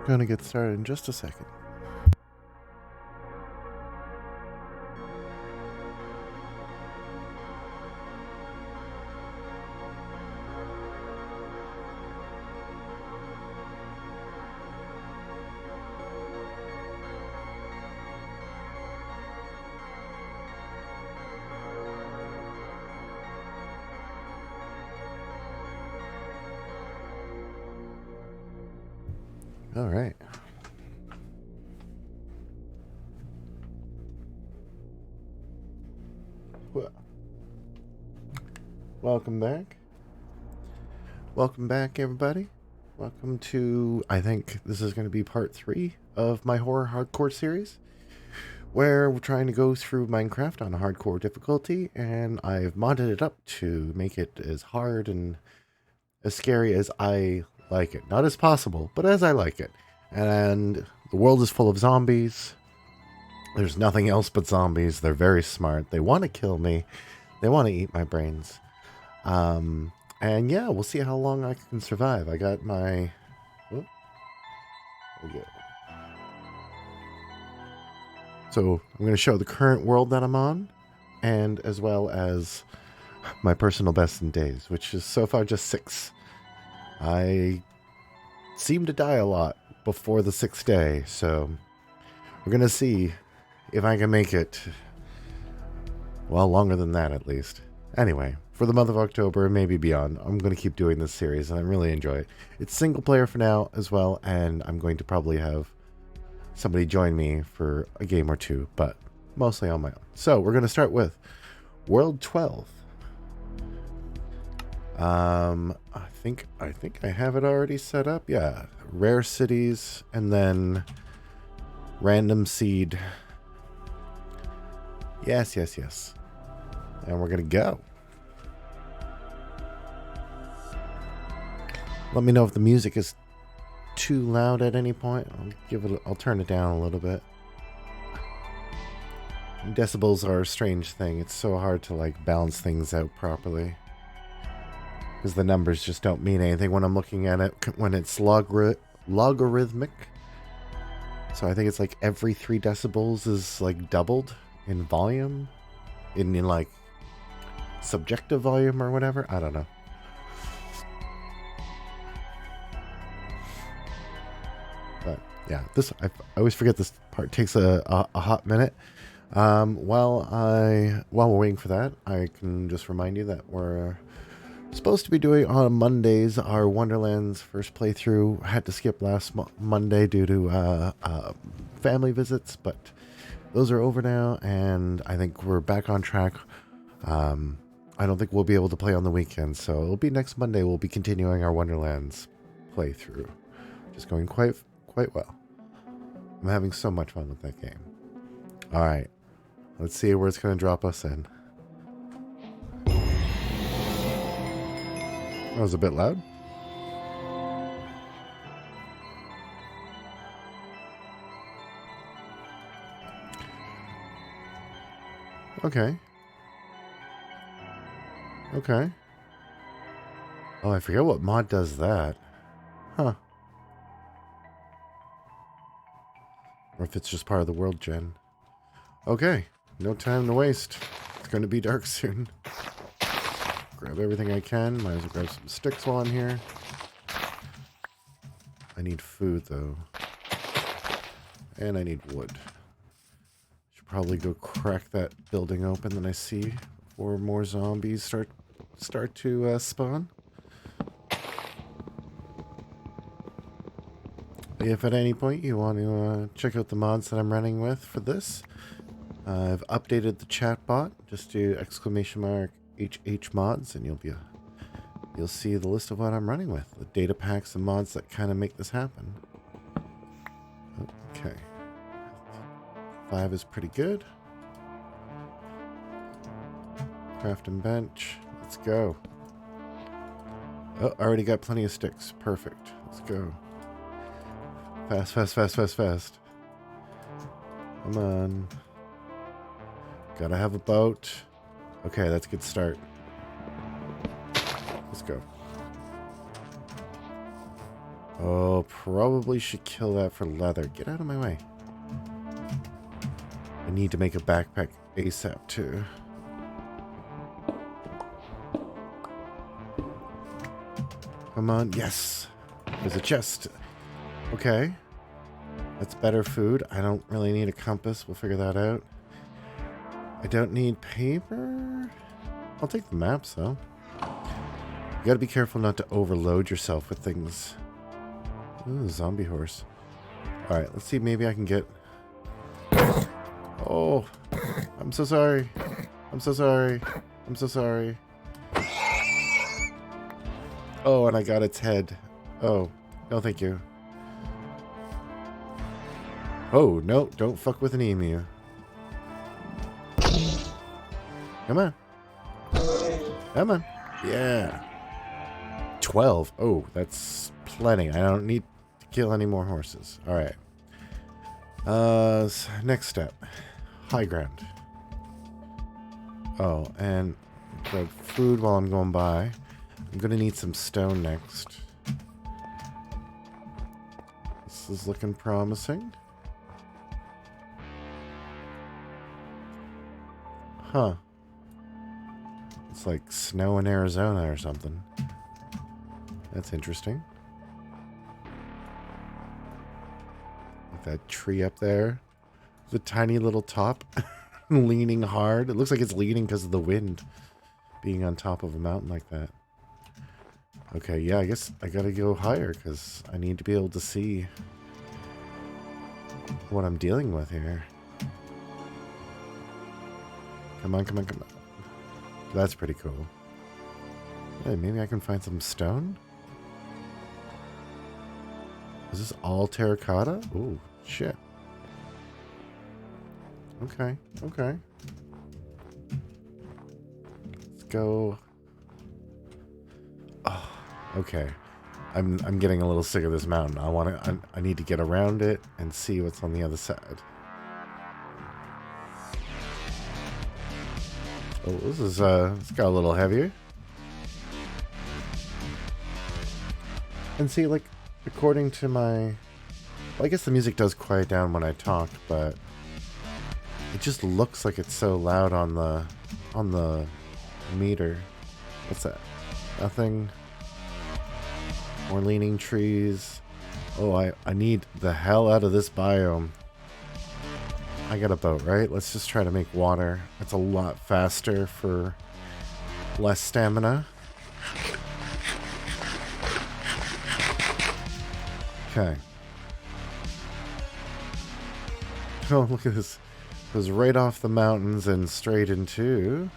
Gonna get started in just a second. All right. Well, welcome back. Welcome back, everybody. Welcome to, I think this is going to be part 3 of my horror hardcore series, where we're trying to go through Minecraft on hardcore difficulty, and I've modded it up to make it as hard and as scary as I like it. Not as possible, but as I like it. And the world is full of zombies. There's nothing else but zombies. They're very smart. They want to kill me. They want to eat my brains. And yeah, we'll see how long I can survive. I got my... Oh, okay. So I'm going to show the current world that I'm on, and as well as my personal best in days, which is so far just 6. I seem to die a lot before the 6th day, so we're going to see if I can make it, well, longer than that at least. Anyway, for the month of October, maybe beyond, I'm going to keep doing this series, and I really enjoy it. It's single player for now as well, and I'm going to probably have somebody join me for a game or two, but mostly on my own. So we're going to start with World 12. I think I have it already set up. Yeah, rare cities and then random seed. Yes. And we're gonna go. Let me know if the music is too loud at any point. I'll turn it down a little bit. Decibels are a strange thing. It's so hard to like balance things out properly, because the numbers just don't mean anything when I'm looking at it when it's logarithmic. So I think it's like every 3 decibels is like doubled in volume, in like subjective volume or whatever. I don't know. But yeah, I always forget this part takes a hot minute. While we're waiting for that, I can just remind you that we're supposed to be doing on Mondays our Wonderlands first playthrough. I had to skip last Monday due to family visits, but those are over now, and I think we're back on track. I don't think we'll be able to play on the weekend, so it'll be next Monday. We'll be continuing our Wonderlands playthrough, just going quite well. I'm having so much fun with that game. All right, let's see where it's going to drop us in. That was a bit loud. Okay. Oh, I forget what mod does that. Huh. Or if it's just part of the world gen. Okay. No time to waste. It's going to be dark soon. Grab everything I can. Might as well grab some sticks while I'm here. I need food, though. And I need wood. Should probably go crack that building open that I see before more zombies start to spawn. If at any point you want to check out the mods that I'm running with for this, I've updated the chat bot. Just do !HH mods, and you'll see the list of what I'm running with, the data packs and mods that kind of make this happen. Okay, 5 is pretty good. Craft and bench. Let's go. Oh, I already got plenty of sticks. Perfect. Let's go. Fast. Come on. Gotta have a boat. Okay, that's a good start. Let's go. Oh, probably should kill that for leather. Get out of my way. I need to make a backpack ASAP too. Come on. Yes. There's a chest. Okay. That's better food. I don't really need a compass. We'll figure that out. I don't need paper. I'll take the maps though. You gotta be careful not to overload yourself with things. Ooh, zombie horse. Alright, let's see. Maybe I can get... Oh, I'm so sorry. I'm so sorry. I'm so sorry. Oh, and I got its head. Oh, no thank you. Oh, no, don't fuck with an emu. Come on. Come on. Yeah. 12. Oh, that's plenty. I don't need to kill any more horses. All right. Next step. High ground. Oh, and grab food while I'm going by. I'm going to need some stone next. This is looking promising. Huh. It's like snow in Arizona or something. That's interesting. Like that tree up there. The tiny little top. Leaning hard. It looks like it's leaning because of the wind. Being on top of a mountain like that. Okay, yeah, I guess I gotta go higher because I need to be able to see what I'm dealing with here. Come on, come on, come on. That's pretty cool. Hey, maybe I can find some stone? Is this all terracotta? Ooh, shit. Okay, okay. Let's go. Oh, okay. I'm getting a little sick of this mountain. I need to get around it and see what's on the other side. Oh, this is it's got a little heavier. And see, like, according to my... Well, I guess the music does quiet down when I talk, but it just looks like it's so loud on the meter. What's that? Nothing. More leaning trees. Oh, I need the hell out of this biome. I got a boat, right? Let's just try to make water. It's a lot faster for less stamina. Okay. Oh, look at this. It goes right off the mountains and straight into...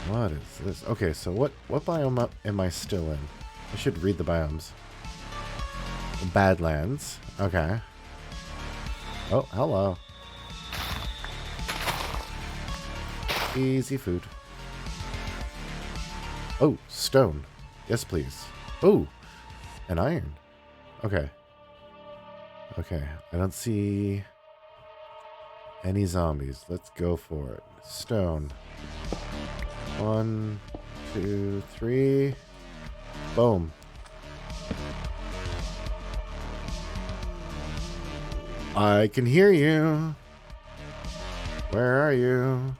What is this? Okay, so what biome am I still in? I should read the biomes. Badlands. Okay. Oh, hello. Easy food. Oh, stone. Yes, please. Oh, an iron. Okay. Okay, I don't see any zombies. Let's go for it. Stone. 1, 2, 3. Boom. I can hear you. Where are you?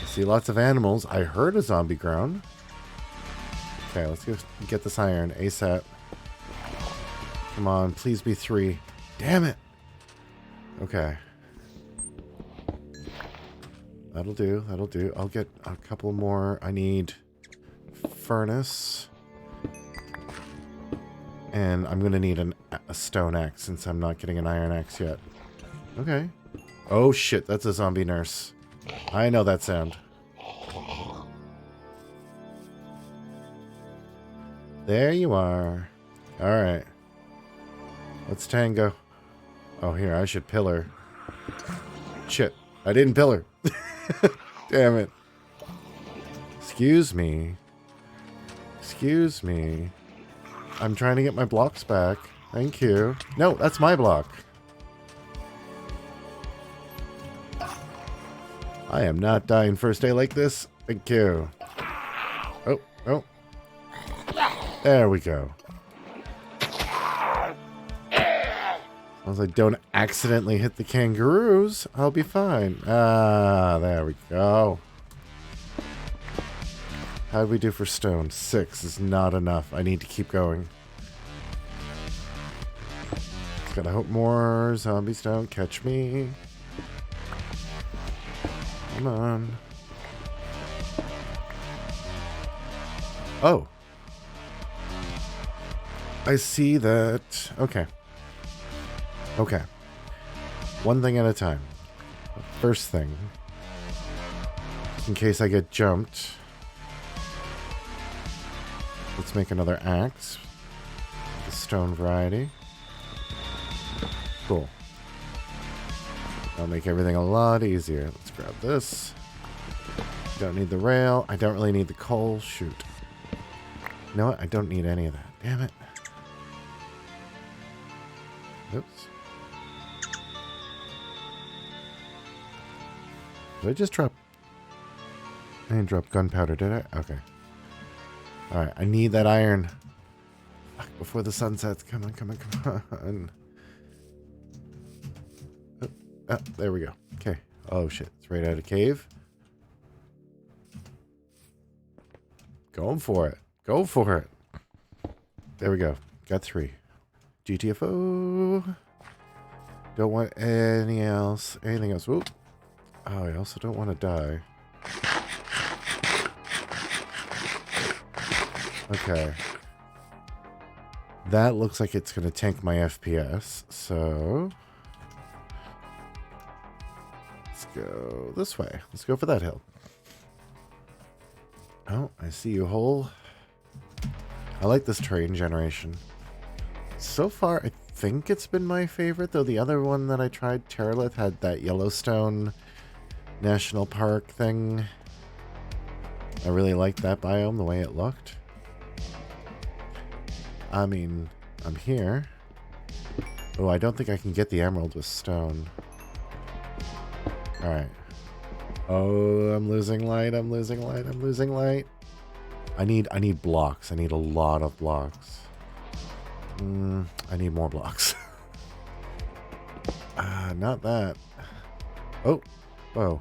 I see lots of animals. I heard a zombie groan. Okay, let's go get this iron ASAP. Come on, please be 3. Damn it. Okay. That'll do, that'll do. I'll get a couple more. I need furnace. And I'm going to need a stone axe since I'm not getting an iron axe yet. Okay. Oh shit, that's a zombie nurse. I know that sound. There you are. Alright. Let's tango. Oh, here, I should pillar. Shit, I didn't pillar. Damn it. Excuse me. Excuse me. I'm trying to get my blocks back. Thank you. No, that's my block. I am not dying first day like this. Thank you. Oh, oh. There we go. As long as I don't accidentally hit the kangaroos, I'll be fine. Ah, there we go. How'd we do for stone? 6 is not enough. I need to keep going. Just gotta hope more zombies don't catch me. Come on. Oh. I see that. Okay. Okay. One thing at a time. First thing. Just in case I get jumped. Let's make another axe. The stone variety. Cool. That'll make everything a lot easier. Let's grab this. Don't need the rail. I don't really need the coal. Shoot. You know what? I don't need any of that. Damn it. Oops. Did I just drop... I didn't drop gunpowder, did I? Okay. Alright, I need that iron. Fuck, before the sun sets. Come on, come on, come on. Oh, there we go. Okay. Oh, shit. It's right out of cave. Going for it. Go for it. There we go. Got 3. GTFO. Don't want anything else. Anything else. Whoop. Oh, I also don't want to die. Okay. That looks like it's going to tank my FPS, so... Let's go this way. Let's go for that hill. Oh, I see you, hole. I like this terrain generation. So far, I think it's been my favorite, though the other one that I tried, Terralith, had that Yellowstone National Park thing. I really liked that biome, the way it looked. I mean, I'm here. Oh, I don't think I can get the emerald with stone. Alright. Oh, I'm losing light, I'm losing light, I'm losing light. I need blocks. I need a lot of blocks. I need more blocks. Not that. Oh, whoa.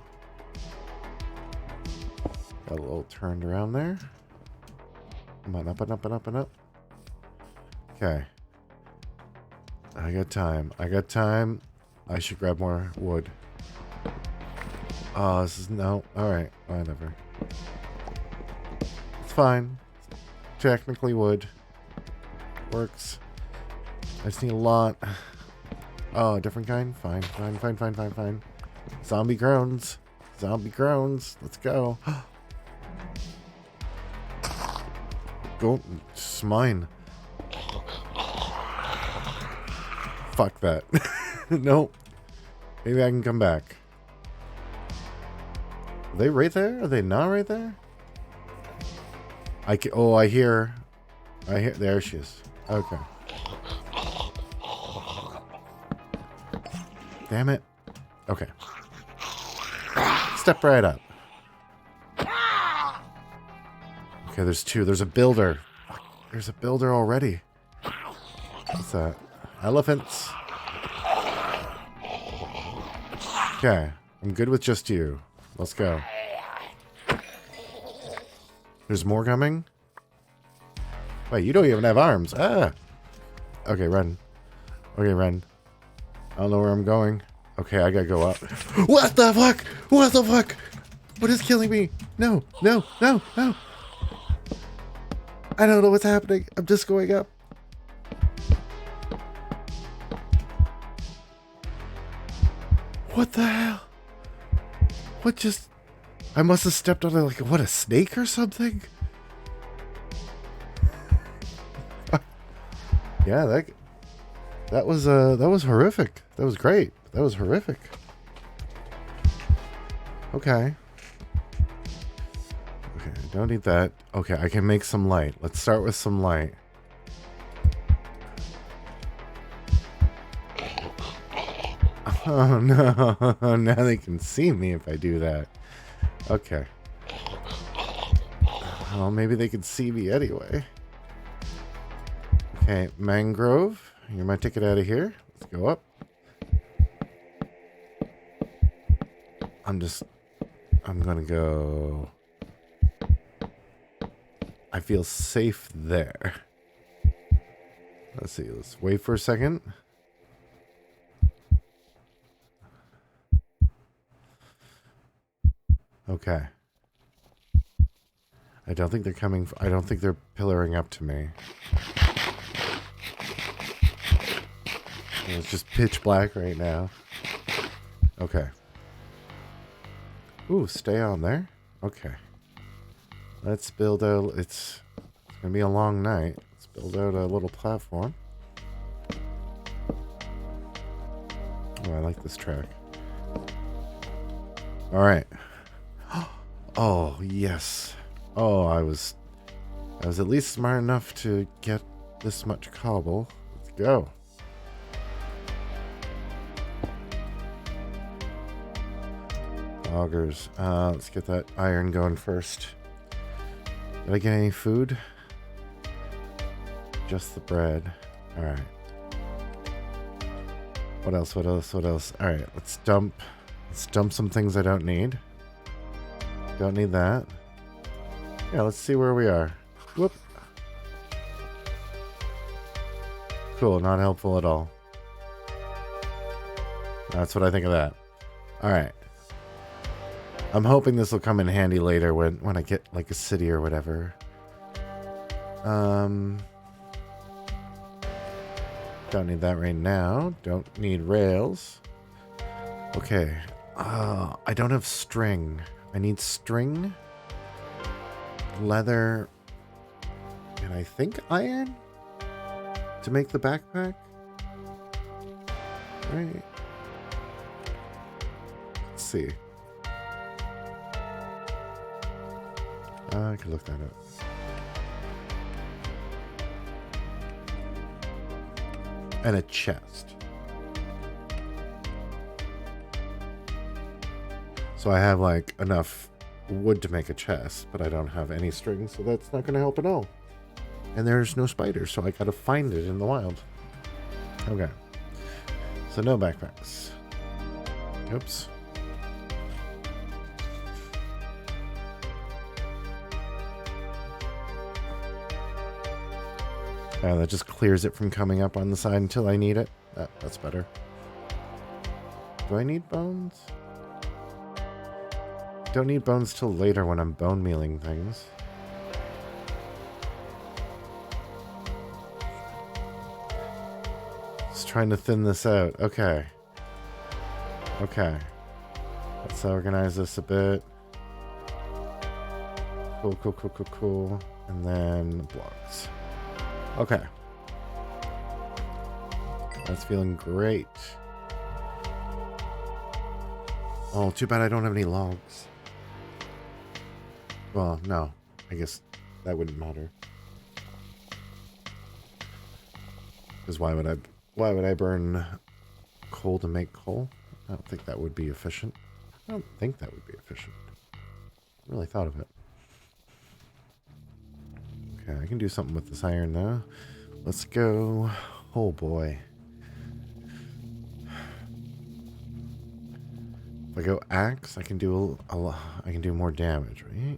Got a little turned around there. Come on, up and up and up and up. Okay. I got time. I got time. I should grab more wood. Oh, this is no. Alright, whatever. It's fine. Technically wood. Works. I just need a lot. Oh, different kind? Fine, fine, fine, fine, fine, fine. Zombie groans. Zombie groans. Let's go. Go. It's mine. Fuck that. Nope. Maybe I can come back. Are they right there? Are they not right there? Oh, I hear. There she is. Okay. Damn it. Okay. Step right up. Okay, there's 2. There's a builder. There's a builder already. What's that? Elephants. Okay. I'm good with just you. Let's go. There's more coming? Wait, you don't even have arms. Ah! Okay, run. Okay, run. I don't know where I'm going. Okay, I gotta go up. What the fuck? What the fuck? What is killing me? No, no, no, no. I don't know what's happening. I'm just going up. What the hell? What just... I must have stepped on like, what, a snake or something? Yeah, that was horrific. That was great. That was horrific. Okay. Okay, I don't need that. Okay, I can make some light. Let's start with some light. Oh no, now they can see me if I do that. Okay. Well, maybe they could see me anyway. Okay, mangrove. You're my ticket out of here. Let's go up. I'm gonna go. I feel safe there. Let's see. Let's wait for a second. Okay. I don't think they're coming. I don't think they're pillaring up to me. It's just pitch black right now. Okay. Ooh, stay on there. Okay. Let's build a... It's going to be a long night. Let's build out a little platform. Oh, I like this track. All right. Oh, yes. Oh, I was at least smart enough to get this much cobble. Let's go. Augers. Let's get that iron going first. Did I get any food? Just the bread. Alright. What else? What else? What else? Alright, let's dump some things I don't need. Don't need that. Yeah, let's see where we are. Whoop. Cool, not helpful at all. That's what I think of that. Alright. I'm hoping this will come in handy later when I get like a city or whatever. Don't need that right now. Don't need rails. Okay. I don't have string. I need string, leather, and I think iron to make the backpack. Right. Let's see. I can look that up. And a chest. So I have like enough wood to make a chest, but I don't have any string, so that's not going to help at all. And there's no spiders, so I gotta find it in the wild. Okay. So no backpacks. Oops. That just clears it from coming up on the side until I need it. That's better. Do I need bones? Don't need bones till later when I'm bone mealing things. Just trying to thin this out. Okay. Okay. Let's organize this a bit. Cool, cool, cool, cool, cool. And then blocks. Okay. That's feeling great. Oh, too bad I don't have any logs. Well, no. I guess that wouldn't matter. Because why would I burn coal to make coal? I don't think that would be efficient. I don't think that would be efficient. I really thought of it. Okay, I can do something with this iron now. Let's go. Oh boy. If I go axe, I can do a lot. I can do more damage, right?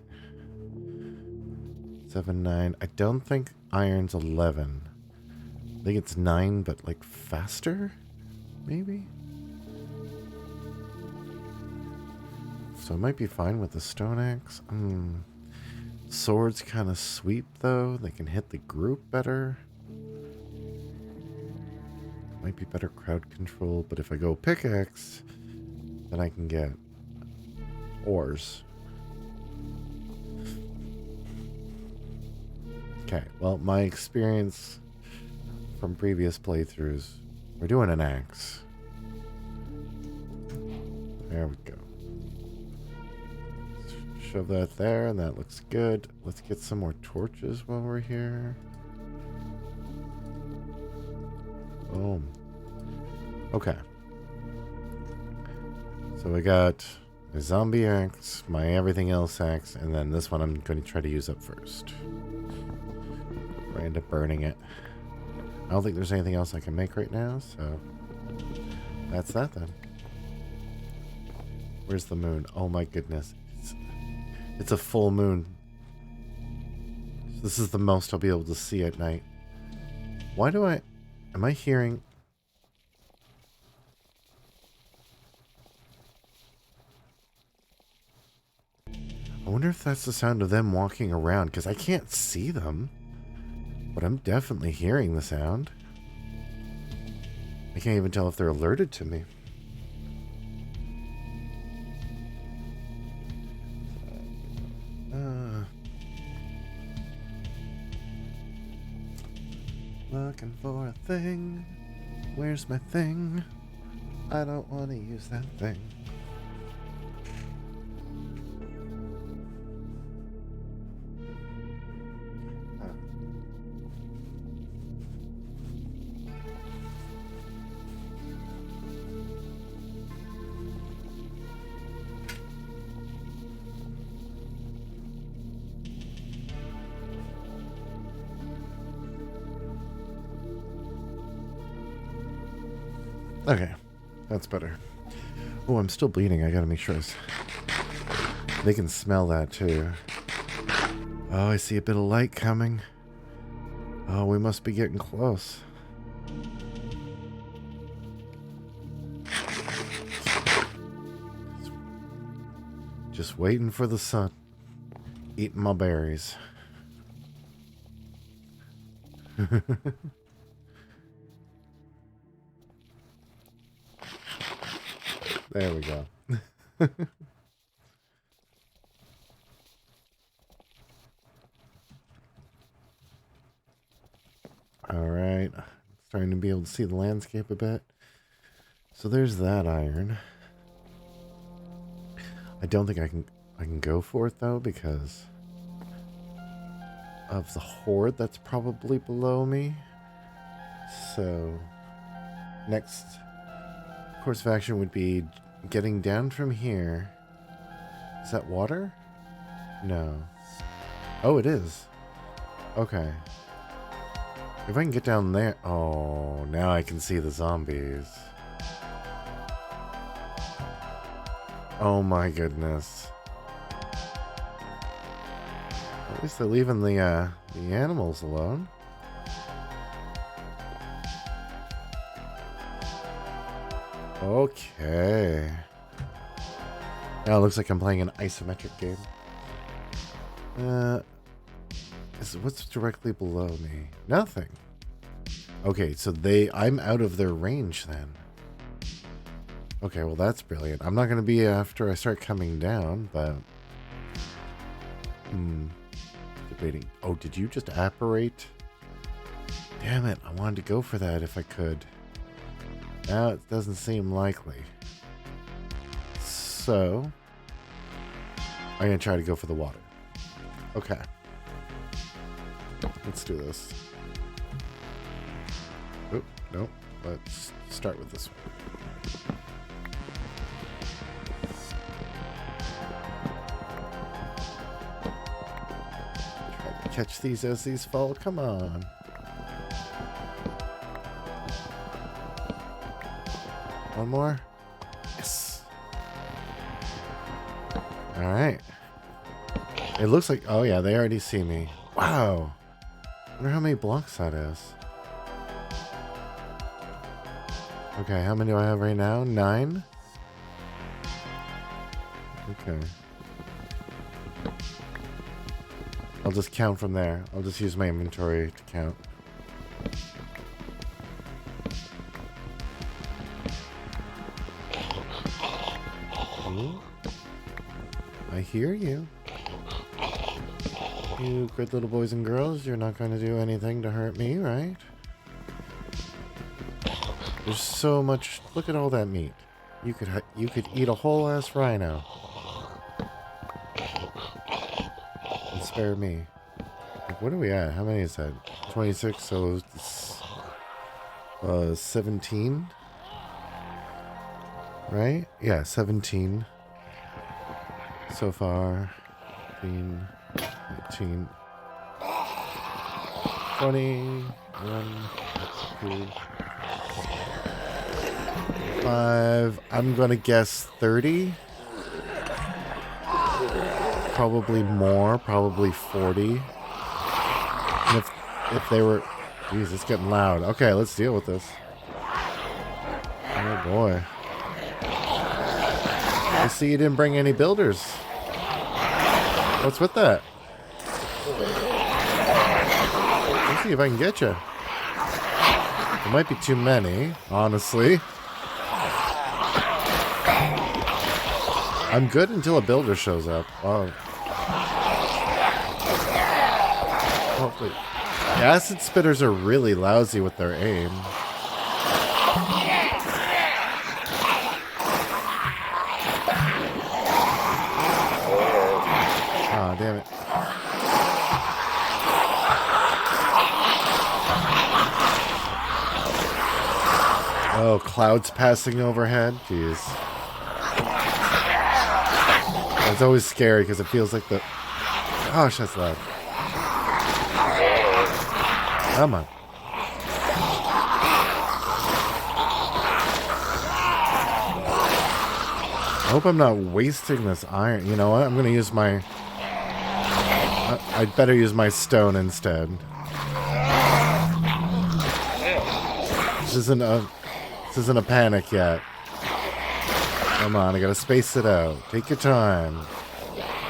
7, 9. I don't think iron's 11. I think it's 9, but like faster, maybe. So I might be fine with the stone axe. Swords kind of sweep though. They can hit the group better. Might be better crowd control, but if I go pickaxe, then I can get ores. Okay, well, my experience from previous playthroughs, we're doing an axe. There we go. Shove that there, and that looks good. Let's get some more torches while we're here. Boom. Okay. So we got My zombie axe, my everything else axe, and then this one I'm going to try to use up first. I end up burning it. I don't think there's anything else I can make right now, so that's that then. Where's the moon? Oh my goodness. It's a full moon. This is the most I'll be able to see at night. Why do am I hearing... I wonder if that's the sound of them walking around, because I can't see them. But I'm definitely hearing the sound. I can't even tell if they're alerted to me. Looking for a thing. Where's my thing? I don't want to use that thing. Okay, that's better. Oh, I'm still bleeding. I gotta make sure they can smell that too. Oh, I see a bit of light coming. Oh, we must be getting close. Just waiting for the sun. Eating my berries. There we go. Alright. Starting to be able to see the landscape a bit. So there's that iron. I don't think I can go for it though, because of the horde that's probably below me. So next course of action would be getting down from here. Is that water? No. Oh, it is. Okay. If I can get down there... Oh, now I can see the zombies. Oh my goodness. At least they're leaving the animals alone. Okay. Now it looks like I'm playing an isometric game. What's directly below me? Nothing. Okay, so I'm out of their range then. Okay, well that's brilliant. I'm not going to be after I start coming down, but... Debating. Oh, did you just apparate? Damn it, I wanted to go for that if I could. Now it doesn't seem likely. So, I'm going to try to go for the water. Okay. Let's do this. Oh, no. Let's start with this one. Try to catch these as these fall. Come on. One more. Yes. All right. It looks like... Oh, yeah. They already see me. Wow. I wonder how many blocks that is. Okay. How many do I have right now? 9? Okay. I'll just count from there. I'll just use my inventory to count. I hear you. You good little boys and girls, you're not going to do anything to hurt me, right? There's so much... Look at all that meat. You could eat a whole ass rhino. And spare me. Like, what are we at? How many is that? 26, so it's 17? Right? Yeah, 17. so far. 15, 19, 20, 1, 2, 5. I'm gonna guess 30. Probably more, probably 40. And if they were... Jeez, it's getting loud. Okay, let's deal with this. Oh boy. I see you didn't bring any builders. What's with that? Let's see if I can get you. There might be too many, honestly. I'm good until a builder shows up. Oh. Hopefully. The acid spitters are really lousy with their aim. Ah, damn it. Oh, clouds passing overhead? Jeez. It's always scary because it feels like the... Gosh, that's loud. Come on. I hope I'm not wasting this iron. You know what? I'm going to use my... I'd better use my stone instead. This isn't a panic yet. Come on, I gotta space it out. Take your time.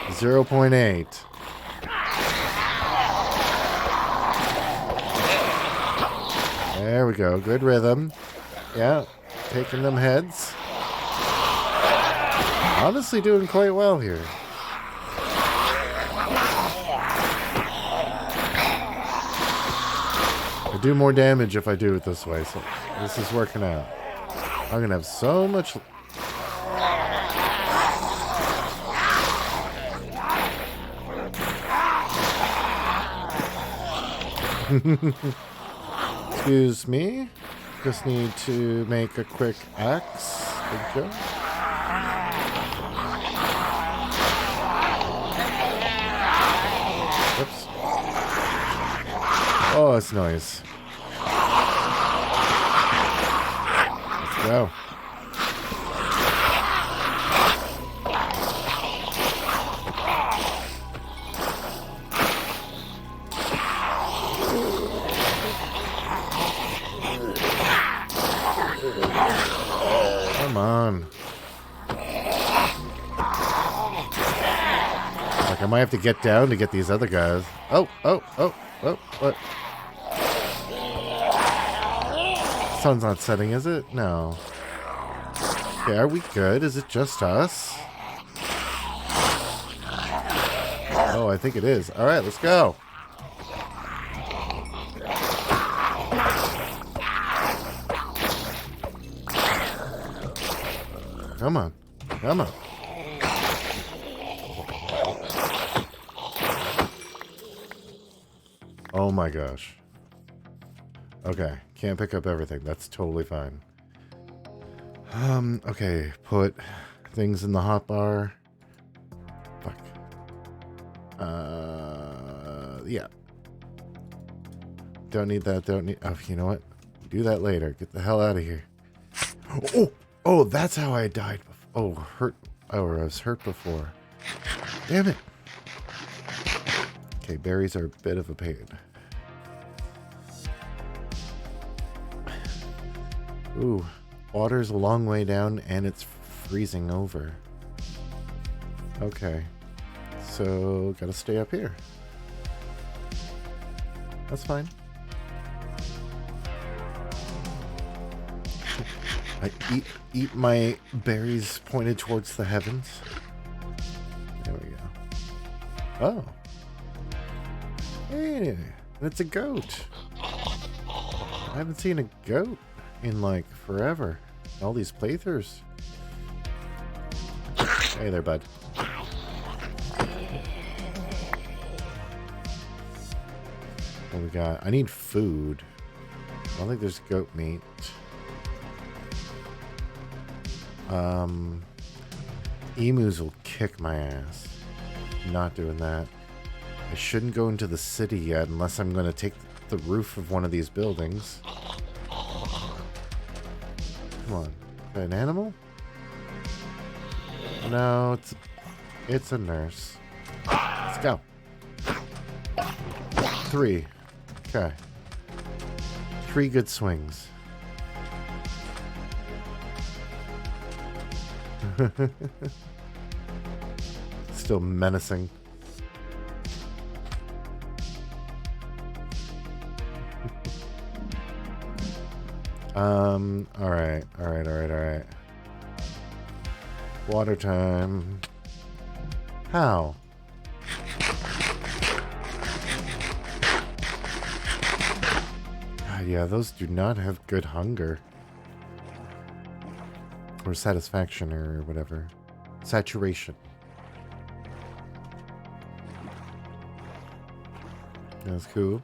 0.8. There we go. Good rhythm. Yeah, taking them heads. Honestly doing quite well here. I do more damage if I do it this way, so this is working out. I'm gonna have so much... Excuse me. Just need to make a quick axe. Thank you. Oops. Oh, it's noise. Let's go. Come on. Like, I might have to get down to get these other guys. Oh, what? Sun's not setting, is it? No. Okay, are we good? Is it just us? Oh, I think it is. Alright, let's go. Come on. Come on. Oh my gosh. Okay. Can't pick up everything. That's totally fine. Okay. Put things in the hotbar. Fuck. Yeah. Don't need that. Don't need... Oh, you know what? Do that later. Get the hell out of here. Oh, that's how I died before. Oh, hurt. Oh, I was hurt before. Damn it. Okay, berries are a bit of a pain. Ooh, water's a long way down and it's freezing over. Okay, so gotta stay up here. That's fine. I eat my berries pointed towards the heavens. There we go. Oh. Hey, it's a goat. I haven't seen a goat in like forever. All these playthroughs. Hey there, bud. What we got? I need food. I don't think there's goat meat. Emus will kick my ass. Not doing that. I shouldn't go into the city yet unless I'm going to take the roof of one of these buildings. Come on. An animal? No, it's a nurse. Let's go. 3. Okay. 3 good swings. Still menacing. Alright. Water time. How? God, yeah, those do not have good hunger. Or satisfaction or whatever. Saturation. That's cool.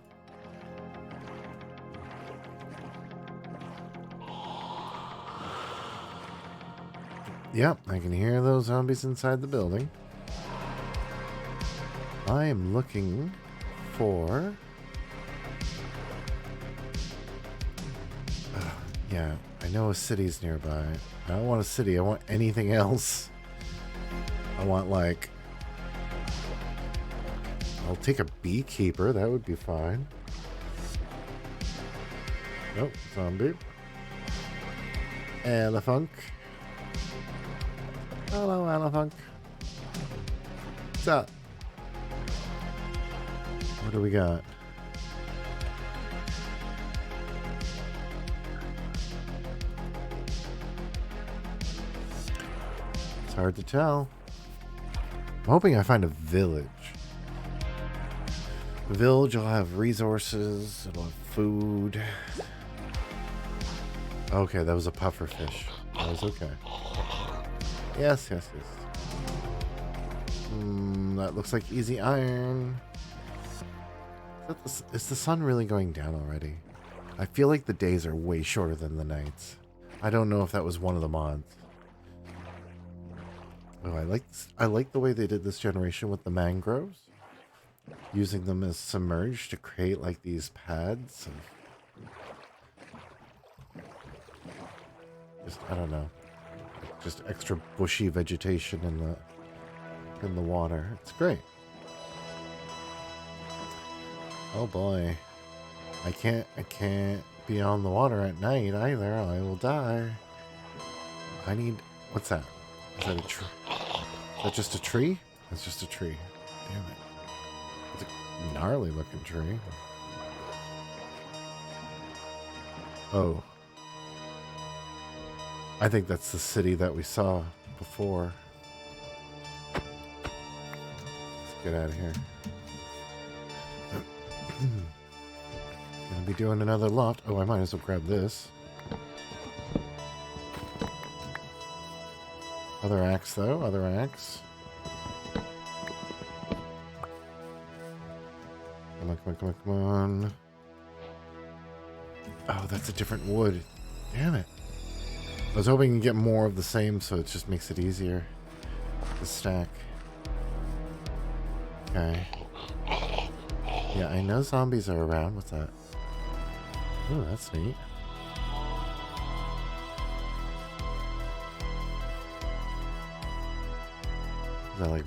Yep, I can hear those zombies inside the building. I am looking for... yeah, I know a city's nearby. I don't want a city, I want anything else. I want, like... I'll take a beekeeper, that would be fine. Nope, zombie. Elephant. Hello, Elephant. What's up? What do we got? It's hard to tell. I'm hoping I find a village. The village will have resources, it'll have food. Okay, that was a puffer fish. That was okay. Yes. That looks like easy iron. Is the sun really going down already? I feel like the days are way shorter than the nights. I don't know if that was one of the mods. Oh, I like the way they did this generation with the mangroves. Using them as submerged to create like these pads. Just, I don't know. Just extra bushy vegetation in the water. It's great. Oh boy. I can't be on the water at night either. I will die. I need... What's that? Is that a tree? Is that just a tree? That's just a tree. Damn it. It's a gnarly looking tree. Oh. I think that's the city that we saw before. Let's get out of here. Gonna be doing another loft. Oh, I might as well grab this. Other axe, though. Other axe. Come on. Oh, that's a different wood. Damn it. I was hoping to get more of the same, so it just makes it easier to stack. Okay. Yeah, I know zombies are around. What's that? Oh, that's neat. Is that like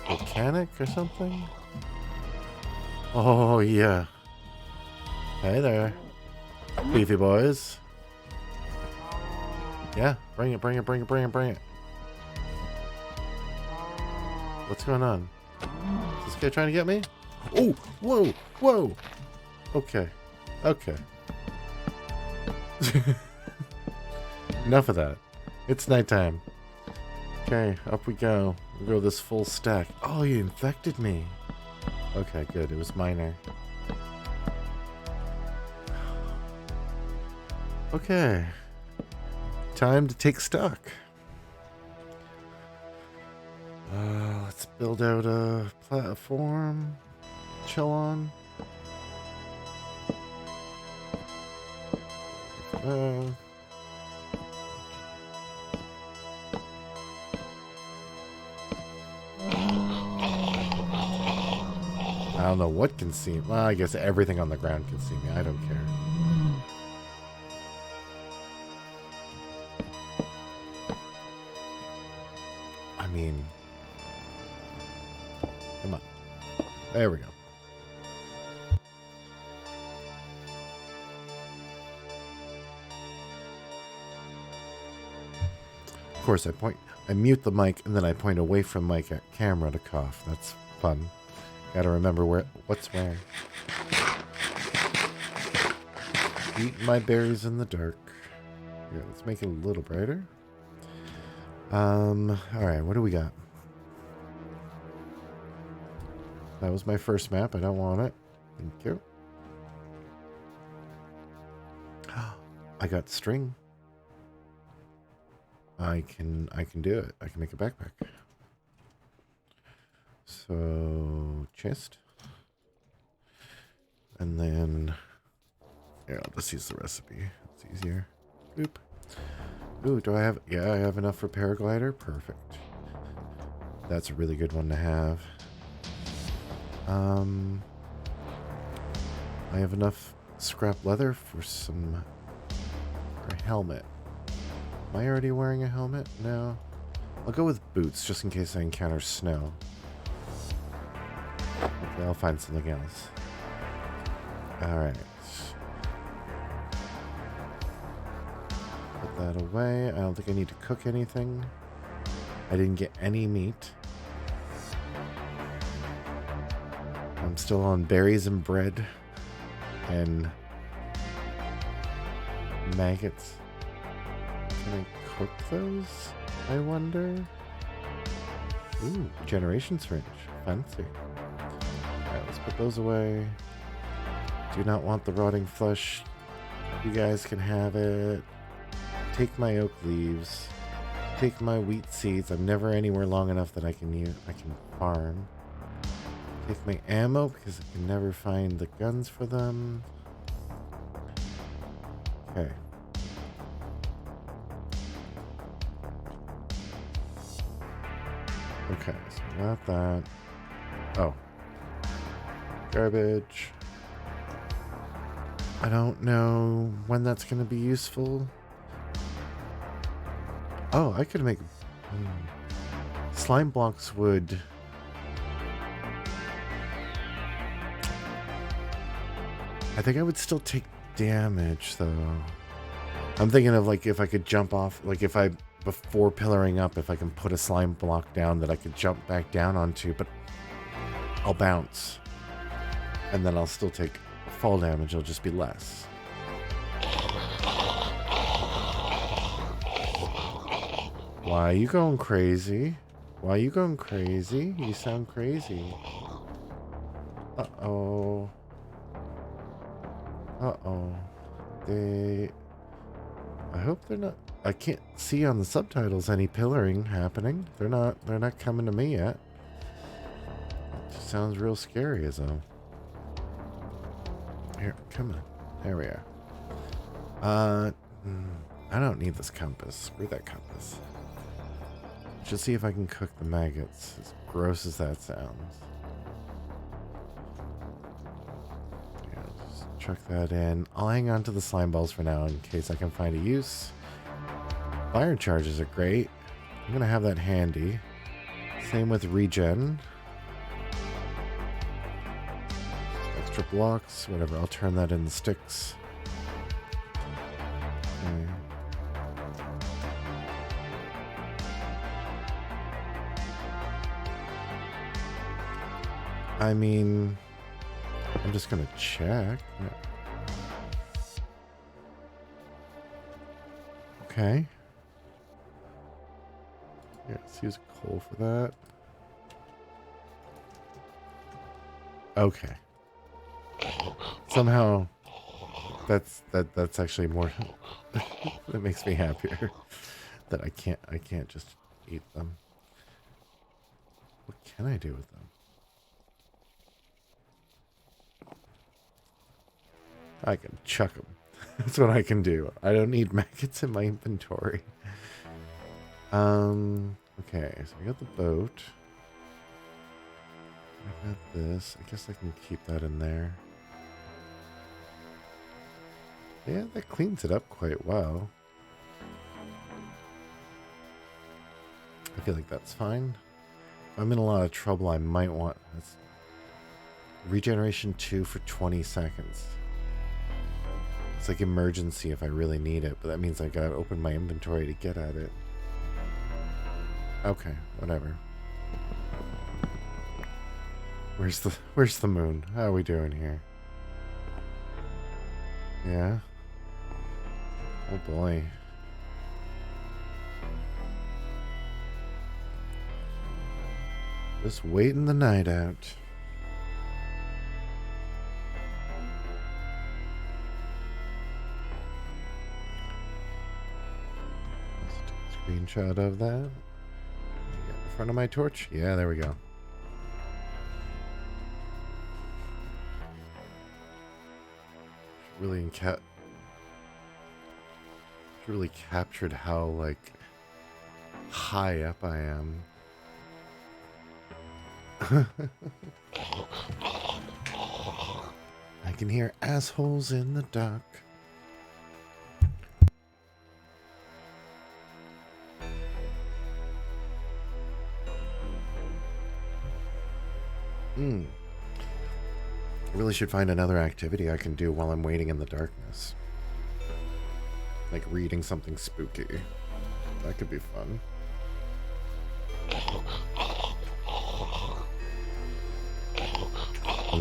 volcanic or something? Oh, yeah. Hey there. Beefy boys. Yeah, bring it. What's going on? Is this guy trying to get me? Oh, whoa. Okay. Enough of that. It's nighttime. Okay, up we go. We'll go this full stack. Oh, you infected me. Okay, good. It was minor. Okay. Time to take stock. Let's build out a platform. Chill on. I don't know what can see me. Well, I guess everything on the ground can see me. I don't care. I mean, come on. There we go. Of course, I mute the mic and then I point away from mic at camera to cough. That's fun. Gotta remember what's where. Eat my berries in the dark. Here, let's make it a little brighter. Alright, what do we got? That was my first map. I don't want it. Thank you. I got string. I can do it. I can make a backpack. So chest. And then yeah, I'll just use the recipe. It's easier. Boop. Ooh, do I have I have enough for paraglider? Perfect. That's a really good one to have. I have enough scrap leather for a helmet. Am I already wearing a helmet? No. I'll go with boots just in case I encounter snow. Okay, I'll find something else. Alright. Put that away. I don't think I need to cook anything. I didn't get any meat. I'm still on berries and bread. And maggots. Can I cook those? I wonder. Ooh, regeneration syringe. Fancy. Alright, let's put those away. Do not want the rotting flesh. You guys can have it. Take my oak leaves. Take my wheat seeds. I'm never anywhere long enough that I can farm. Take my ammo because I can never find the guns for them. Okay. Okay, so got that. Oh. Garbage. I don't know when that's going to be useful. Oh, I could make... slime blocks would... I think I would still take damage, though. I'm thinking of, like, if I could jump off... Like, if I... Before pillaring up, if I can put a slime block down that I could jump back down onto, but I'll bounce. And then I'll still take fall damage, it'll just be less. Why are you going crazy? Why are you going crazy? You sound crazy. Uh-oh. Uh-oh. I hope they're not... I can't see on the subtitles any pillaring happening. They're not coming to me yet. It just sounds real scary as though. Here, come on. There we are. I don't need this compass. Screw that compass. Just see if I can cook the maggots, as gross as that sounds. Yeah, just chuck that in. I'll hang on to the slime balls for now in case I can find a use. Fire charges are great. I'm gonna have that handy. Same with regen. Extra blocks, whatever. I'll turn that into sticks. Okay. I mean, I'm just gonna check. Okay. Yeah, let's use coal for that. Okay. Somehow that's actually more that makes me happier that I can't just eat them. What can I do with them? I can chuck them. That's what I can do. I don't need maggots in my inventory. Okay, so we got the boat. Got this. I guess I can keep that in there. Yeah, that cleans it up quite well. I feel like that's fine. If I'm in a lot of trouble, I might want... That's regeneration 2 for 20 seconds. It's like emergency if I really need it, but that means I gotta open my inventory to get at it. Okay, whatever. Where's the moon? How are we doing here? Yeah? Oh boy. Just waiting the night out. Let's take a screenshot of that. Get in front of my torch? Yeah, there we go. Really captured how like high up I am. I can hear assholes in the dark. I really should find another activity I can do while I'm waiting in the darkness. Like reading something spooky. That could be fun.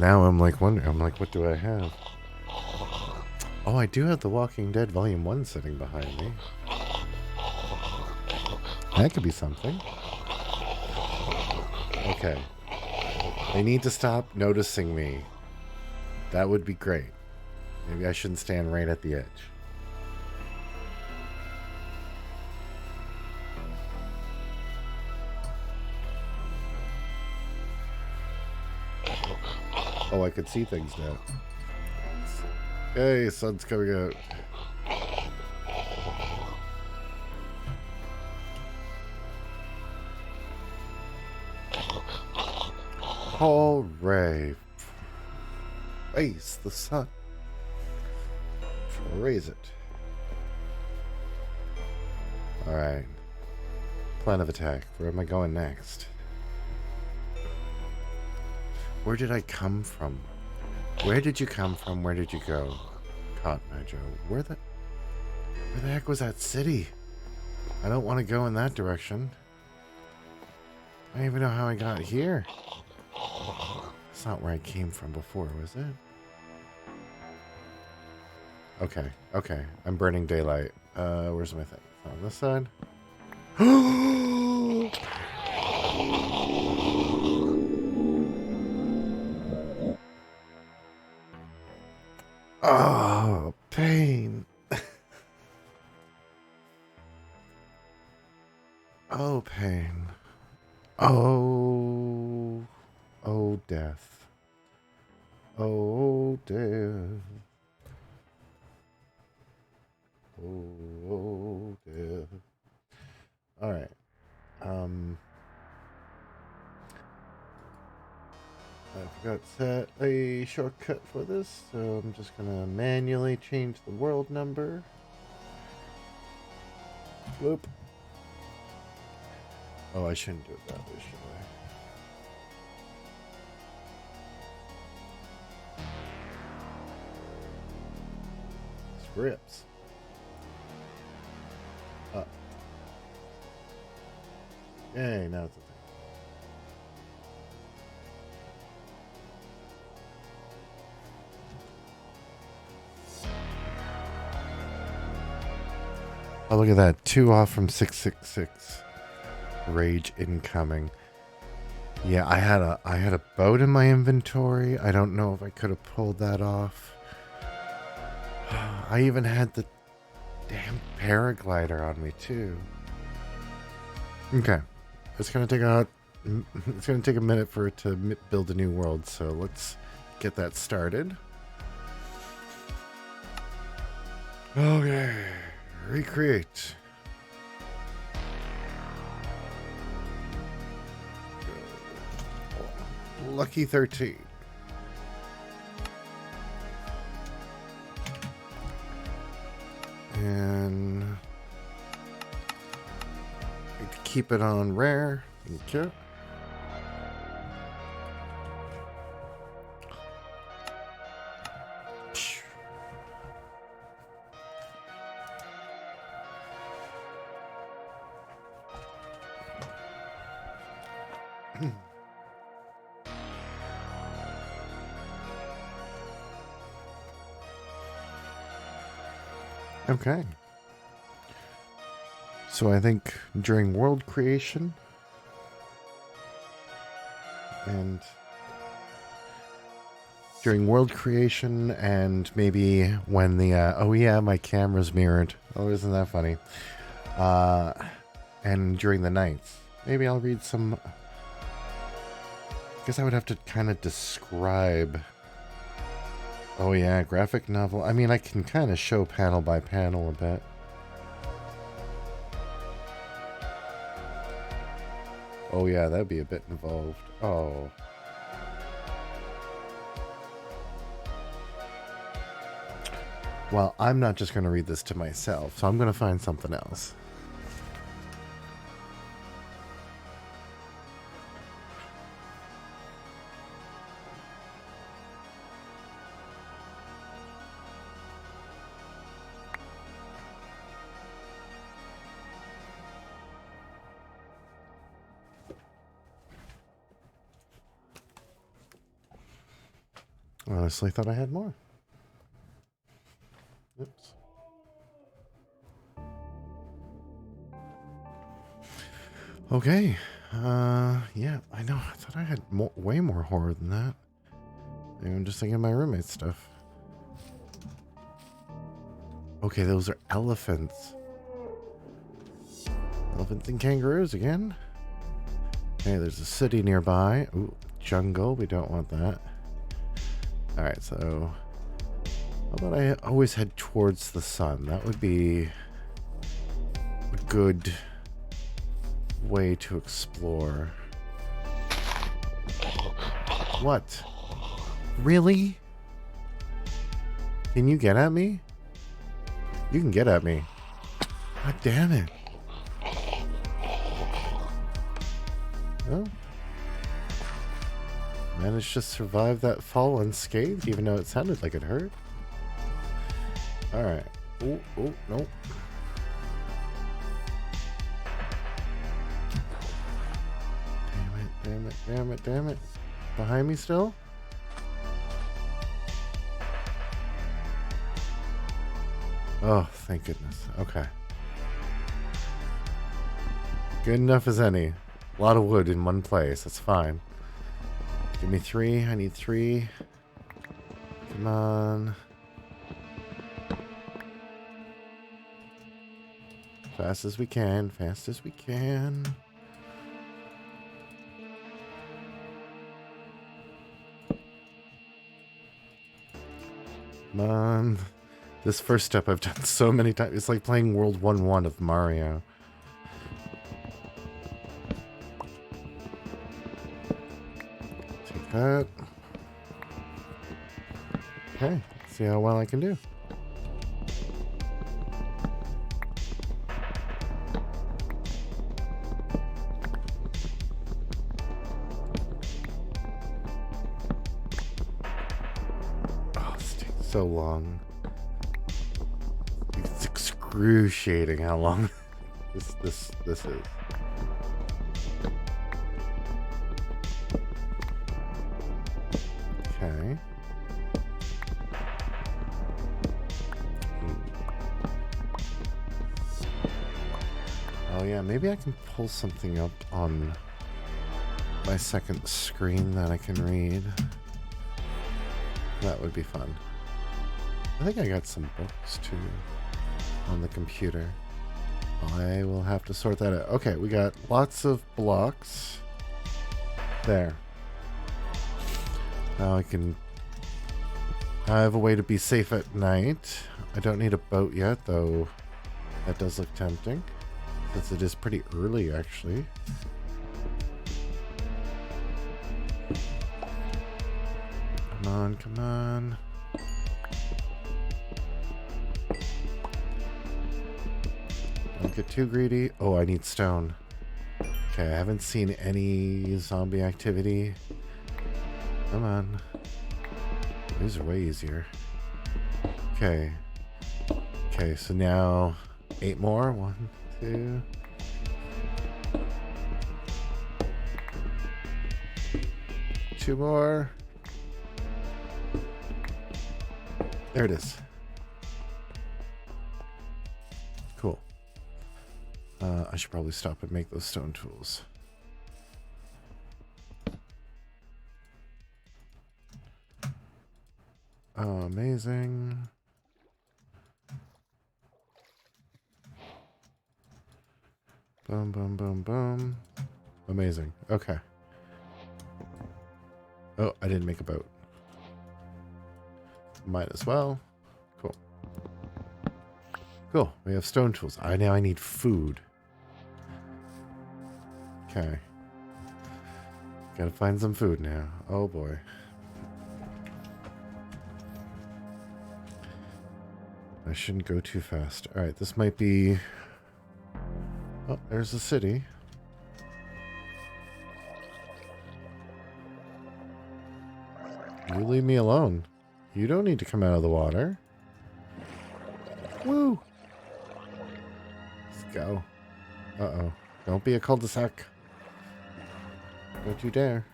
Now I'm like wondering, what do I have? Oh, I do have The Walking Dead Volume 1 sitting behind me. That could be something. Okay. They need to stop noticing me. That would be great. Maybe I shouldn't stand right at the edge. Oh, I could see things now. Hey, sun's coming out. Hooray. Face the sun. Raise it. Alright. Plan of attack. Where am I going next? Where did I come from? Where did you come from? Where did you go? Cotton Eye Joe. Where the heck was that city? I don't want to go in that direction. I don't even know how I got here. It's not where I came from before, was it? Okay, okay. I'm burning daylight. Where's my thing? On this side? Oh, pain. Oh, pain. Oh. Oh, death. Oh, death. Oh, death. All right. I forgot to set a shortcut for this, so I'm just gonna manually change the world number. Whoop. Oh, I shouldn't do it that way, should I? Scripts. Up. Yay, now it's a thing. Oh, look at that. 2 off from 666. Rage incoming. Yeah, I had a boat in my inventory. I don't know if I could have pulled that off. I even had the damn paraglider on me too. Okay. It's going to take a minute for it to build a new world, so let's get that started. Okay. Recreate. Lucky 13. And keep it on rare. Thank you. Okay. So I think during world creation and maybe when the oh yeah, my camera's mirrored. Oh, isn't that funny? And during the nights, maybe I'll read some. I guess I would have to kind of describe. Oh yeah, graphic novel. I mean, I can kind of show panel by panel a bit. Oh yeah, that'd be a bit involved. Oh. Well, I'm not just going to read this to myself, so I'm going to find something else. Honestly, thought I had more. Oops. Okay. Yeah, I know. I thought I had way more horror than that. I'm just thinking of my roommate's stuff. Okay, those are elephants. Elephants and kangaroos again. Okay, there's a city nearby. Ooh, jungle. We don't want that. Alright, so how about I always head towards the sun? That would be a good way to explore. What? Really? Can you get at me? You can get at me. God damn it. Oh. Managed to survive that fall unscathed, even though it sounded like it hurt. Alright. Oh, nope. Damn it. Behind me still? Oh, thank goodness. Okay. Good enough as any. A lot of wood in one place. That's fine. Give me 3. I need 3. Come on. Fast as we can. Fast as we can. Come on. This first step I've done so many times. It's like playing World 1-1 of Mario. Take that. Okay, let's see how well I can do. Oh, this takes so long. It's excruciating how long this is. Okay. Oh yeah, maybe I can pull something up on my second screen that I can read. That would be fun. I think I got some books too on the computer. I will have to sort that out. Okay, we got lots of blocks. There. Now I have a way to be safe at night. I don't need a boat yet, though that does look tempting. Since it is pretty early, actually. Come on, come on. Don't get too greedy. Oh, I need stone. Okay, I haven't seen any zombie activity. Come on. These are way easier. Okay. Okay, so now 8 more. 1, 2. Two more. There it is. Cool. I should probably stop and make those stone tools. Oh, amazing. Boom, boom, boom, boom. Amazing. Okay. Oh, I didn't make a boat. Might as well. Cool. Cool. We have stone tools. Now I need food. Okay. Gotta find some food now. Oh boy. I shouldn't go too fast. Alright, this might be... Oh, there's the city. You leave me alone. You don't need to come out of the water. Woo! Let's go. Uh-oh. Don't be a cul-de-sac. Don't you dare.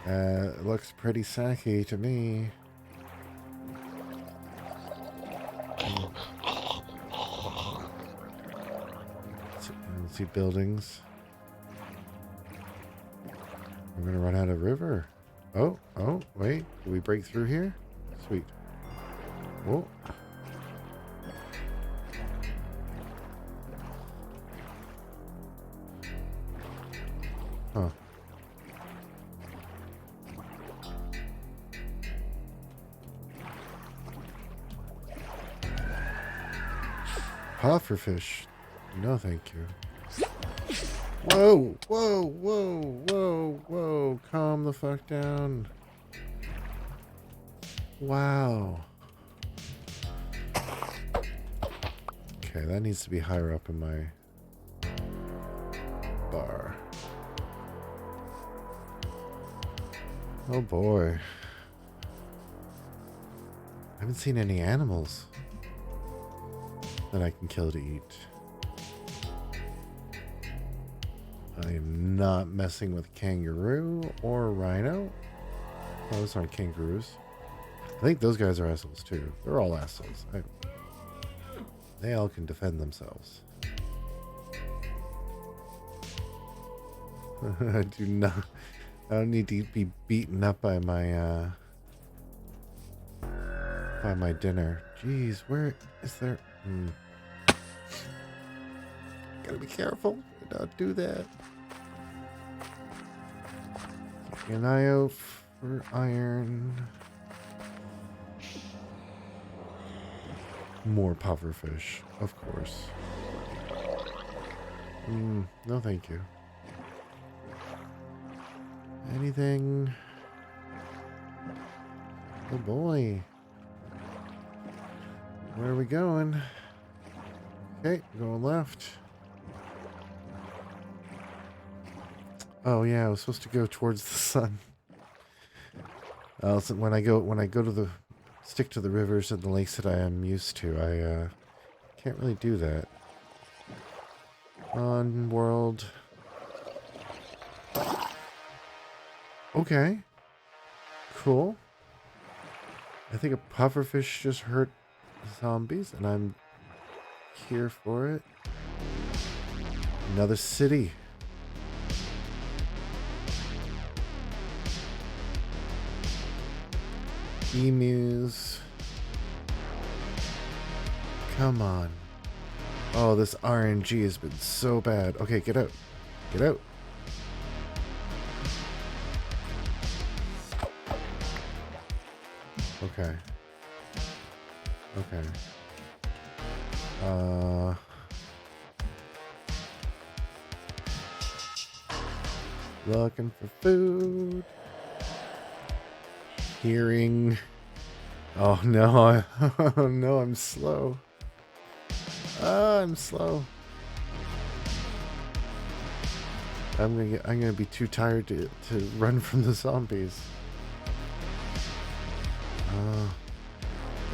It looks pretty sacky to me. Let's see buildings. We're gonna run out of river. Oh, wait. Did we break through here? Sweet. Oh. Huh. Pufferfish. No, thank you. Whoa, whoa, whoa, whoa, whoa. Calm the fuck down. Wow. Okay, that needs to be higher up in my bar. Oh boy. I haven't seen any animals that I can kill to eat. I am not messing with kangaroo or rhino. Oh, those aren't kangaroos. I think those guys are assholes too. They're all assholes. They all can defend themselves. I do not. I don't need to be beaten up by my dinner. Jeez, where is there? Gotta be careful. Do not do that. Keep an eye out for iron. More pufferfish, of course. No, thank you. Anything? Oh boy. Where are we going? Okay, going left. Oh yeah, I was supposed to go towards the sun. So when I go to the stick to the rivers and the lakes that I am used to, I can't really do that. On world. Okay. Cool. I think a pufferfish just hurt zombies, and I'm here for it. Another city. Emus. Come on. Oh, this RNG has been so bad. Okay, get out. Get out. Okay. Okay. Looking for food. Hearing. Oh no! Oh no! I'm slow. I'm slow. I'm gonna be too tired to run from the zombies.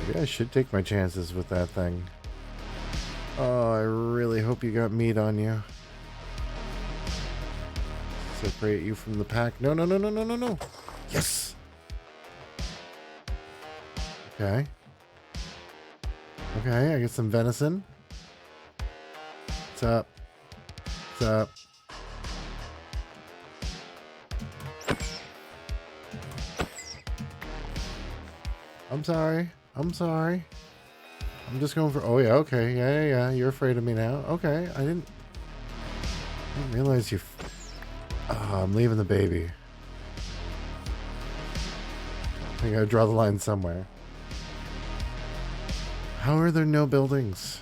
Maybe I should take my chances with that thing. Oh, I really hope you got meat on you. Separate you from the pack. No, no, no, no, no, no, no. Yes. Okay. Okay, I get some venison. What's up? What's up? I'm sorry. I'm sorry. I'm just going for... Oh, yeah, okay. Yeah. You're afraid of me now. Okay, I didn't realize you... Oh, I'm leaving the baby. I gotta draw the line somewhere. How are there no buildings?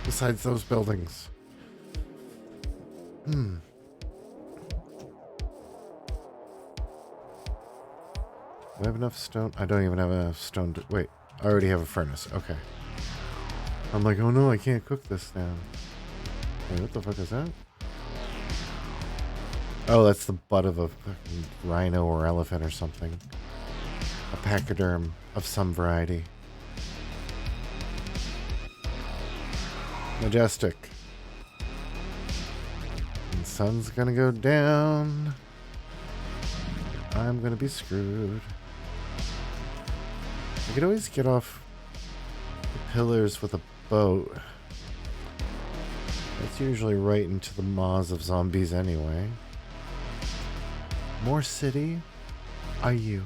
Besides those buildings. Do I have enough stone? I don't even have enough stone to... Wait, I already have a furnace. Okay. I'm like, oh no, I can't cook this now. Wait, what the fuck is that? Oh, that's the butt of a fucking rhino or elephant or something. A pachyderm of some variety. Majestic. And the sun's gonna go down. I'm gonna be screwed. I could always get off the pillars with a boat. That's usually right into the maws of zombies anyway. More city? Are you?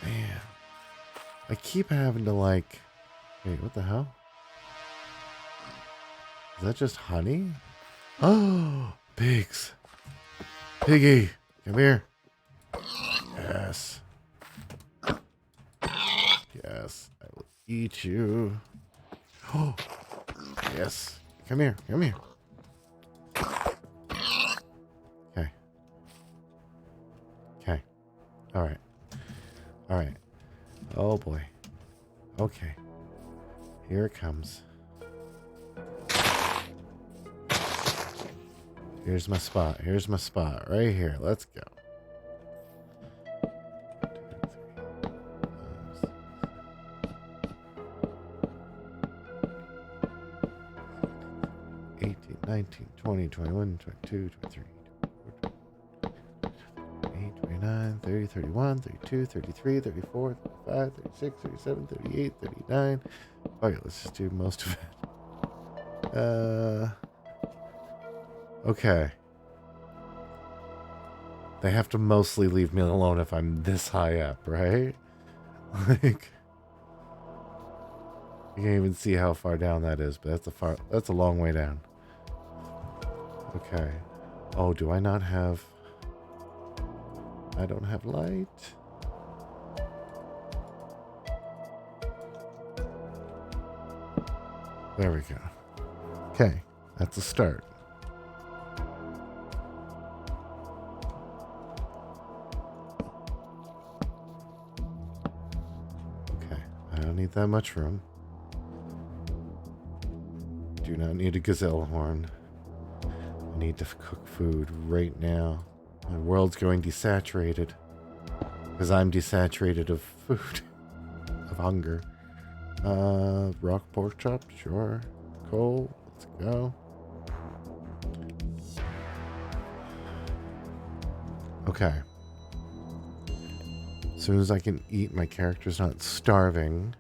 Man. I keep having to like... Wait, what the hell? Is that just honey? Oh, pigs. Piggy, come here. Yes. Yes, I will eat you. Oh, yes. Come here, come here. Okay. Okay. All right. All right. Oh boy. Okay. Here it comes. Here's my spot. Here's my spot. Right here. Let's go. 18, 19, 20, 21, 22, 23, 28, 29, 30, 31, 32, 33, 34, 35, 36, 37, 38, 39. Okay, let's just do most of it. Okay. They have to mostly leave me alone if I'm this high up, right? Like, you can't even see how far down that is, but that's a long way down. Okay. Oh, do I not have... I don't have light. There we go. Okay, that's a start. Okay, I don't need that much room. Do not need a gazelle horn. I need to cook food right now. My world's going desaturated. Because I'm desaturated of food. Of hunger. Rock pork chop, sure. Coal, let's go. Okay. As soon as I can eat, my character's not starving.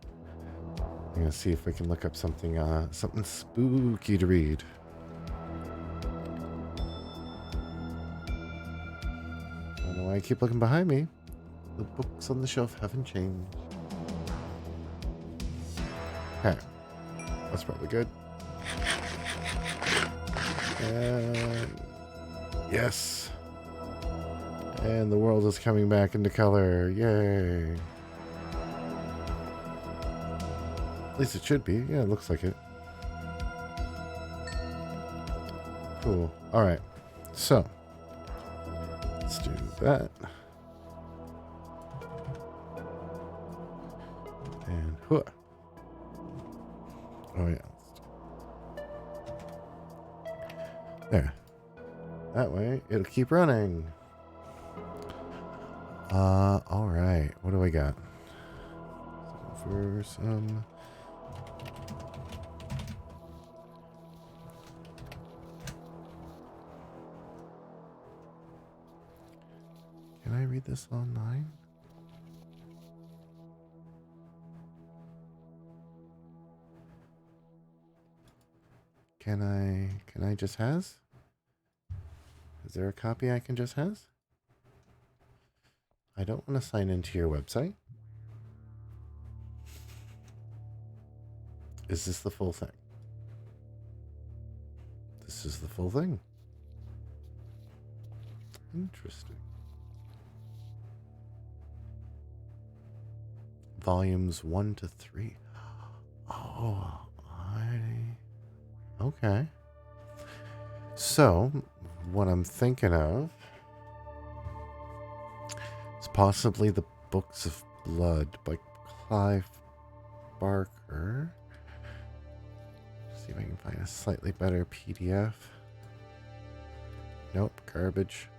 I'm gonna see if we can look up something spooky to read. I don't know why I keep looking behind me. The books on the shelf haven't changed. Okay. That's probably good. And yes. And the world is coming back into color. Yay. At least it should be. Yeah, it looks like it. Cool. All right. So let's do that. And huh. Oh yeah. There. That way it'll keep running. All right. What do I got? For some. Can I read this online? Can I just has? Is there a copy I can just has? I don't want to sign into your website. Is this the full thing? This is the full thing. Interesting. Volumes 1 to 3. Oh, okay. So, what I'm thinking of is possibly the Books of Blood by Clive Barker. See if I can find a slightly better PDF. Nope, garbage.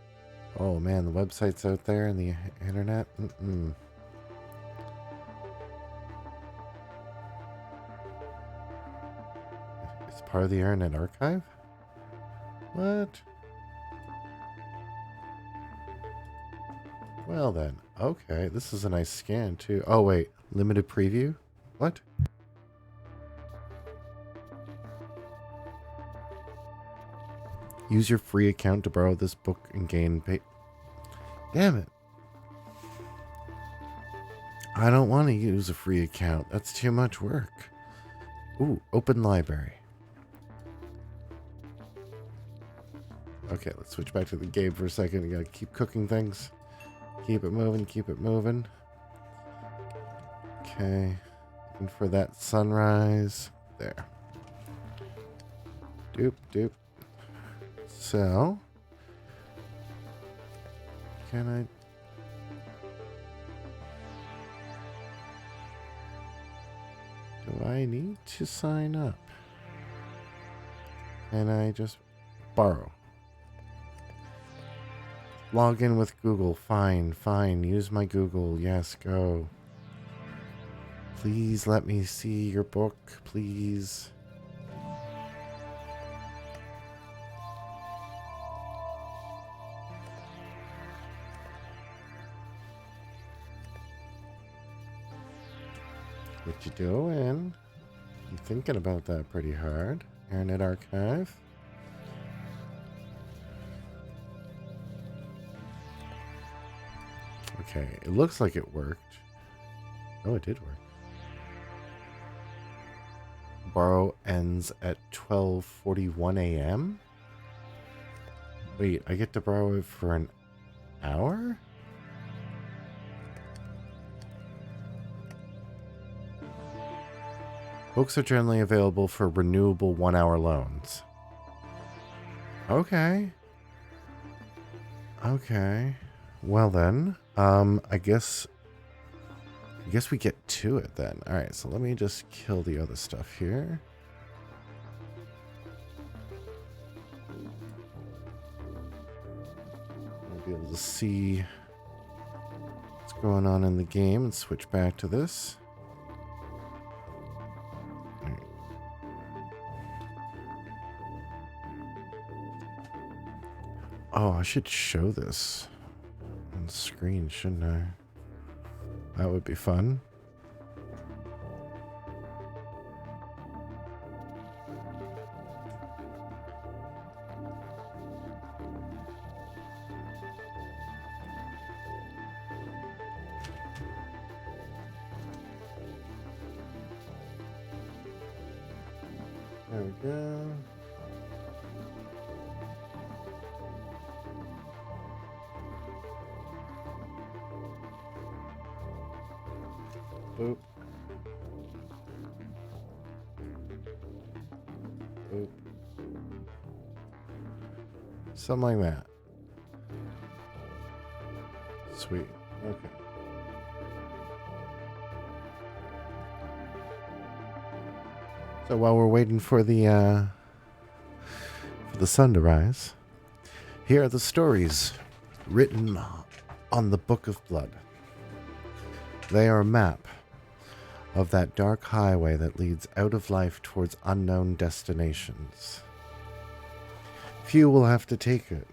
Oh man, the website's out there and the internet. It's part of the Internet Archive? What? Well then, okay. This is a nice scan too. Oh wait, limited preview? What? Use your free account to borrow this book and gain pay. Damn it. I don't want to use a free account. That's too much work. Ooh, open library. Okay, let's switch back to the game for a second. You gotta keep cooking things. Keep it moving, keep it moving. Okay. Looking for that sunrise. There. Doop, doop. So. Can I... Do I need to sign up? Can I just borrow? Log in with Google. Fine, fine. Use my Google. Yes, go. Please let me see your book, please. What you doing? I'm thinking about that pretty hard. Internet Archive. Okay, it looks like it worked. Oh, it did work. Borrow ends at 12:41 a.m. Wait, I get to borrow it for an hour? Books are generally available for renewable 1-hour loans. Okay. Okay. Well then, I guess we get to it then. All right, so let me just kill the other stuff here. We'll be able to see what's going on in the game and switch back to this. Oh, I should show this on the screen, shouldn't I? That would be fun. There we go. Boop. Boop. Something like that. Sweet. Okay. So while we're waiting for the sun to rise, here are the stories written on the Book of Blood. They are a map of that dark highway that leads out of life towards unknown destinations. Few will have to take it.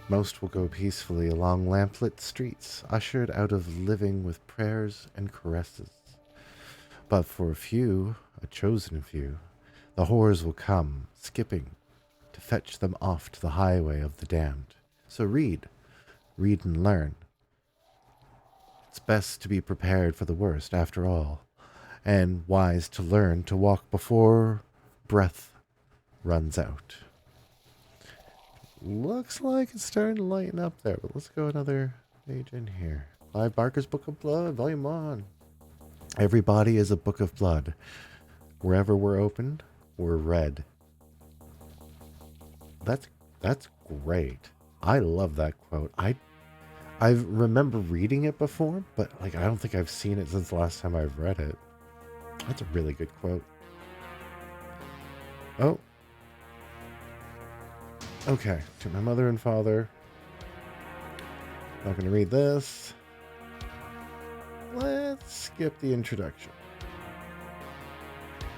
Most will go peacefully along lamplit streets, ushered out of living with prayers and caresses. But for a few, a chosen few, the horrors will come, skipping, to fetch them off to the highway of the damned. So read and learn. It's best to be prepared for the worst, after all, and wise to learn to walk before breath runs out. Looks like it's starting to lighten up there, but let's go another page in here. Clive Barker's Book of Blood, Volume 1. Everybody is a book of blood. Wherever we're opened, we're read. That's great. I love that quote. I remember reading it before, but like I don't think I've seen it since the last time I've read it. That's a really good quote. Oh. Okay, to my mother and father. Not going to read this. Let's skip the introduction.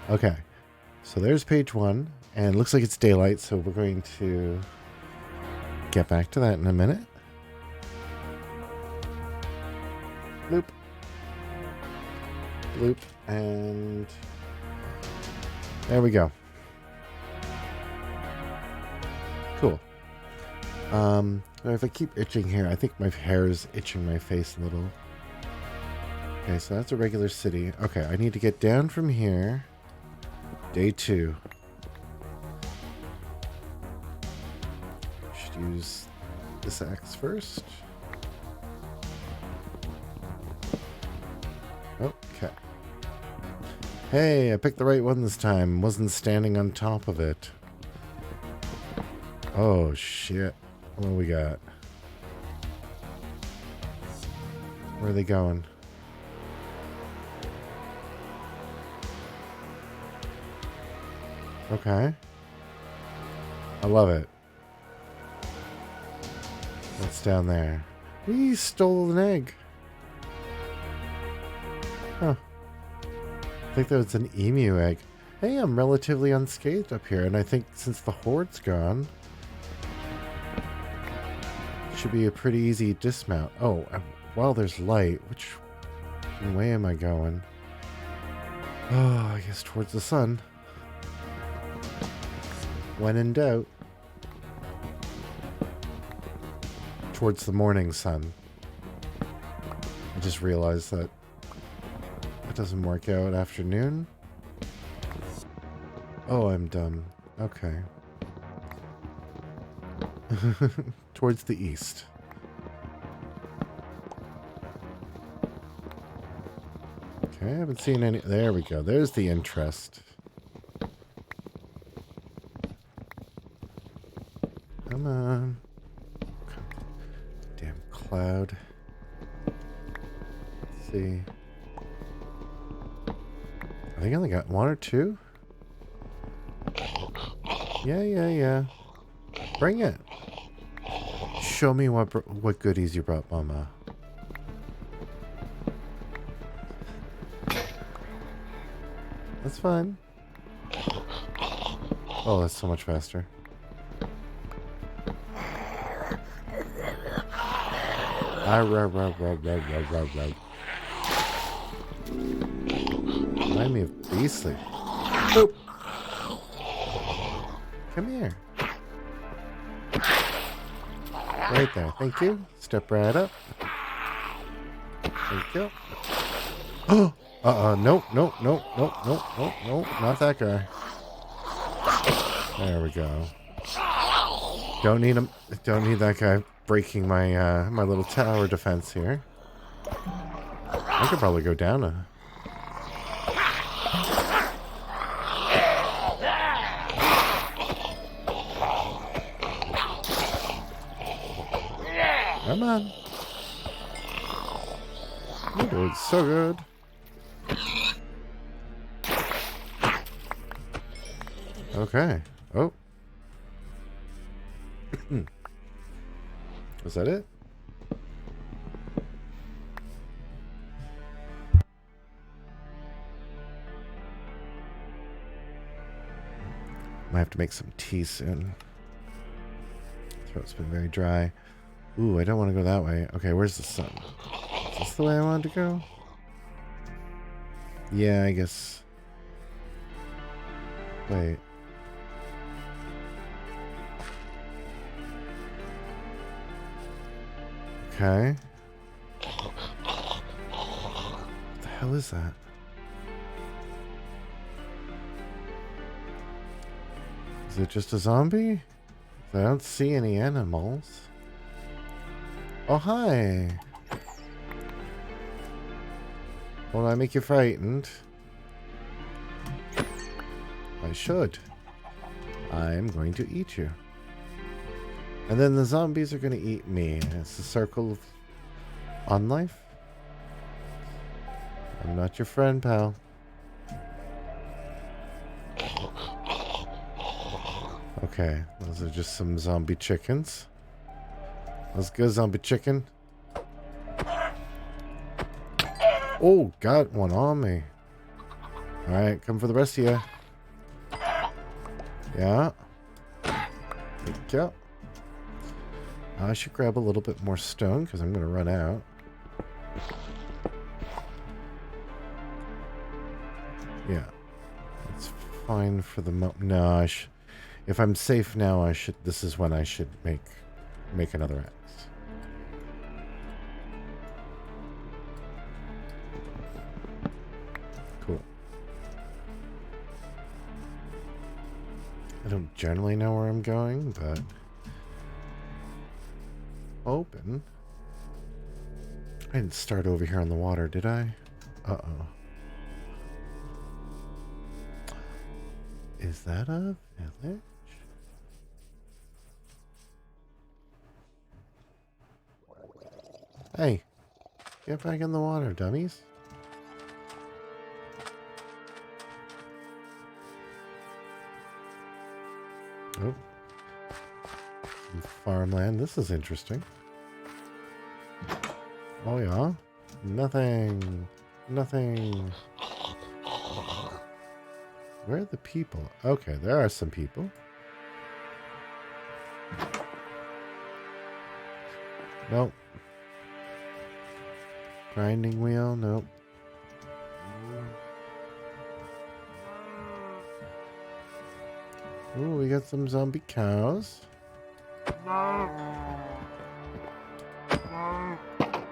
Okay, so there's page 1, and it looks like it's daylight, so we're going to get back to that in a minute. Bloop. Bloop, and there we go. Cool. If I keep itching here, I think my hair is itching my face a little. Okay, so that's a regular city. Okay, I need to get down from here. Day 2. Should use this axe first. Okay. Hey, I picked the right one this time. Wasn't standing on top of it. Oh, shit. What do we got? Where are they going? Okay. I love it. What's down there? We stole an egg. Huh. I think that was an emu egg. Hey, I'm relatively unscathed up here, and I think since the horde's gone, should be a pretty easy dismount. Oh, while there's light, which way am I going? Oh, I guess towards the sun. When in doubt. Towards the morning sun. I just realized that it doesn't work out afternoon. Oh, I'm dumb. Okay. Towards the east. Okay, I haven't seen any. There we go. There's the interest. Come on. Damn cloud. Let's see. I think I only got 1 or 2. Yeah. Bring it. Show me what goodies you brought, Mama. That's fine. Oh, that's so much faster. Remind me of Beastly. Boop. Come here. Right there. Thank you. Step right up. Thank you. Oh! No. Not that guy. There we go. Don't need him. Don't need that guy breaking my my little tower defense here. I could probably go down a... Come on. You're doing so good. Okay. Oh. Was that it? Might have to make some tea soon. Throat's been very dry. Ooh, I don't want to go that way. Okay, where's the sun? Is this the way I wanted to go? Yeah, I guess. Wait. Okay. What the hell is that? Is it just a zombie? I don't see any animals. Oh, hi. Will I make you frightened? I should. I'm going to eat you. And then the zombies are going to eat me. It's the circle of on life. I'm not your friend, pal. Okay, those are just some zombie chickens. Let's go, zombie chicken. Oh, got one on me. Alright, come for the rest of you. Yeah. Thank you. I should grab a little bit more stone because I'm going to run out. Yeah. That's fine for the moment. No, if I'm safe now, I should. This is when I should make another axe. Cool. I don't generally know where I'm going, but open. I didn't start over here on the water, did I? Uh-oh. Is that a village? Hey, get back in the water, dummies. Oh. Some farmland. This is interesting. Oh, yeah. Nothing. Nothing. Where are the people? Okay, there are some people. Nope. Grinding wheel? Nope. Ooh, we got some zombie cows.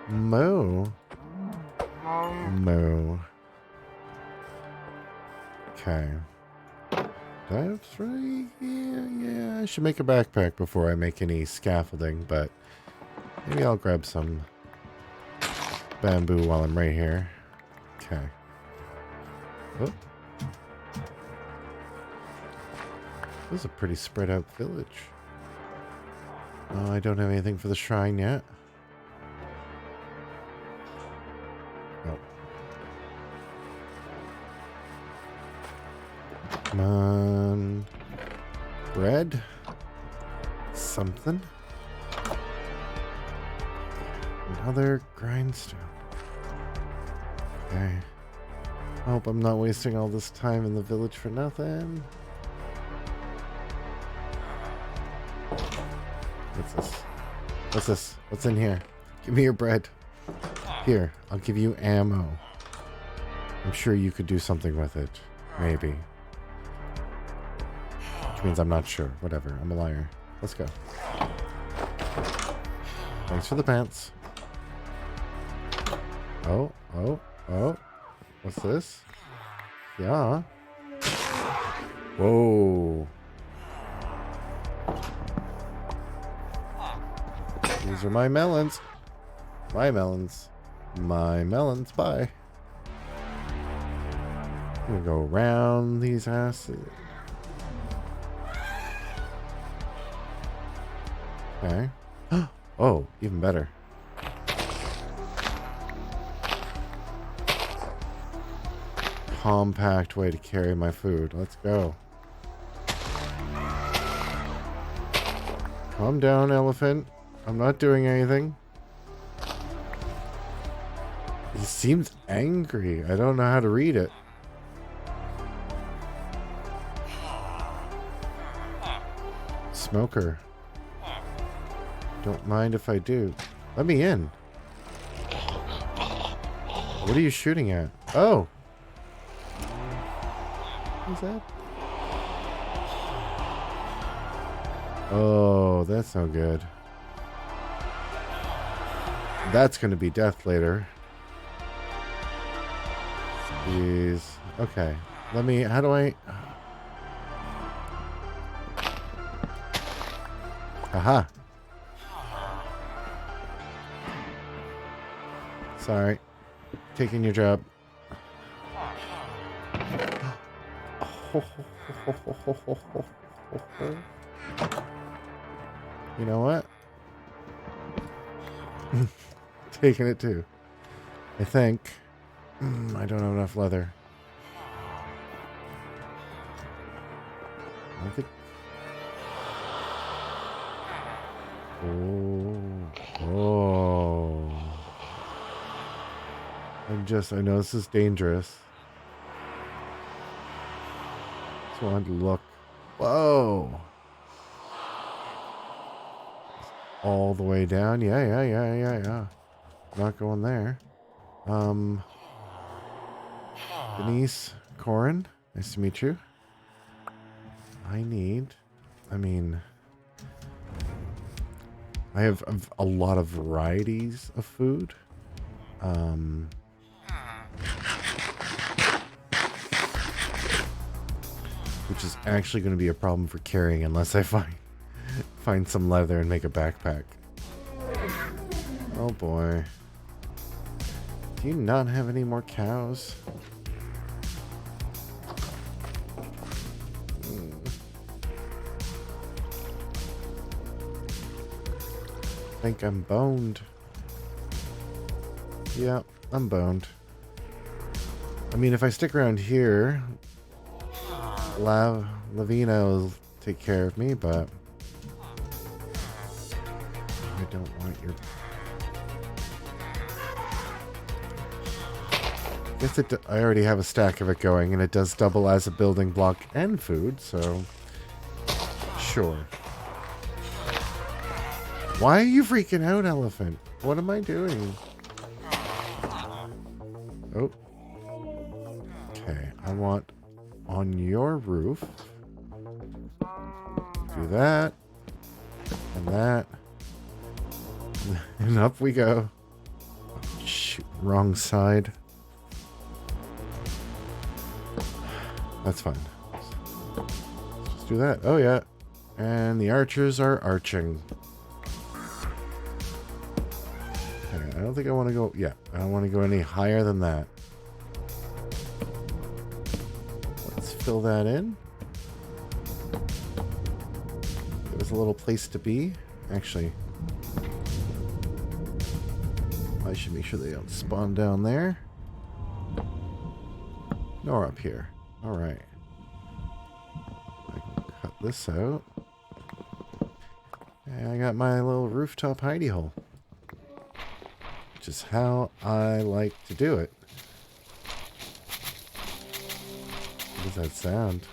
Moo. Moo. Okay. Do I have 3? Yeah, I should make a backpack before I make any scaffolding, but maybe I'll grab some bamboo while I'm right here. Okay. Oh. This is a pretty spread out village. Oh, I don't have anything for the shrine yet. Oh. Come on. Bread? Something? Another grindstone. Okay. I hope I'm not wasting all this time in the village for nothing. What's this? What's this? What's in here? Give me your bread. Here, I'll give you ammo. I'm sure you could do something with it. Maybe. Which means I'm not sure. Whatever. I'm a liar. Let's go. Thanks for the pants. Oh, oh, oh. What's this? Yeah. Whoa. These are my melons. My melons. My melons. Bye. I'm gonna go around these asses. Okay. Oh, even better. Compact way to carry my food. Let's go. Calm down, elephant. I'm not doing anything. He seems angry. I don't know how to read it. Smoker. Don't mind if I do. Let me in. What are you shooting at? Oh. What's that? Oh, that's no good. That's going to be death later. Jeez. Okay. Let me... How do I... Aha. Sorry. Taking your job. You know what? Taking it too. I think. I don't have enough leather. I think. Oh. I know this is dangerous. Just wanted to look. Whoa. All the way down. Yeah. Not going there. Denise, Corin, nice to meet you. I have a lot of varieties of food. Which is actually going to be a problem for carrying unless I find some leather and make a backpack. Oh boy. Do you not have any more cows? I think I'm boned. Yeah, I'm boned. I mean, if I stick around here, Lavina will take care of me, but I don't want your... I guess I already have a stack of it going, and it does double as a building block and food, so sure. Why are you freaking out, elephant? What am I doing? Oh. Okay, I want on your roof. Do that. And that. And up we go. Shoot, wrong side. That's fine. Let's just do that. Oh, yeah. And the archers are arching. Okay, I don't think I want to go... Yeah, I don't want to go any higher than that. Let's fill that in. There's a little place to be. Actually, I should make sure they don't spawn down there. Nor up here. Alright. I can cut this out. And I got my little rooftop hidey hole. Which is how I like to do it. What does that sound?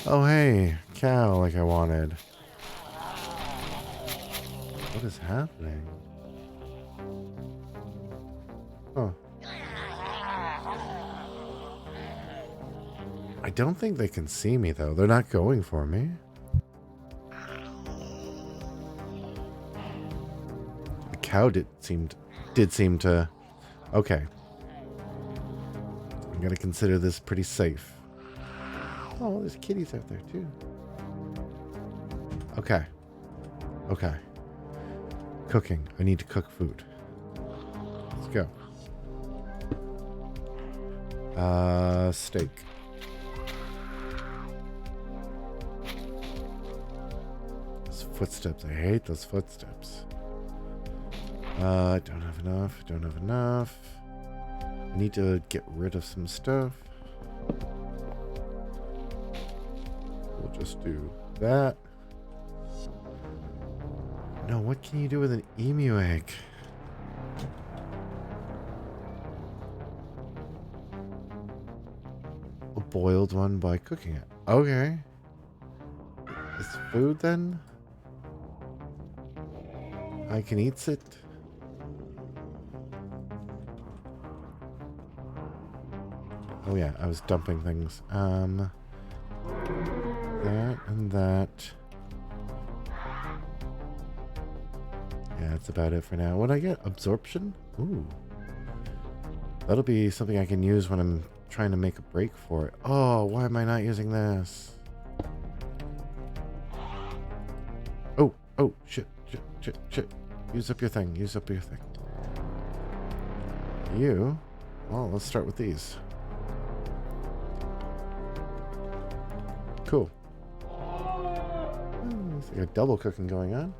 Oh hey, cow like I wanted. What is happening? Oh. I don't think they can see me though. They're not going for me. The cow did seem to... Okay. I'm gonna consider this pretty safe. Oh, there's kitties out there too. Okay. Okay. Cooking. I need to cook food. Let's go. Steak. footsteps. I hate those footsteps. Don't have enough. Don't have enough. I need to get rid of some stuff. We'll just do that. No, what can you do with an emu egg? A boiled one by cooking it. Okay. It's food then? I can eat it. Oh yeah, I was dumping things. That and that. Yeah, that's about it for now. What I get? Absorption? Ooh. That'll be something I can use when I'm trying to make a break for it. Oh, why am I not using this? Oh, shit. Use up your thing. Use up your thing. You? Well, let's start with these. Cool. Looks like a double cooking going on.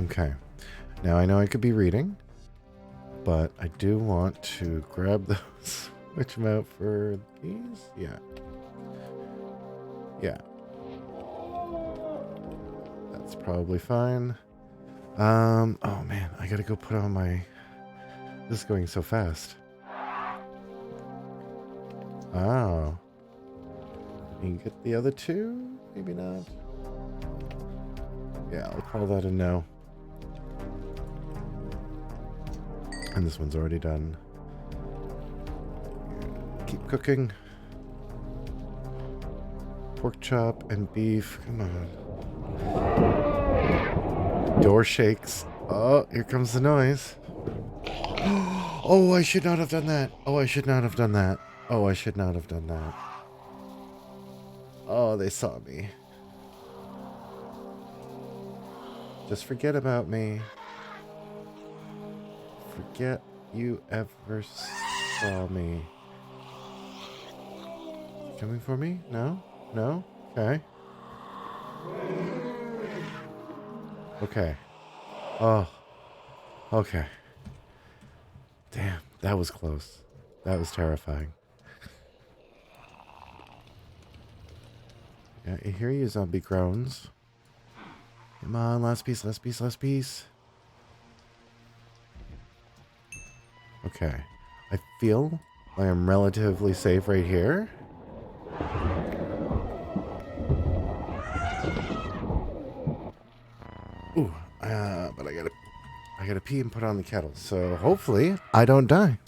Okay. Now I know I could be reading, but I do want to grab those. Switch them out for these? Yeah. Yeah. That's probably fine. Oh man, I gotta go put on my... This is going so fast. Oh. You can get the other two? Maybe not. Yeah, I'll call that a no. And this one's already done. Keep cooking. Pork chop and beef. Come on. Door shakes. Oh, here comes the noise. Oh, I should not have done that. Oh, I should not have done that. Oh, I should not have done that. Oh, they saw me. Just forget about me. Forget you ever saw me. Coming for me? No? No? Okay. Okay. Oh. Okay. Damn, that was close. That was terrifying. Yeah, I hear you, zombie groans. Come on, last piece, last piece, last piece. Okay. I feel I am relatively safe right here. Ooh, but I gotta pee and put on the kettle. So hopefully I don't die.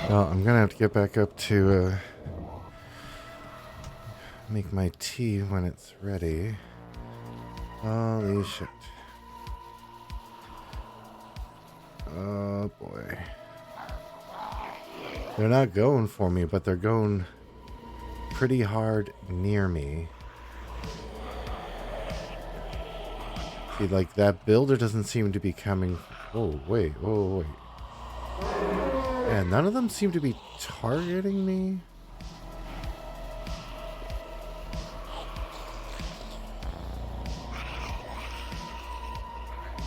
Well, I'm gonna have to get back up to make my tea when it's ready. Holy shit. Oh boy. They're not going for me, but they're going pretty hard near me. See, like, that builder doesn't seem to be coming... Oh, wait. Oh, wait. Yeah, none of them seem to be targeting me.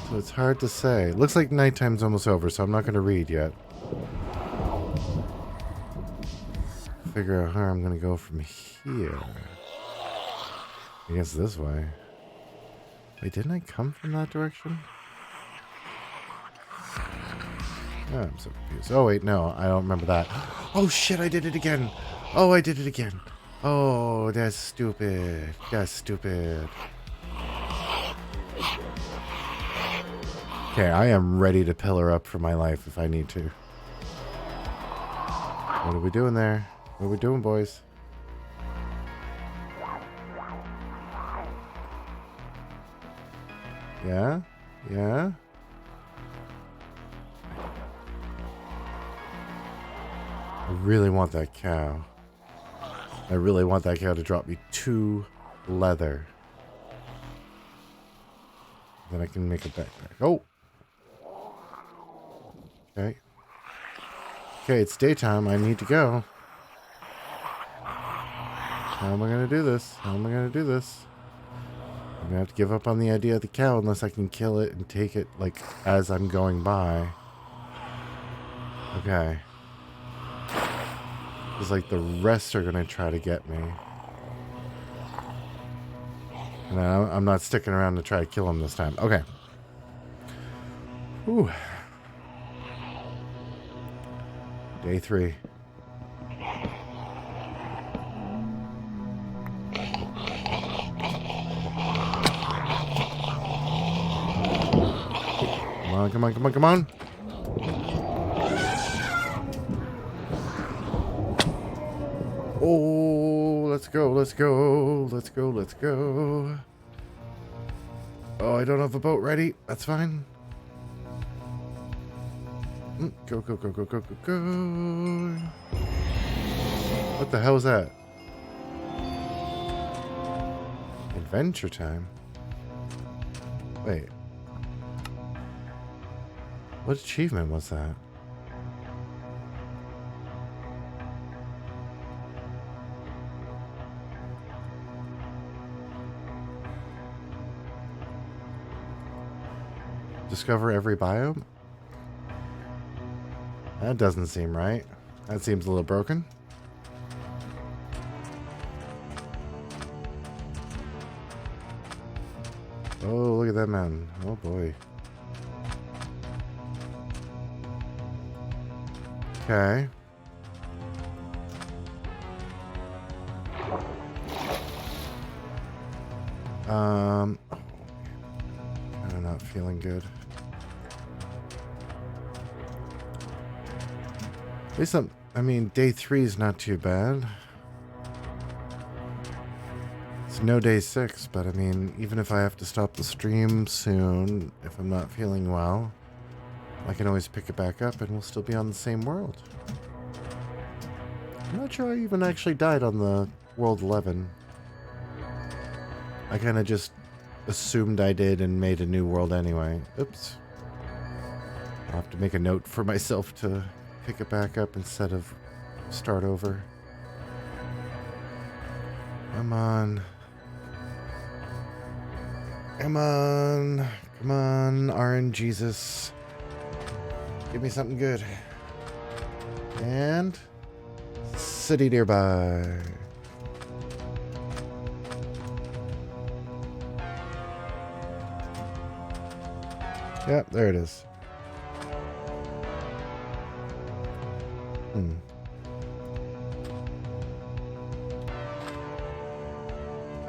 So it's hard to say. Looks like nighttime's almost over, so I'm not going to read yet. Figure out how I'm going to go from here. I guess this way. Wait, didn't I come from that direction? Oh, I'm so confused. Oh, wait, no. I don't remember that. Oh, shit, I did it again. Oh, I did it again. Oh, that's stupid. That's stupid. Okay, I am ready to pillar up for my life if I need to. What are we doing there? What are we doing, boys? Yeah? Yeah? I really want that cow. I really want that cow to drop me 2 leather. Then I can make a backpack. Oh! Okay. Okay, it's daytime. I need to go. How am I going to do this? How am I going to do this? I'm going to have to give up on the idea of the cow unless I can kill it and take it, like, as I'm going by. Okay. It's like the rest are going to try to get me. And I'm not sticking around to try to kill him this time. Okay. Whew. Day 3. Come on, come on, come on, come on. Oh, let's go, let's go, let's go, let's go. Oh, I don't have a boat ready. That's fine. Go, go, go, go, go, go, go. What the hell is that? Adventure time? Wait. What achievement was that? Discover every biome? That doesn't seem right. That seems a little broken. Oh, look at that man. Oh boy. Okay. I'm not feeling good. At least I mean, day 3 is not too bad. It's no day 6, but I mean, even if I have to stop the stream soon, if I'm not feeling well, I can always pick it back up and we'll still be on the same world. I'm not sure I even actually died on the world 11. I kind of just assumed I did and made a new world anyway. Oops. I'll have to make a note for myself to pick it back up instead of start over. Come on. Come on. Come on, RNGesus. Give me something good. And city nearby. Yep, there it is.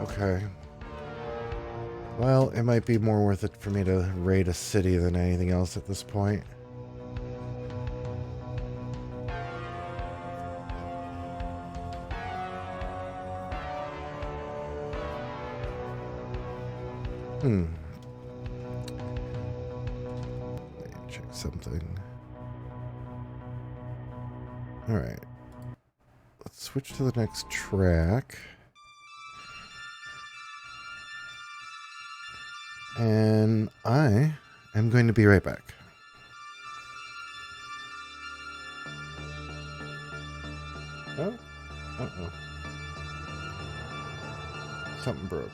Okay. Well, it might be more worth it for me to raid a city than anything else at this point. Hmm. Let me check something. All right. Let's switch to the next track. And I am going to be right back. Oh? Uh-oh. Something broke.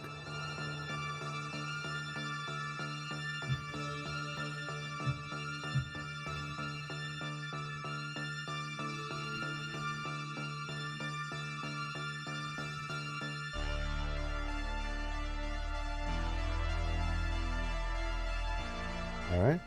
All right.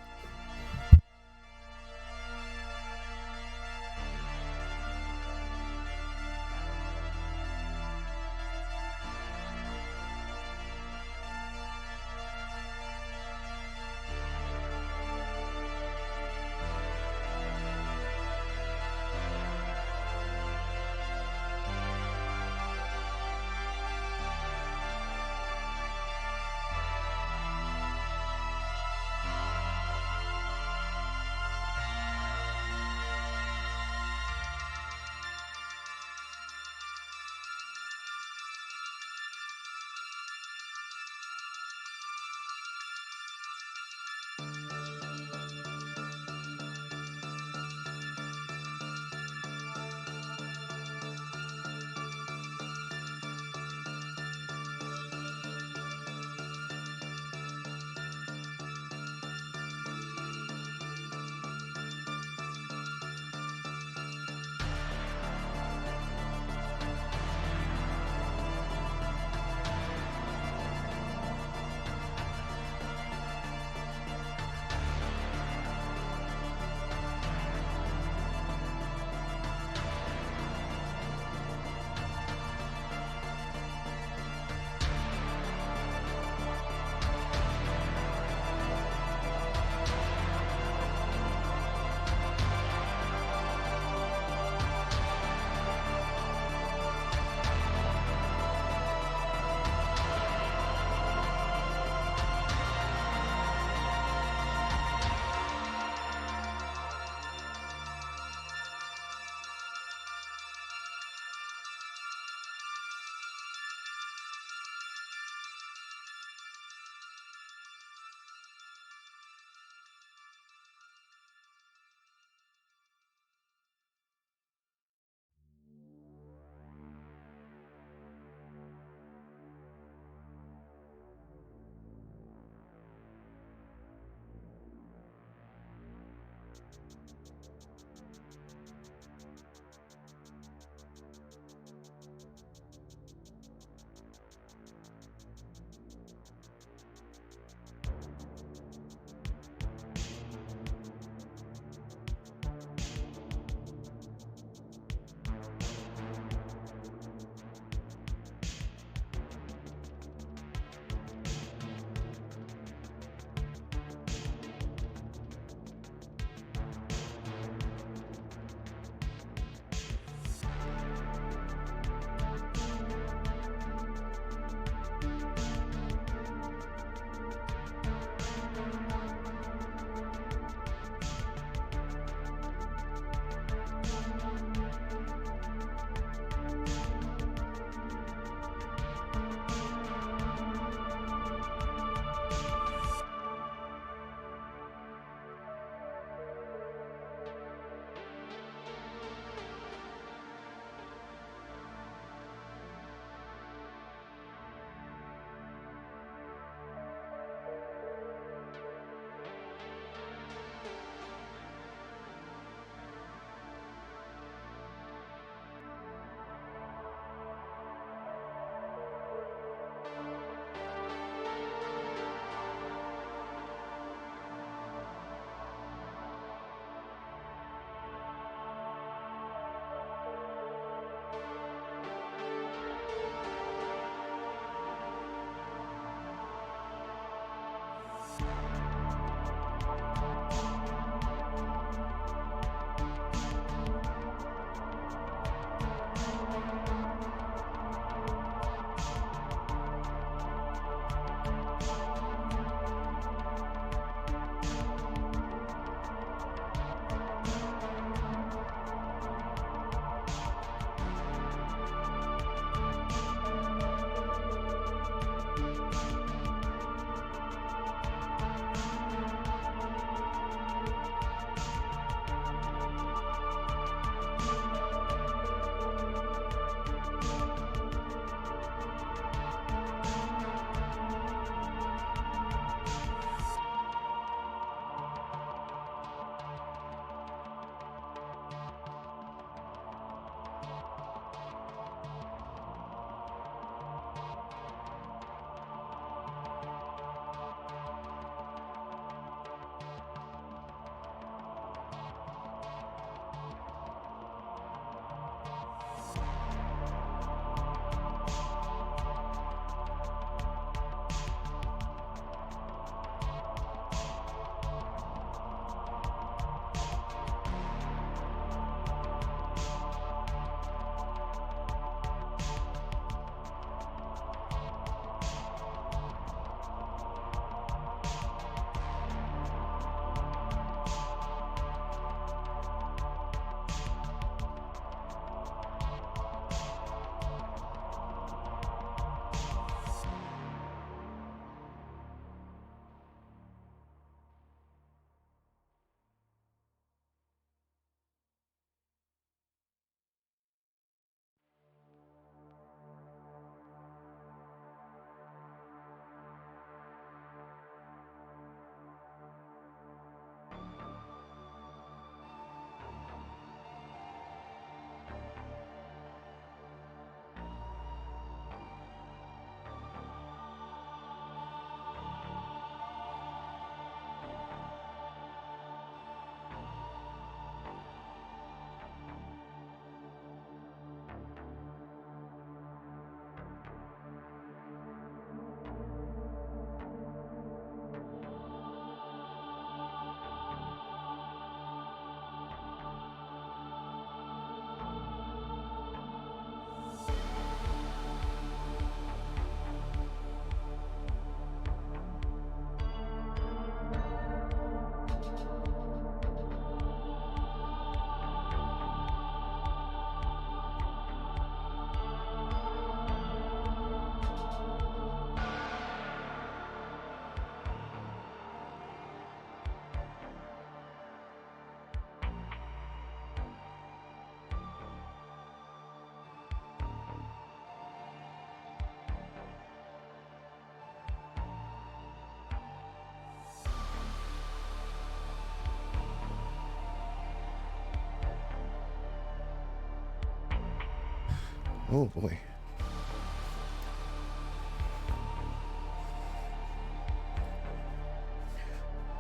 Oh boy.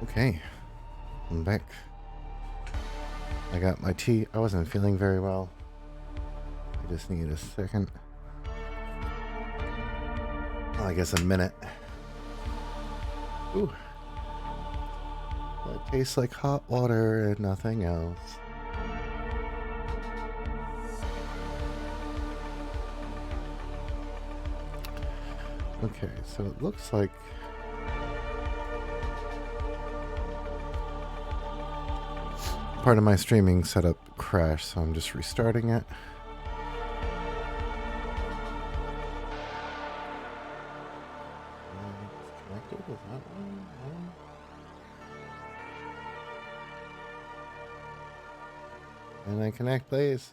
Okay, I'm back. I got my tea. I wasn't feeling very well. I just need a second. Well, I guess a minute. Ooh. That tastes like hot water and nothing else. Okay, so it looks like part of my streaming setup crashed, so I'm just restarting it. Connected with that one? No. Can I connect, please?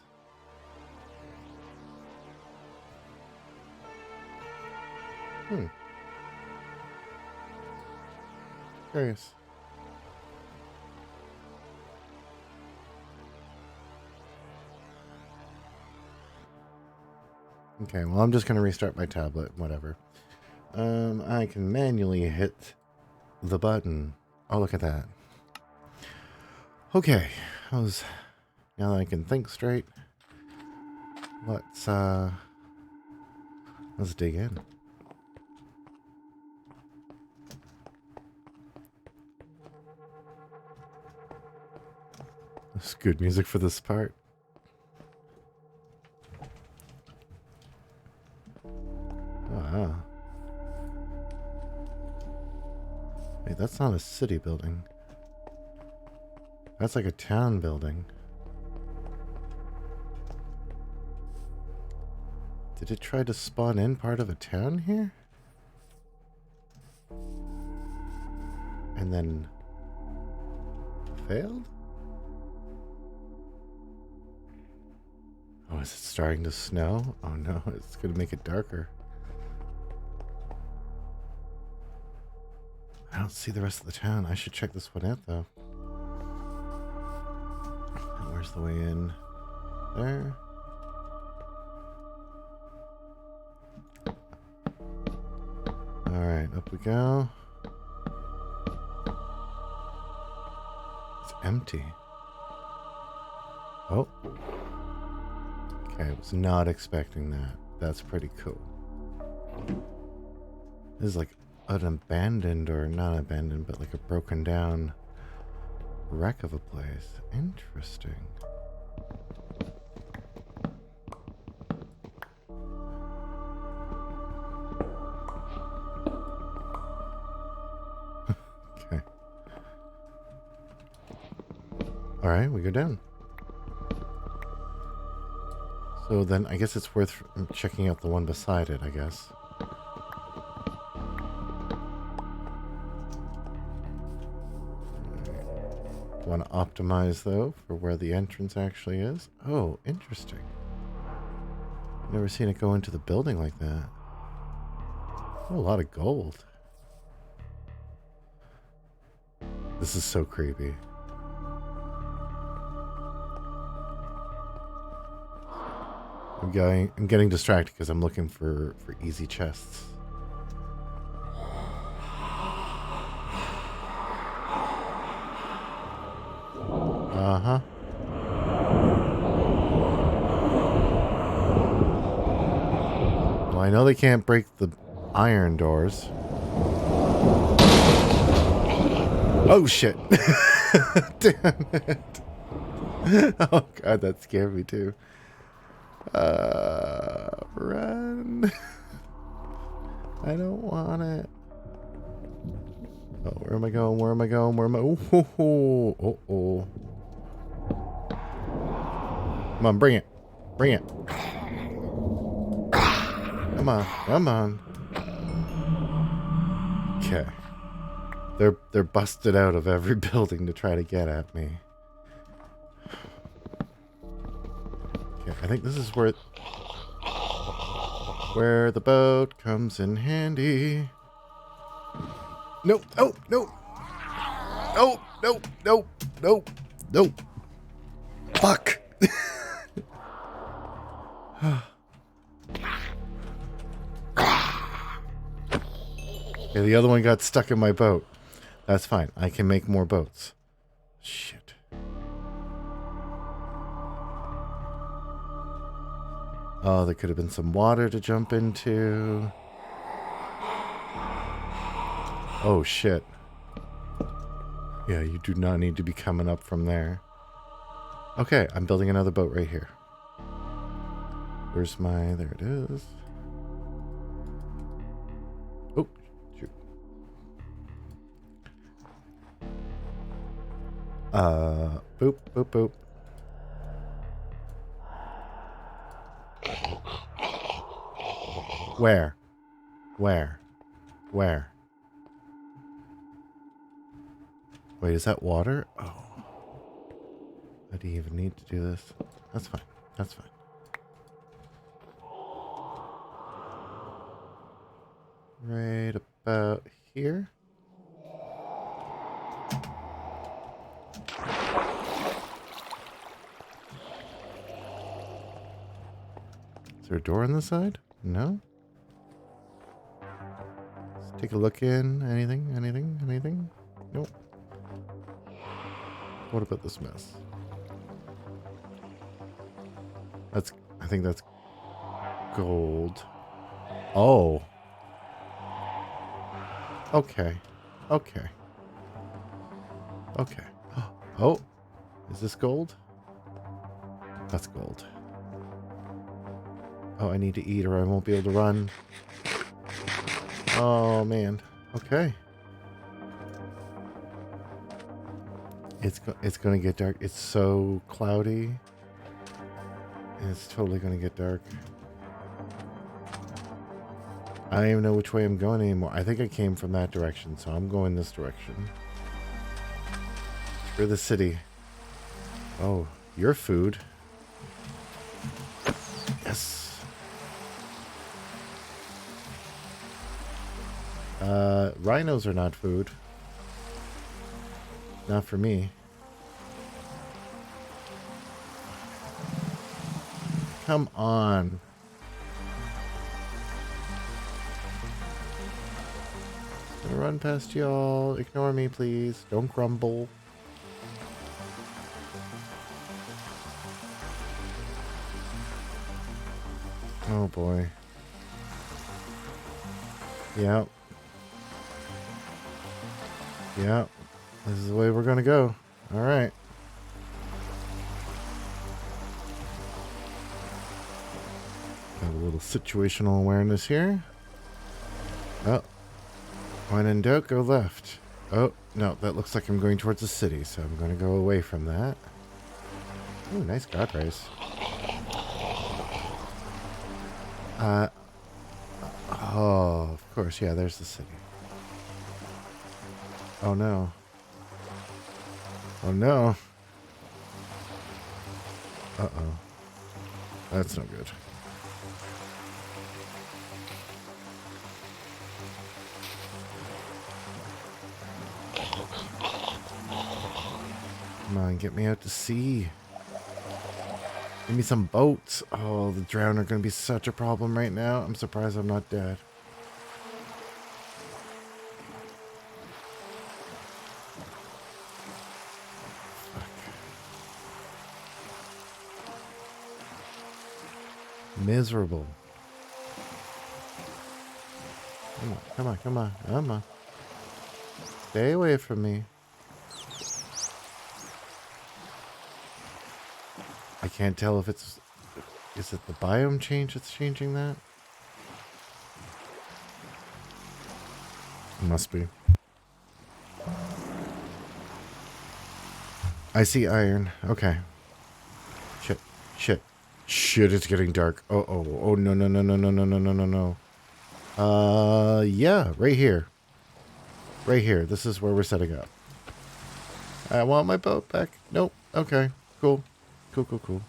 Curious. Okay, well, I'm just going to restart my tablet, whatever. I can manually hit the button. Oh, look at that. Okay, now that I can think straight, let's dig in. That's good music for this part. Wow. Wait, that's not a city building. That's like a town building. Did it try to spawn in part of a town here? And then failed? Oh, is it starting to snow? Oh no, it's gonna make it darker. I don't see the rest of the town. I should check this one out though. Where's the way in? There. Alright, up we go. It's empty. Oh. Okay, I was not expecting that. That's pretty cool. This is like an abandoned, or not abandoned, but like a broken down wreck of a place. Interesting. Okay. Alright, we go down. So then I guess it's worth checking out the one beside it, I guess. Want to optimize though for where the entrance actually is. Oh, interesting. Never seen it go into the building like that. Oh, a lot of gold. This is so creepy. I'm getting distracted because I'm looking for easy chests. Uh-huh. Well, I know they can't break the iron doors. Oh, shit. Damn it. Oh, God, that scared me, too. Run. I don't want it. Oh, where am I going? Where am I going? Where am I? Oh. Come on, bring it. Bring it. Come on. Come on. Okay. They're busted out of every building to try to get at me. Okay, I think this is where the boat comes in handy. Nope. Oh, no. No. Fuck. Yeah, the other one got stuck in my boat. That's fine. I can make more boats. Shit. Oh, there could have been some water to jump into. Oh, shit. Yeah, you do not need to be coming up from there. Okay, I'm building another boat right here. Where's my... There it is. Oh, shoot. Boop, boop, boop. Where? Where? Where? Wait, is that water? Oh. I do you even need to do this? That's fine. That's fine. Right about here. Is there a door on the side? No? Let's take a look in. Anything? Anything? Anything? Nope. What about this mess? I think that's gold. Oh. Okay. Okay. Okay. Oh. Is this gold? That's gold. Oh, I need to eat or I won't be able to run. Oh, man. Okay. It's going to get dark. It's so cloudy. It's totally going to get dark. I don't even know which way I'm going anymore. I think I came from that direction, so I'm going this direction. For the city. Oh, your food. Yes. Rhinos are not food. Not for me. Come on. I'm gonna run past y'all. Ignore me, please. Don't grumble. Oh boy. Yep. Yep. This is the way we're gonna go. Alright. Got a little situational awareness here. Oh. When in doubt, go left. Oh, no, that looks like I'm going towards the city, so I'm gonna go away from that. Ooh, nice god race. Oh, of course, yeah, there's the city. Oh no. Oh no. Uh-oh. That's no good. Come on, get me out to sea. Give me some boats. Oh, the drown are going to be such a problem right now. I'm surprised I'm not dead. Miserable. Come on, come on, come on, come on. Stay away from me. I can't tell if it's... Is it the biome change that's changing that? It must be. I see iron. Okay. Shit. Shit. Shit, it's getting dark. Oh, oh, oh, no, no, no, no, no, no, no, no, no, no. Yeah, right here. Right here. This is where we're setting up. I want my boat back. Nope. Okay. Cool. Cool, cool, cool.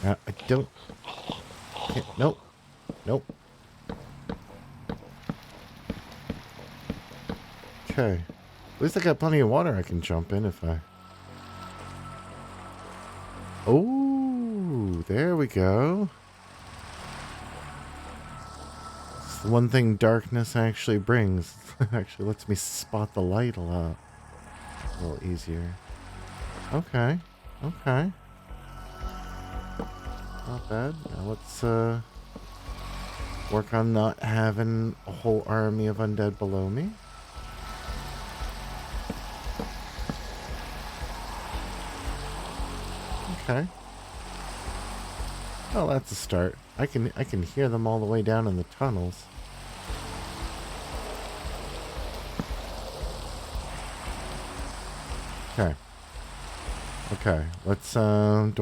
I don't... Nope. Nope. Okay. At least I got plenty of water I can jump in if I... Oh, there we go. the one thing darkness actually brings. Actually lets me spot the light a little easier. Okay. Okay. Not bad. Now let's work on not having a whole army of undead below me. Okay. Well, that's a start. I can hear them all the way down in the tunnels. Okay. Okay. Let's do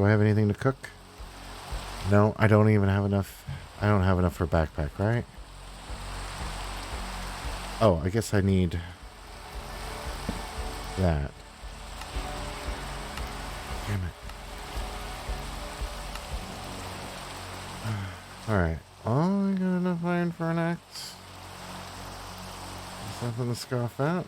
I have anything to cook? No, I don't even have enough. I don't have enough for a backpack, right? Oh, I guess I need that. Damn it. Alright. Oh, I got enough iron for an axe. There's nothing to scoff at.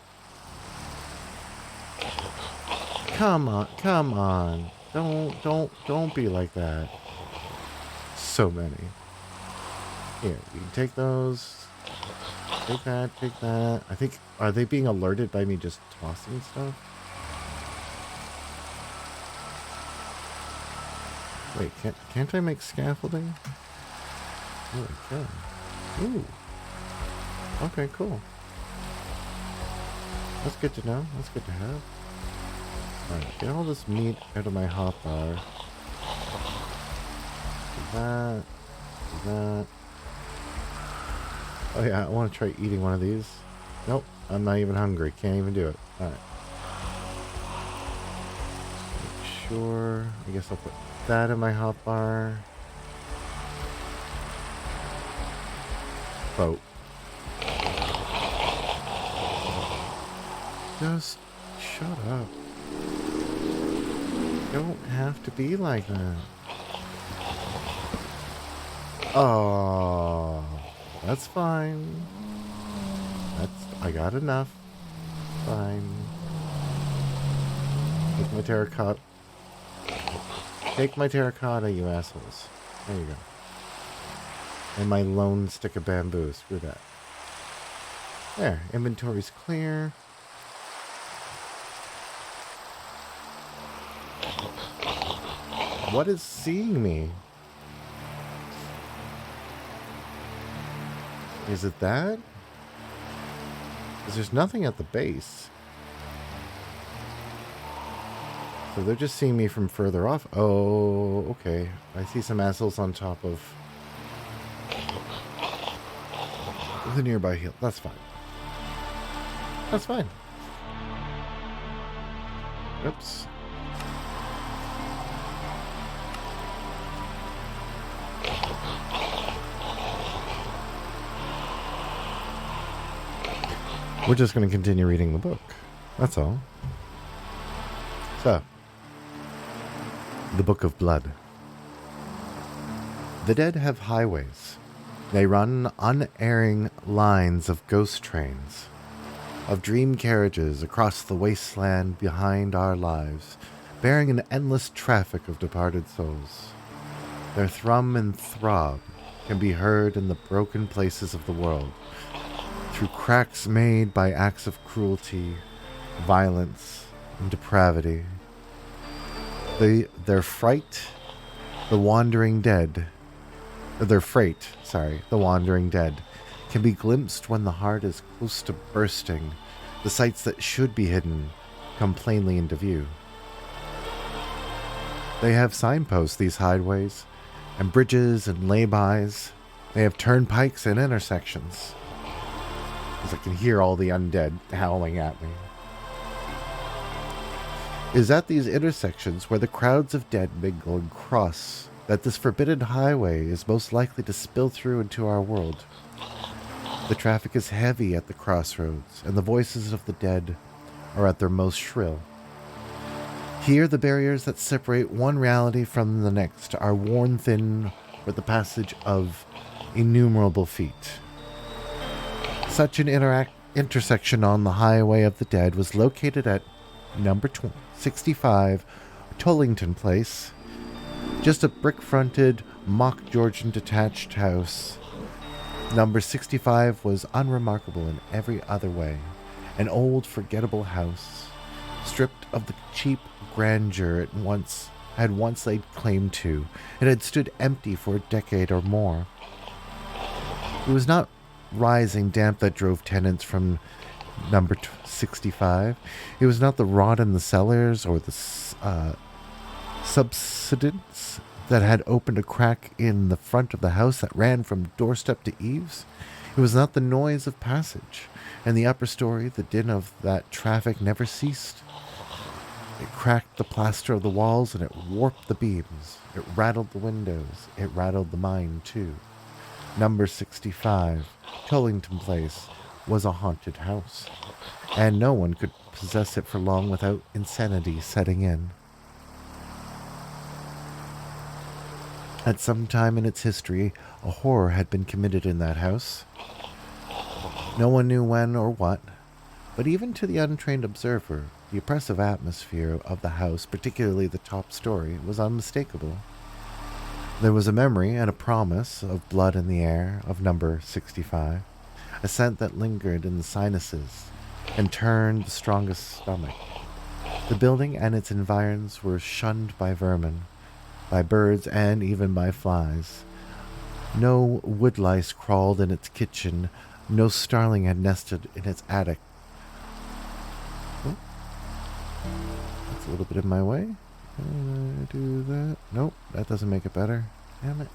Come on, come on. Don't be like that. So many. Here, you can take those. Take that, take that. I think, are they being alerted by me just tossing stuff? Wait, can't I make scaffolding? Oh, I can. Ooh. Okay, cool. That's good to know. That's good to have. Alright, get all this meat out of my hotbar. Do that. Do that. Oh yeah, I want to try eating one of these. Nope, I'm not even hungry. Can't even do it. Alright. Make sure. I guess I'll put that in my hotbar. Boat. Just shut up. Don't have to be like that. Oh, that's fine. I got enough. Fine. Take my terracotta. Take my terracotta, you assholes. There you go. And my lone stick of bamboo. Screw that. There. Inventory's clear. What is seeing me? Is it that? Because there's nothing at the base. So they're just seeing me from further off. Oh, okay. I see some assholes on top of the nearby hill. That's fine. That's fine. Oops. We're just going to continue reading the book. That's all. So, the Book of Blood. The dead have highways. They run unerring lines of ghost trains, of dream carriages across the wasteland behind our lives, bearing an endless traffic of departed souls. Their thrum and throb can be heard in the broken places of the world, through cracks made by acts of cruelty, violence, and depravity. Their freight, the wandering dead, can be glimpsed when the heart is close to bursting. The sights that should be hidden come plainly into view. They have signposts, these highways, and bridges and laybys. They have turnpikes and intersections. As I can hear all the undead howling at me. It is at these intersections where the crowds of dead mingle and cross that this forbidden highway is most likely to spill through into our world. The traffic is heavy at the crossroads, and the voices of the dead are at their most shrill. Here the barriers that separate one reality from the next are worn thin with the passage of innumerable feet. Such an intersection on the Highway of the Dead was located at number 65 Tollington Place, just a brick-fronted, mock Georgian detached house Number 65 was unremarkable in every other way. An old, forgettable house, stripped of the cheap grandeur it had once laid claim to. It had stood empty for a decade or more. It was not rising damp that drove tenants from number 65. It was not the rot in the cellars or the subsidence that had opened a crack in the front of the house that ran from doorstep to eaves. It was not the noise of passage. In the upper story, the din of that traffic never ceased. It cracked the plaster of the walls and it warped the beams. It rattled the windows. It rattled the mind, too. Number 65, Tollington Place, was a haunted house, and no one could possess it for long without insanity setting in. At some time in its history, a horror had been committed in that house. No one knew when or what, but even to the untrained observer, the oppressive atmosphere of the house, particularly the top story, was unmistakable. There was a memory and a promise of blood in the air of number 65, a scent that lingered in the sinuses and turned the strongest stomach. The building and its environs were shunned by vermin, by birds, and even by flies. No woodlice crawled in its kitchen, no starling had nested in its attic. Oh, that's a little bit in my way. Do that. Nope, that doesn't make it better. Damn it.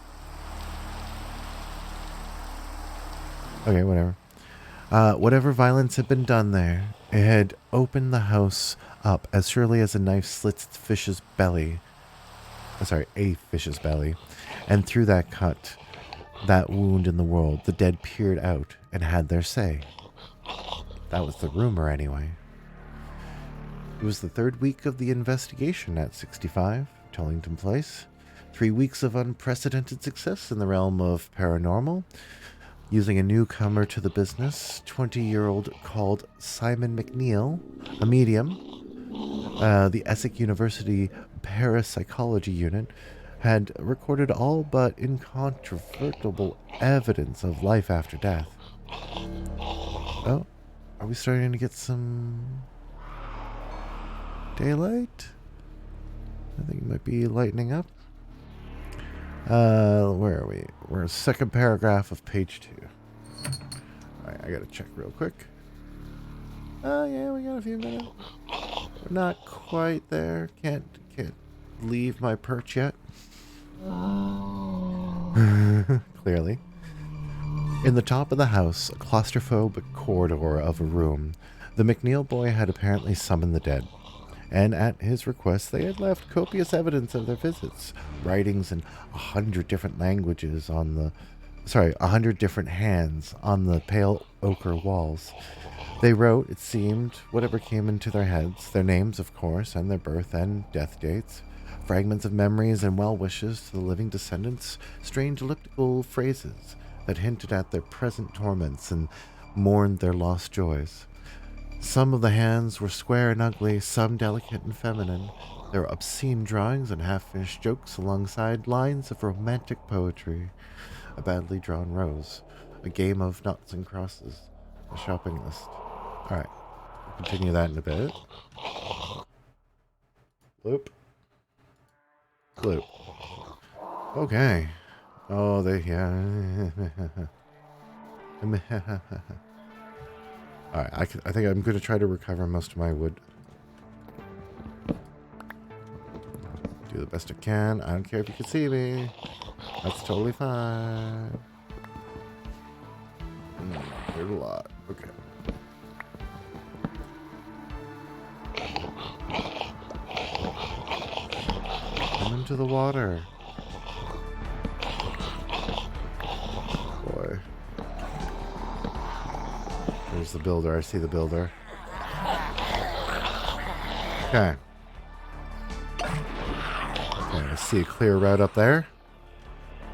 Okay, whatever. Whatever violence had been done there, it had opened the house up as surely as a knife slits a fish's belly, and through that cut, that wound in the world, the dead peered out and had their say. That was the rumor, anyway. It was the third week of the investigation at 65, Tollington Place. 3 weeks of unprecedented success in the realm of paranormal. Using a newcomer to the business, 20-year-old called Simon McNeil, a medium, the Essex University Parapsychology Unit, had recorded all but incontrovertible evidence of life after death. Oh, are we starting to get some daylight? I think it might be lightening up. Where are we? We're second paragraph of page 2. Alright, I gotta check real quick. Yeah, we got a few minutes. We're not quite there. Can't leave my perch yet. Clearly. In the top of the house, a claustrophobic corridor of a room, the McNeil boy had apparently summoned the dead. And at his request, they had left copious evidence of their visits, writings in 100 different languages on the 100 different hands on the pale ochre walls. They wrote, it seemed, whatever came into their heads, their names, of course, and their birth and death dates, fragments of memories and well-wishes to the living descendants, strange elliptical phrases that hinted at their present torments and mourned their lost joys. Some of the hands were square and ugly, some delicate and feminine. There were obscene drawings and half-finished jokes alongside lines of romantic poetry, a badly drawn rose, a game of noughts and crosses, a shopping list. Alright, we'll continue that in a bit. Bloop. Bloop. Okay. Oh, yeah. Alright, I think I'm going to try to recover most of my wood. Do the best I can. I don't care if you can see me. That's totally fine. There's a lot. Okay. Come into the water. Boy. There's the builder. I see the builder. Okay. Okay, I see a clear route up there.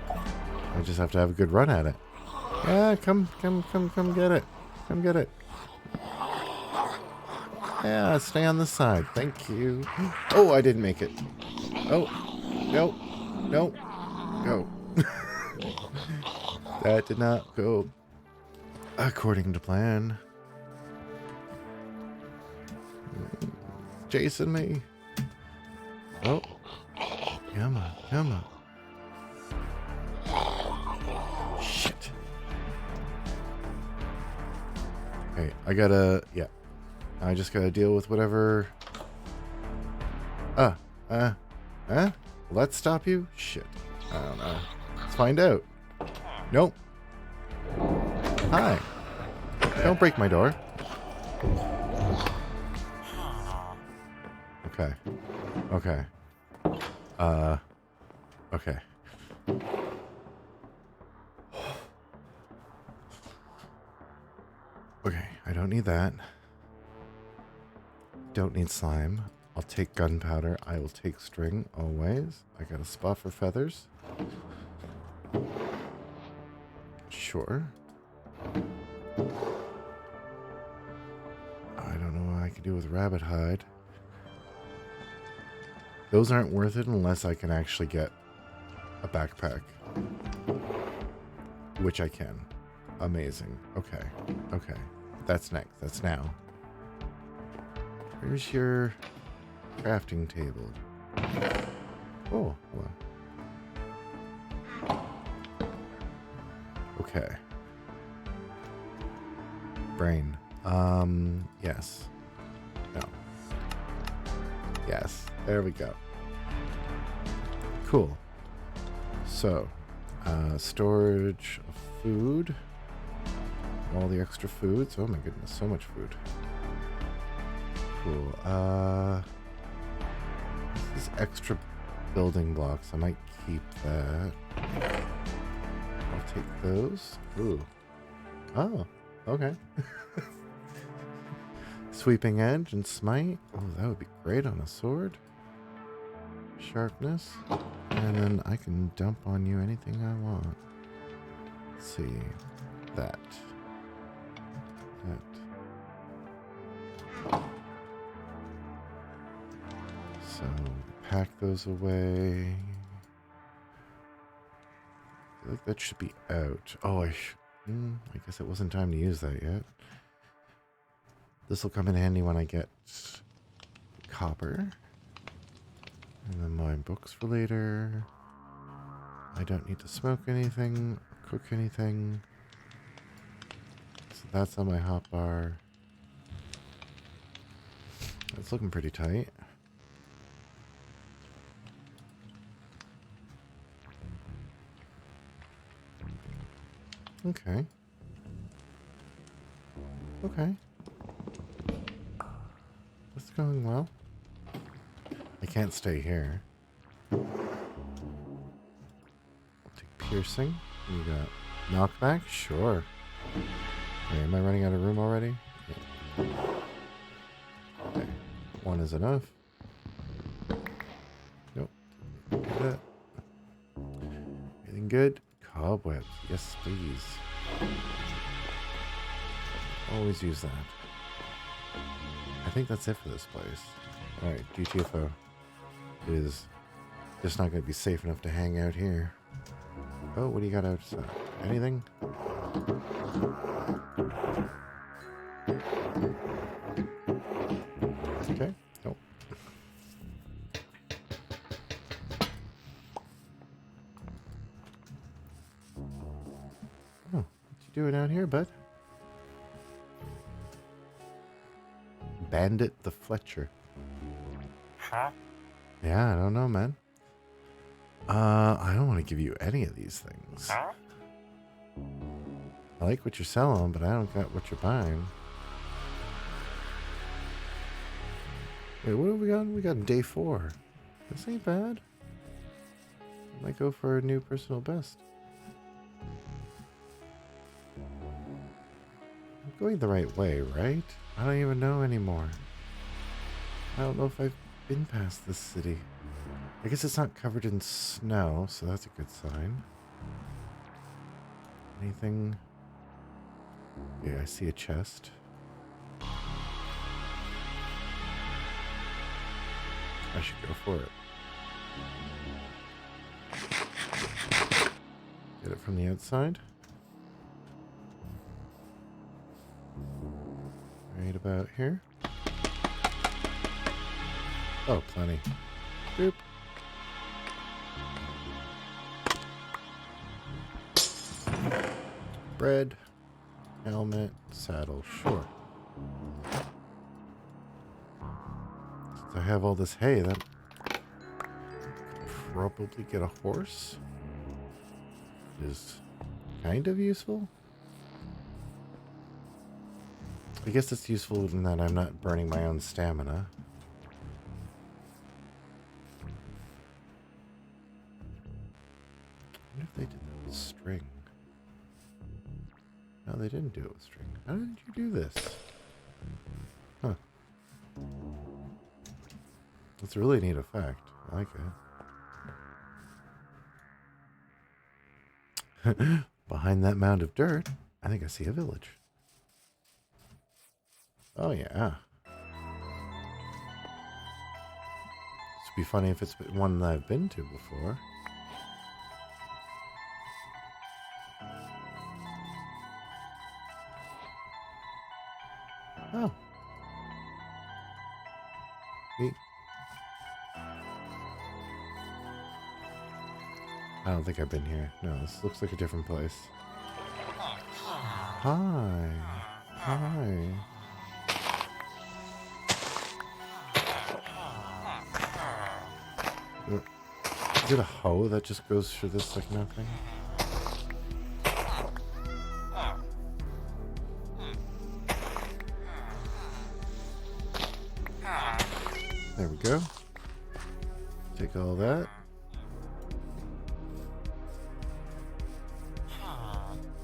I just have to have a good run at it. Yeah, come get it. Come get it. Yeah, stay on this side. Thank you. Oh, I didn't make it. Oh, no. That did not go according to plan. Chasing me. Oh. Come on, come on. Shit. Okay, yeah. I just gotta deal with whatever. Will that stop you? Shit. I don't know. Let's find out. Nope. Hi. Don't break my door. Okay. Okay. Okay. Okay, I don't need that. Don't need slime. I'll take gunpowder. I will take string, always. I got a spot for feathers. Sure. I don't know what I can do with rabbit hide. Those aren't worth it unless I can actually get a backpack. Which I can. Amazing. Okay. Okay. That's next. That's now. Where's your crafting table? Oh, hold on. Okay. Brain. Yes. No. Yes. There we go. Cool. So, storage of food. All the extra foods. Oh my goodness, so much food. Cool. This is extra building blocks. I might keep that. I'll take those. Ooh. Oh, okay. Sweeping edge and smite. Oh, that would be great on a sword. Sharpness. And then I can dump on you anything I want. Let's see. That. So, pack those away. I feel like that should be out. Oh, I guess it wasn't time to use that yet. This will come in handy when I get copper. And then my books for later. I don't need to smoke anything, cook anything. So that's on my hotbar. It's looking pretty tight. Okay. Okay. That's going well. I can't stay here. I'll take piercing. You got knockback? Sure. Okay, am I running out of room already? Yeah. Okay. One is enough. Nope. That. Anything good? Cobwebs. Yes, please. Always use that. I think that's it for this place. Alright, GTFO is just not going to be safe enough to hang out here. Oh, what do you got outside? Anything? Okay. Nope. Oh, what you doing out here, bud? Bandit the Fletcher. Huh? Yeah, I don't know, man. I don't want to give you any of these things. Huh? I like what you're selling, but I don't got what you're buying. Wait, what have we got? We got day 4. This ain't bad. Might go for a new personal best. I'm going the right way, right? I don't even know anymore. I don't know if I've been past this city. I guess it's not covered in snow, so that's a good sign. Anything? Yeah, I see a chest. I should go for it. Get it from the outside. about here? Oh, plenty. Boop. Bread, helmet, saddle, sure. Since I have all this hay, that probably get a horse. Is kind of useful. I guess it's useful in that I'm not burning my own stamina. I wonder if they did that with string. No, they didn't do it with string. How did you do this? Huh. That's a really neat effect. I like it. Behind that mound of dirt, I think I see a village. Oh, yeah. This would be funny if it's one that I've been to before. Oh. Neat. I don't think I've been here. No, this looks like a different place. Hi. Hi. Is it a hoe that just goes through this like nothing? There we go. Take all that.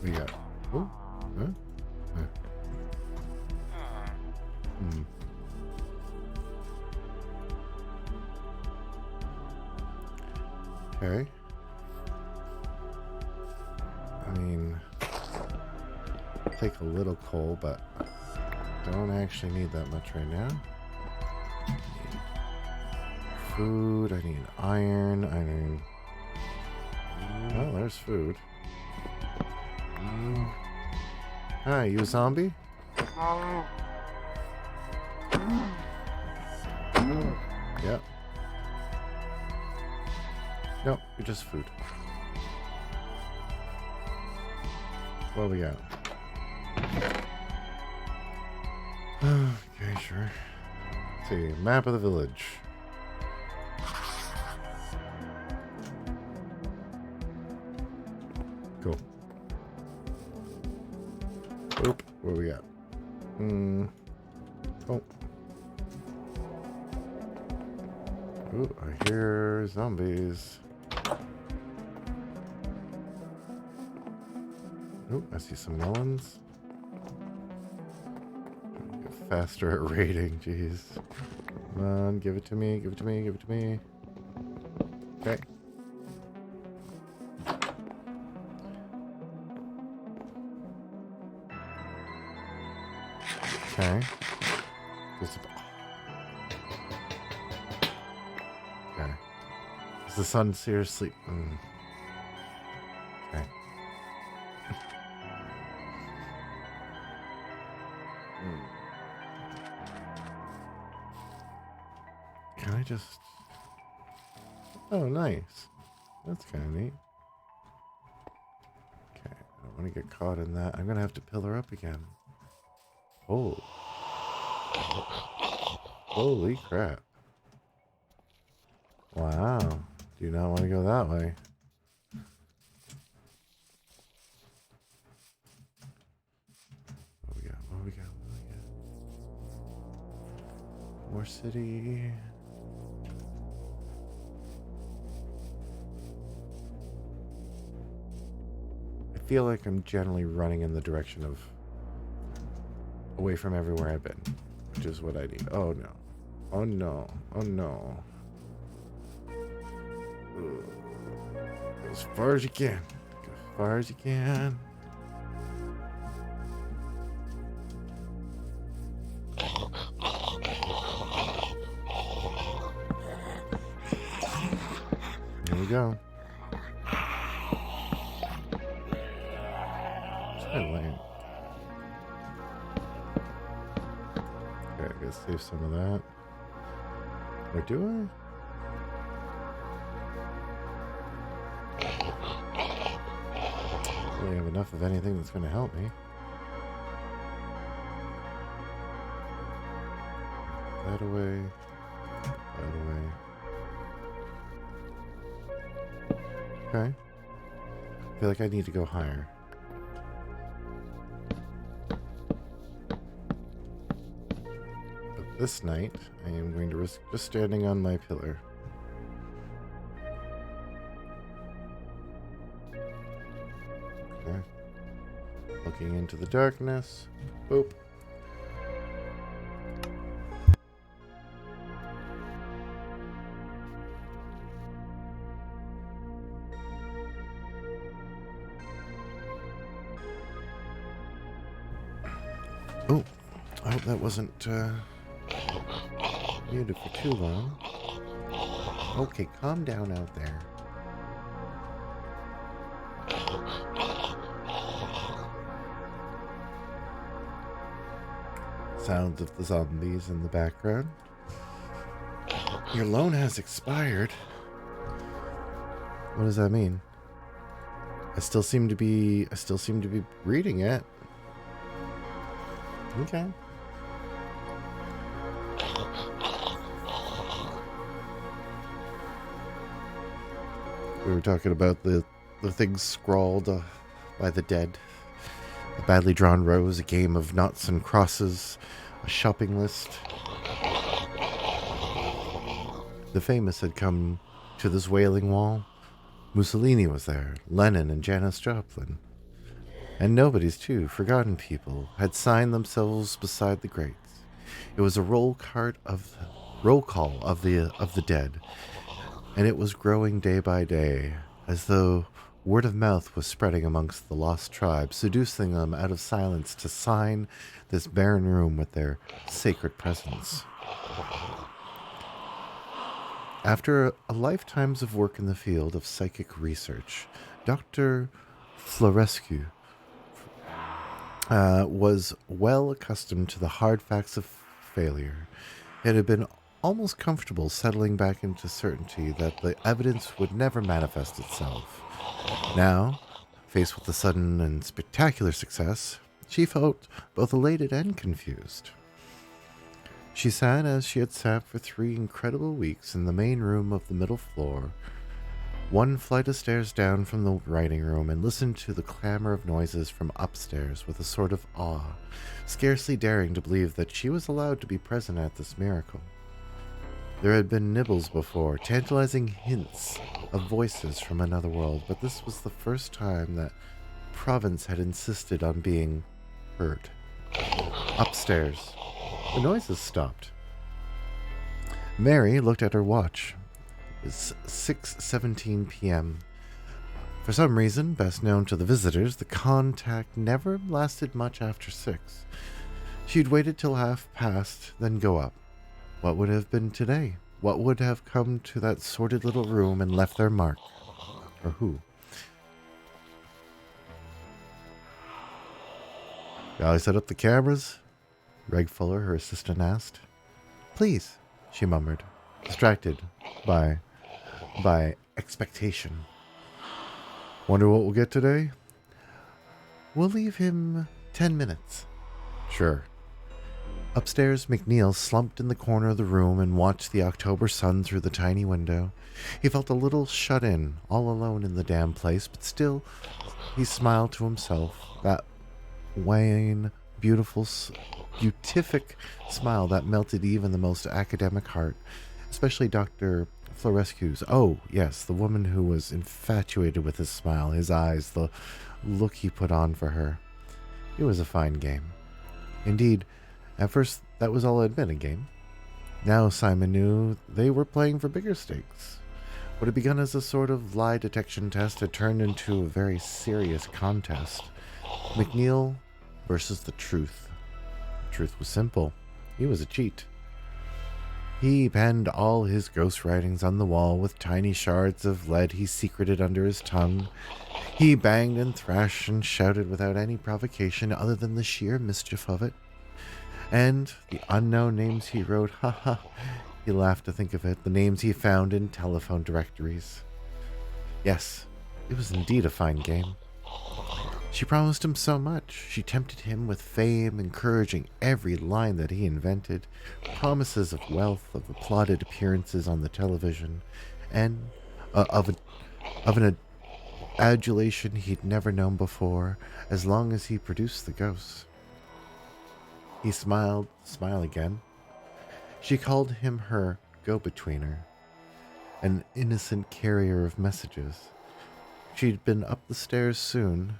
We got. Oh, huh? Hmm. Okay. I mean, take a little coal, but don't actually need that much right now. Food, I need iron, Oh, there's food. Hi, you a zombie? Yep. Nope, you're just food. What do we got? Okay, sure. Let's see, map of the village. Cool. Oop, what do we got? Oh. Ooh, I hear zombies. Ooh, I see some melons. Get faster at raiding, jeez. Come on, give it to me, give it to me, give it to me. Okay. Okay. Okay. Is the sun seriously? Okay. Can I just... Oh, nice. That's kind of neat. Okay, I don't want to get caught in that. I'm going to have to pillar up again. Oh. Holy crap. Wow. Do not want to go that way. What we got? What we got? What we got? More city. I feel like I'm generally running in the direction of away from everywhere I've been, which is what I need. Oh no. Oh no. Oh no. Ugh. Go as far as you can. Go as far as you can. Here we go. Where's my land? gotta save some of that. Or do I? I really have enough of anything that's gonna help me. That away. That away. Okay. I feel like I need to go higher. But this night, I am going to risk just standing on my pillar. Okay. Looking into the darkness. Boop. Oh, I hope that wasn't muted for too long. Okay, calm down out there. Sounds of the zombies in the background. Your loan has expired. What does that mean? I still seem to be reading it. Okay. We were talking about the things scrawled by the dead. A badly drawn rose, a game of noughts and crosses, a shopping list. The famous had come to this wailing wall. Mussolini was there, Lenin and Janis Joplin. And nobodies, too, forgotten people, had signed themselves beside the grates. It was a roll call of the dead, and it was growing day by day, as though word of mouth was spreading amongst the lost tribes, seducing them out of silence to sign this barren room with their sacred presence. After a lifetimes of work in the field of psychic research, Dr. Florescu was well accustomed to the hard facts of failure. It had been almost comfortable settling back into certainty that the evidence would never manifest itself. Now, faced with the sudden and spectacular success, she felt both elated and confused. She sat as she had sat for 3 incredible weeks in the main room of the middle floor, one flight of stairs down from the writing room, and listened to the clamor of noises from upstairs with a sort of awe, scarcely daring to believe that she was allowed to be present at this miracle. There had been nibbles before, tantalizing hints of voices from another world, but this was the first time that Province had insisted on being heard. Upstairs, the noises stopped. Mary looked at her watch. It was 6:17 p.m. For some reason, best known to the visitors, the contact never lasted much after 6. She'd waited till past, then go up. What would have been today? What would have come to that sordid little room and left their mark? Or who? Shall I set up the cameras? Reg Fuller, her assistant, asked. Please, she murmured, distracted by expectation. Wonder what we'll get today? We'll leave him 10 minutes. Sure. Upstairs, McNeil slumped in the corner of the room and watched the October sun through the tiny window. He felt a little shut in, all alone in the damn place, but still he smiled to himself, that wan, beautiful, beatific smile that melted even the most academic heart, especially Dr. Florescu's. Oh, yes, the woman who was infatuated with his smile, his eyes, the look he put on for her. It was a fine game. Indeed, at first, that was all it had been, a game. Now Simon knew they were playing for bigger stakes. What had begun as a sort of lie detection test had turned into a very serious contest. McNeil versus the truth. The truth was simple. He was a cheat. He penned all his ghost writings on the wall with tiny shards of lead he secreted under his tongue. He banged and thrashed and shouted without any provocation other than the sheer mischief of it. And the unknown names he wrote, haha, he laughed to think of it, the names he found in telephone directories. Yes, it was indeed a fine game. She promised him so much. She tempted him with fame, encouraging every line that he invented, promises of wealth, of applauded appearances on the television, and of an adulation he'd never known before, as long as he produced the ghosts. He smiled, smile again. She called him her go-betweener, an innocent carrier of messages. She'd be up the stairs soon,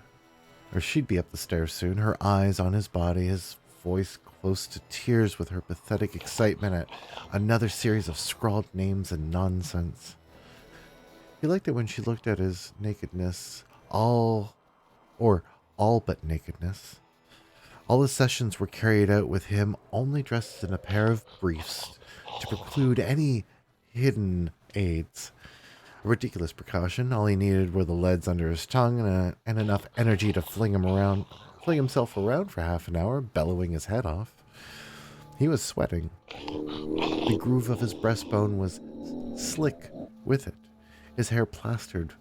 her eyes on his body, his voice close to tears with her pathetic excitement at another series of scrawled names and nonsense. He liked it when she looked at his nakedness, all but nakedness. All his sessions were carried out with him only dressed in a pair of briefs to preclude any hidden aids. A ridiculous precaution. All he needed were the leads under his tongue and enough energy to fling himself around for half an hour, bellowing his head off. He was sweating. The groove of his breastbone was slick with it, his hair plastered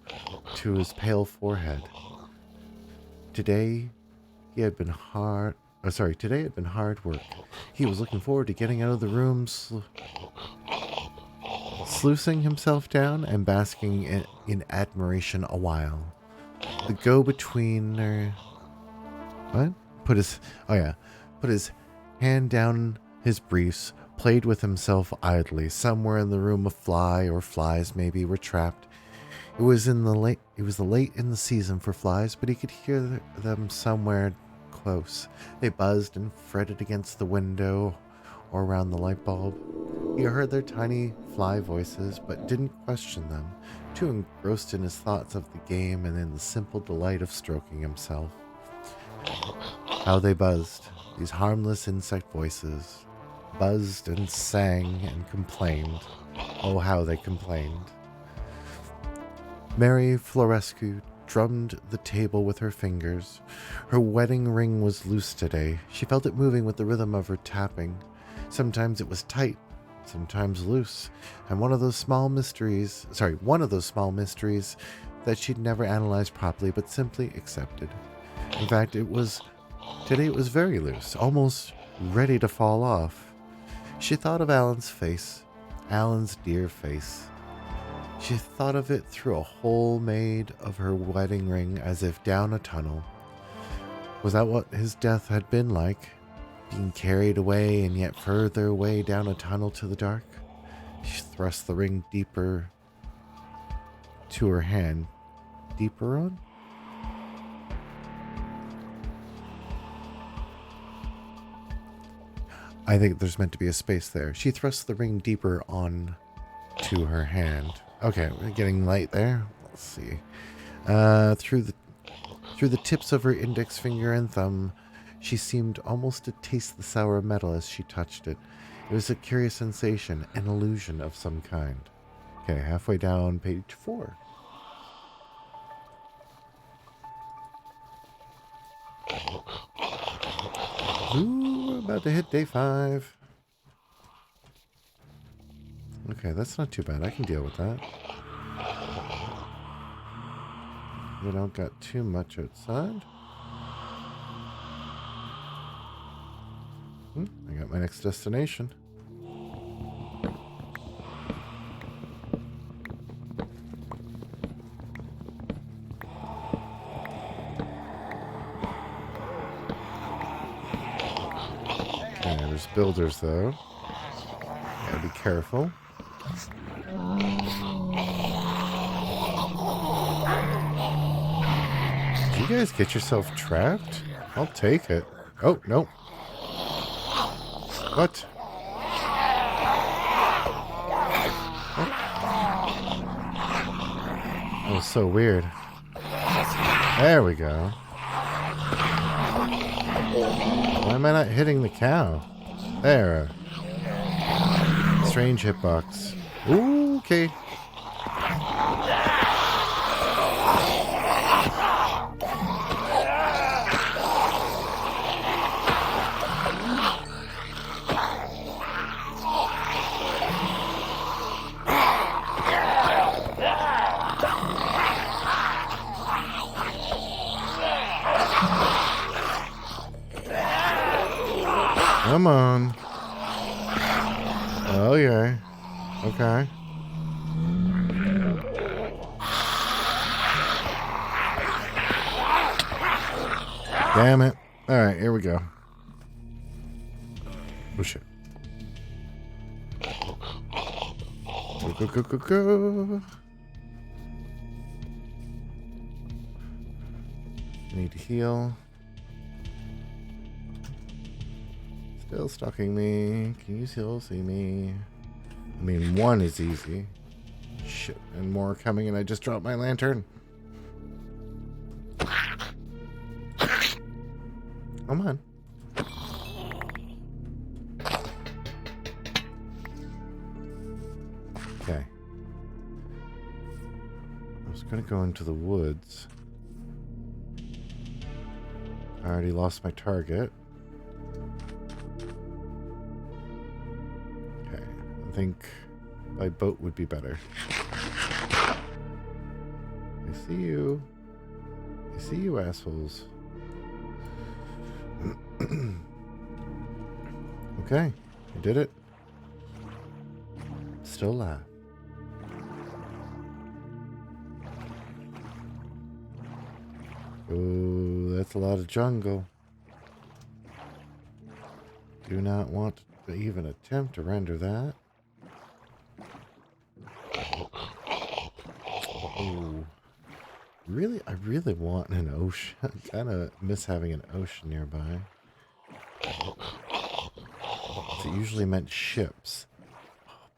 to his pale forehead. Today had been hard work. He was looking forward to getting out of the room, sluicing himself down and basking in admiration a while. The go-betweener... What? Put his hand down his briefs, played with himself idly. Somewhere in the room a fly, or flies maybe, were trapped. It was late in the season for flies, but he could hear them somewhere close. They buzzed and fretted against the window or around the light bulb. He heard their tiny fly voices, but didn't question them, too engrossed in his thoughts of the game and in the simple delight of stroking himself. How they buzzed, these harmless insect voices, buzzed and sang and complained. Oh, how they complained. Mary Florescu drummed the table with her fingers. Her wedding ring was loose today. She felt it moving with the rhythm of her tapping. Sometimes it was tight, sometimes loose, and one of those small mysteries that she'd never analyzed properly but simply accepted. In fact, today it was very loose, almost ready to fall off. She thought of Alan's face, Alan's dear face. She thought of it through a hole made of her wedding ring, as if down a tunnel. Was that what his death had been like? Being carried away and yet further away down a tunnel to the dark? She thrust the ring deeper to her hand. Deeper on? I think there's meant to be a space there. She thrust the ring deeper on to her hand. Okay, we're getting light there. Let's see. Through the tips of her index finger and thumb, she seemed almost to taste the sour metal as she touched it. It was a curious sensation, an illusion of some kind. Okay, halfway down page 4. Ooh, about to hit day 5. Okay, that's not too bad. I can deal with that. We don't got too much outside. I got my next destination. Okay, there's builders though. Gotta be careful. Did you guys get yourself trapped? I'll take it. Oh, no. What? That was so weird. There we go. Why am I not hitting the cow? There. Strange hitbox. Ooh, okay. Come on. Oh, yeah. Okay. Damn it. Alright, here we go. Oh, shit. Go, go, go, go, go. Need to heal. Still stalking me. Can you still see me? I mean, one is easy. Shit, and more coming, and I just dropped my lantern. Come on. Okay. I was gonna go into the woods. I already lost my target. Okay, I think by boat would be better. I see you. I see you, assholes. Okay, I did it. Still alive. Oh, that's a lot of jungle. Do not want to even attempt to render that. Oh, really? I really want an ocean. I kind of miss having an ocean nearby. It usually meant ships.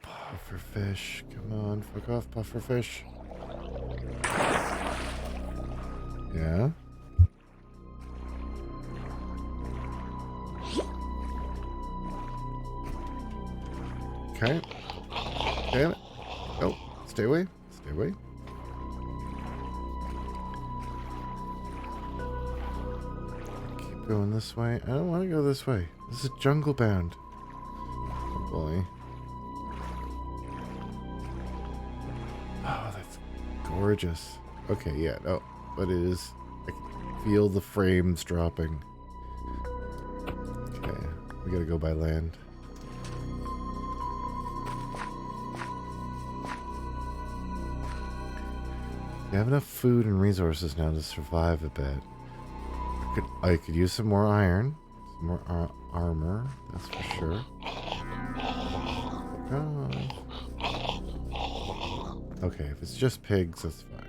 Oh, pufferfish. Come on, fuck off, pufferfish. Yeah? Okay. Damn it. Oh, stay away. Stay away. Keep going this way. I don't want to go this way. This is jungle bound. Oh boy. Oh, that's gorgeous. Okay, yeah, no. But it is. I can feel the frames dropping. Okay, we gotta go by land. I have enough food and resources now to survive a bit. I could use some more iron, some more armor, that's for sure. Okay, if it's just pigs, that's fine.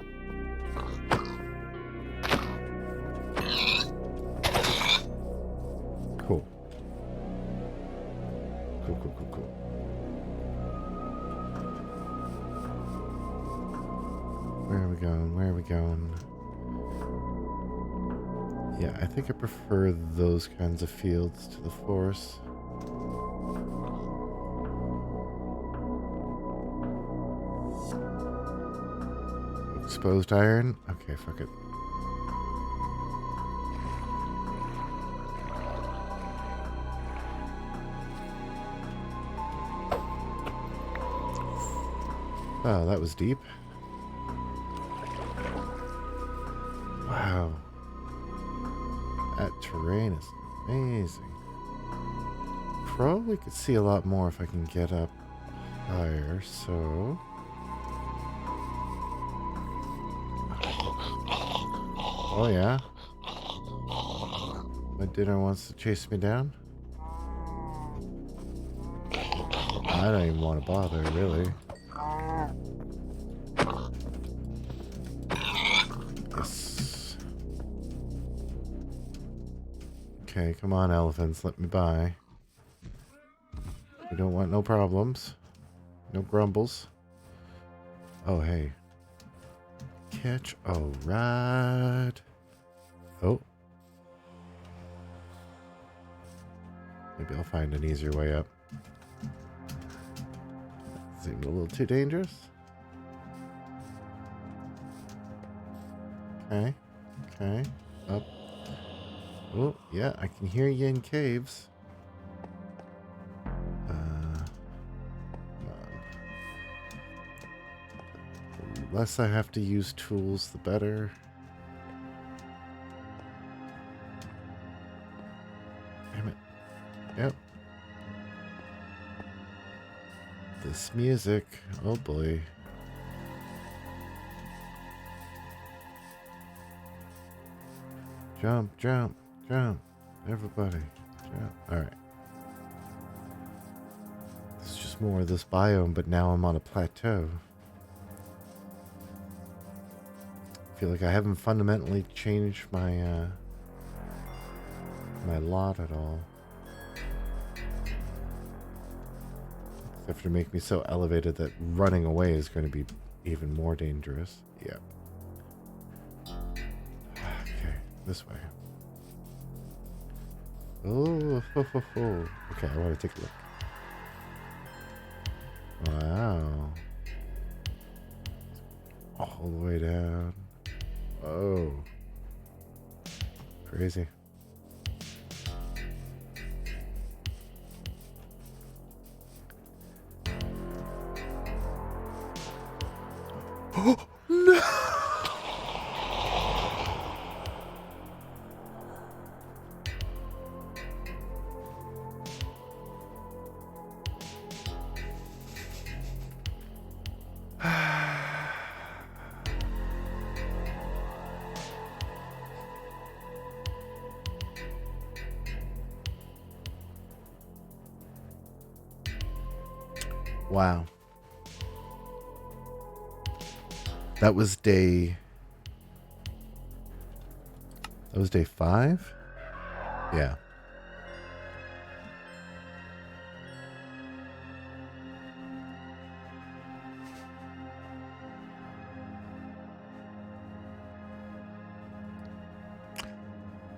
Cool. Cool, cool, cool, cool. Where are we going? Where are we going? Yeah, I think I prefer those kinds of fields to the forest. Exposed iron? Okay, fuck it. Oh, that was deep. Wow. That terrain is amazing. Probably could see a lot more if I can get up higher, so... Oh yeah? My dinner wants to chase me down? I don't even want to bother, really. Yes. Okay, come on, elephants, let me by. We don't want no problems. No grumbles. Oh, hey. Catch a ride. Oh. Maybe I'll find an easier way up. Seemed a little too dangerous. Okay. Okay. Up. Oh, yeah, I can hear you in caves. The less I have to use tools, the better. Damn it. Yep. This music. Oh boy. Jump, jump, jump. Everybody. Jump. Alright. This is just more of this biome, but now I'm on a plateau. I feel like I haven't fundamentally changed my my lot at all. Except for to make me so elevated that running away is going to be even more dangerous. Yep. Okay, this way. Oh, ho, ho, ho. Okay, I want to take a look. Wow. All the way down. Oh. Crazy. Oh, no! Wow. That was day 5? Yeah.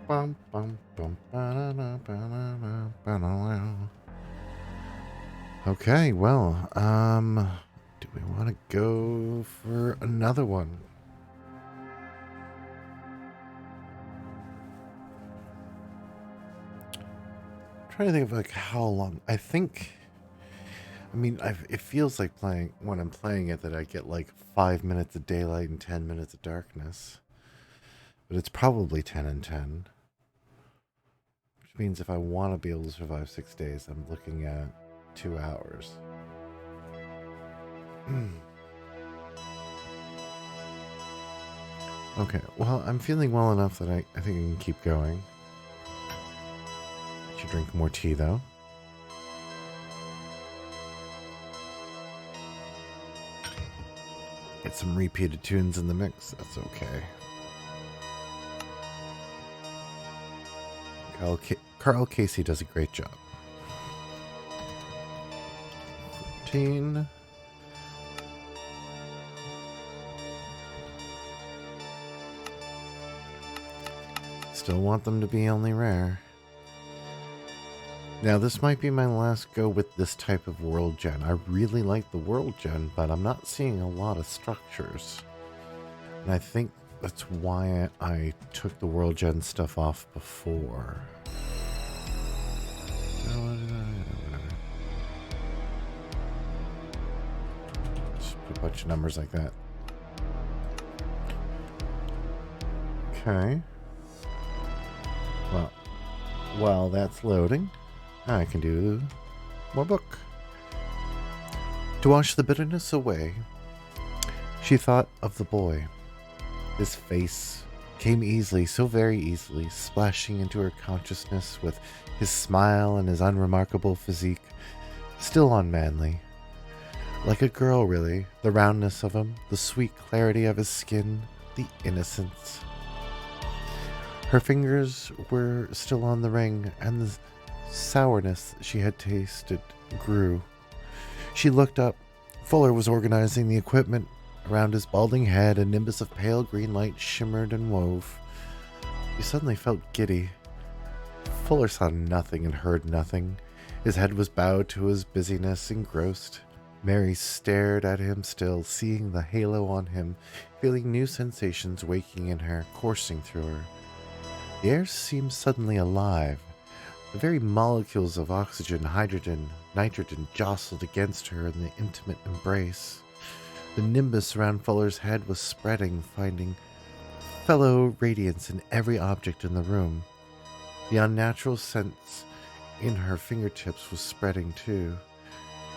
Bum, bum, bum, ba-da-da, ba-da-da, ba-da-da. Okay, well, do we want to go for another one? I'm trying to think of like how long. I mean, it feels like playing when I'm playing it that I get like 5 minutes of daylight and 10 minutes of darkness. But it's probably 10 and 10. Which means if I want to be able to survive 6 days, I'm looking at 2 hours. Okay, well, I'm feeling well enough that I think I can keep going. I should drink more tea, though. Get some repeated tunes in the mix. That's okay. Carl Casey does a great job. 14. Still want them to be only rare. Now, this might be my last go with this type of world gen. I really like the world gen, but I'm not seeing a lot of structures. And I think that's why I took the world gen stuff off before. Just put a bunch of numbers like that. Okay. Well, while that's loading, I can do more book. To wash the bitterness away, she thought of the boy. His face came easily, so very easily, splashing into her consciousness with his smile and his unremarkable physique, still unmanly. Like a girl, really, the roundness of him, the sweet clarity of his skin, the innocence. Her fingers were still on the ring, and the sourness she had tasted grew. She looked up. Fuller was organizing the equipment. Around his balding head, a nimbus of pale green light shimmered and wove. He suddenly felt giddy. Fuller saw nothing and heard nothing. His head was bowed to his busyness, engrossed. Mary stared at him still, seeing the halo on him, feeling new sensations waking in her, coursing through her. The air seemed suddenly alive. The very molecules of oxygen, hydrogen, nitrogen jostled against her in the intimate embrace. The nimbus around Fuller's head was spreading, finding fellow radiance in every object in the room. The unnatural sense in her fingertips was spreading too.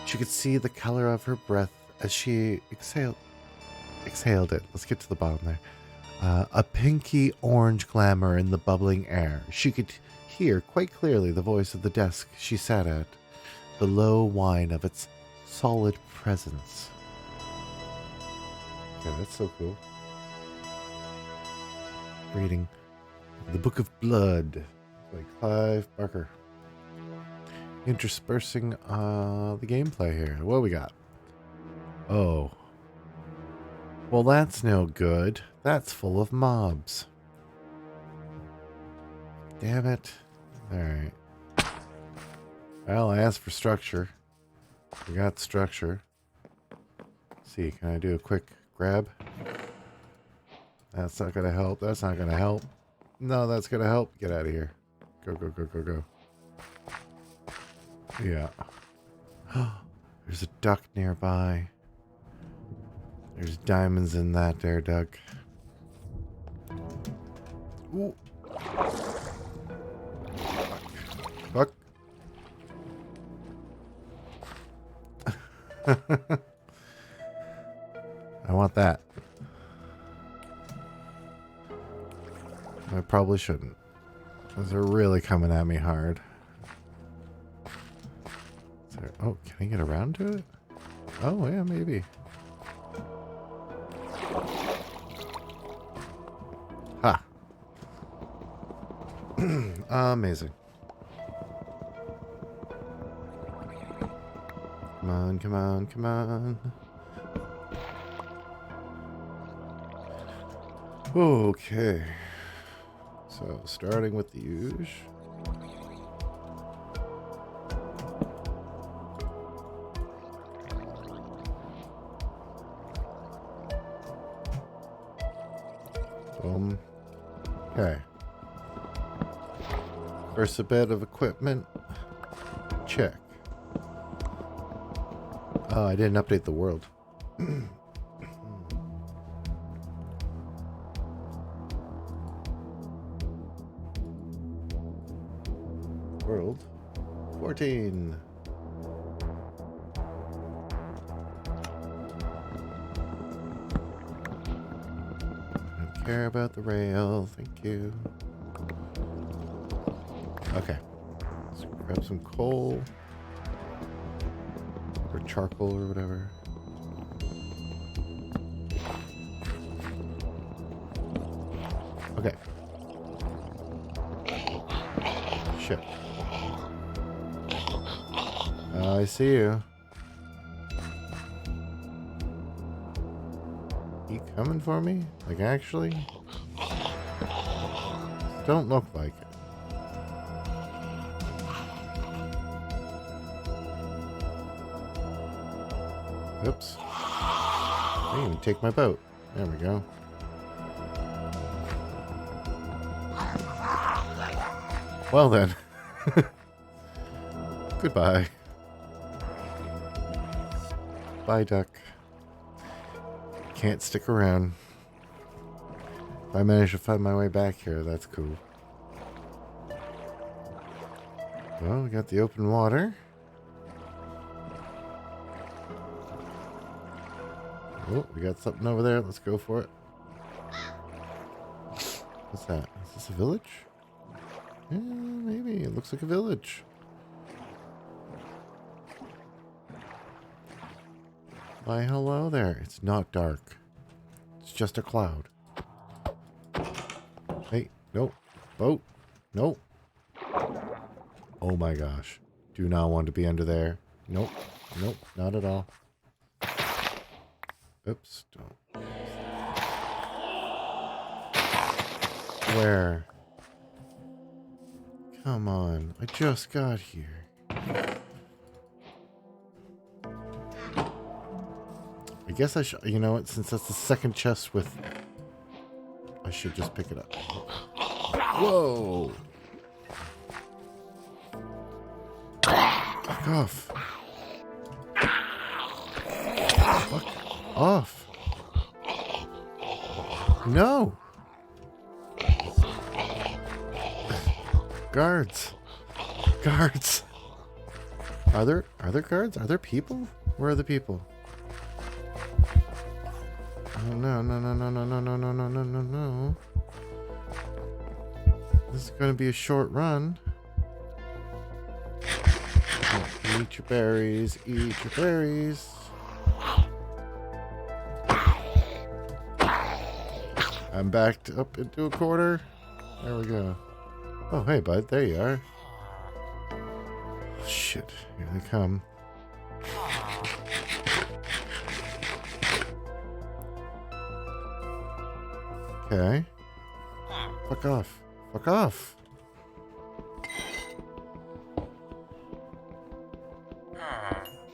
She could see the color of her breath as she exhaled it. Let's get to the bottom there. A pinky orange glamour in the bubbling air. She could hear quite clearly the voice of the desk she sat at, the low whine of its solid presence. Okay, that's so cool. Reading The Book of Blood by Clive Barker. Interspersing the gameplay here. What we got? Oh. Well, that's no good. That's full of mobs. Damn it. Alright. Well, I asked for structure. We got structure. Let's see, can I do a quick grab? That's not gonna help. That's not gonna help. No, that's gonna help. Get out of here. Go, go, go, go, go. Yeah. There's a duck nearby. There's diamonds in that there duck. Ooh. Fuck. I want that. I probably shouldn't. Because they're really coming at me hard. Oh, can I get around to it? Oh, yeah, maybe. Ha. Amazing. Come on, come on, come on. Okay. So, starting with the usual. Okay. First, a bit of equipment. Check. Oh, I didn't update the world. World 14. Don't care about the rail, thank you. Okay. Let's grab some coal. Or charcoal or whatever. Okay. Shit. I see you. You coming for me? Like, actually? Don't look like it. Oops. I didn't even take my boat. There we go. Well then. Goodbye. Bye, duck. Can't stick around. If I manage to find my way back here, that's cool. Well, we got the open water. Oh, we got something over there. Let's go for it. What's that? Is this a village? Yeah, maybe. It looks like a village. Why, hello there. It's not dark. It's just a cloud. Hey, nope. Boat. Nope. Oh my gosh. Do not want to be under there. Nope. Nope. Not at all. Oops. Don't. Where? Come on. I just got here. I guess I should, you know what, since that's the second chest with, I should just pick it up. Whoa! Fuck off. Fuck off. No! Guards. Guards. Are there guards? Are there people? Where are the people? Oh no, no, no, no, no, no, no, no, no, no, no, no. This is gonna be a short run. Oh, eat your berries, eat your berries. I'm backed up into a corner. There we go. Oh, hey, bud. There you are. Shit. Here they come. Okay. Fuck off. Fuck off.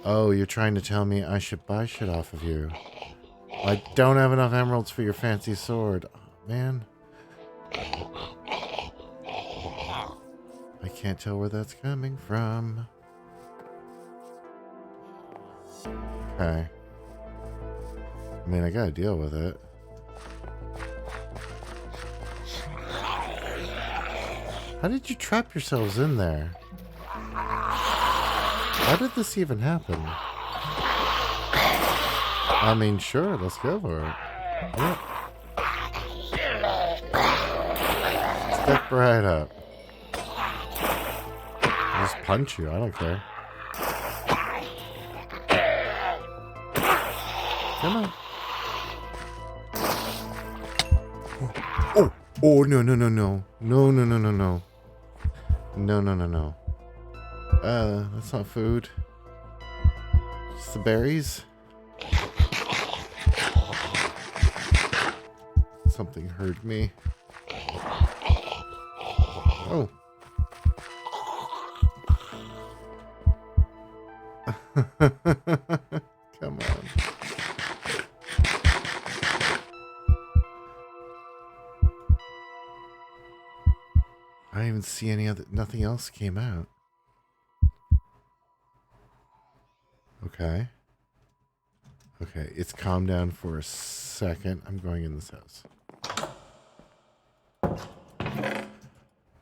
Oh, you're trying to tell me I should buy shit off of you. I don't have enough emeralds for your fancy sword. Oh, man. I can't tell where that's coming from. Okay. I mean, I gotta deal with it. How did you trap yourselves in there? How did this even happen? I mean, sure, let's go for it. Yep. Step right up. I'll just punch you, I don't care. Come on. Oh, oh, no, no, no, no. No, no, no, no, no. No, no, no, no. That's not food. Just the berries. Something heard me. Oh. Come on. I didn't even see any other. Nothing else came out. Okay. Okay, it's calmed down for a second. I'm going in this house.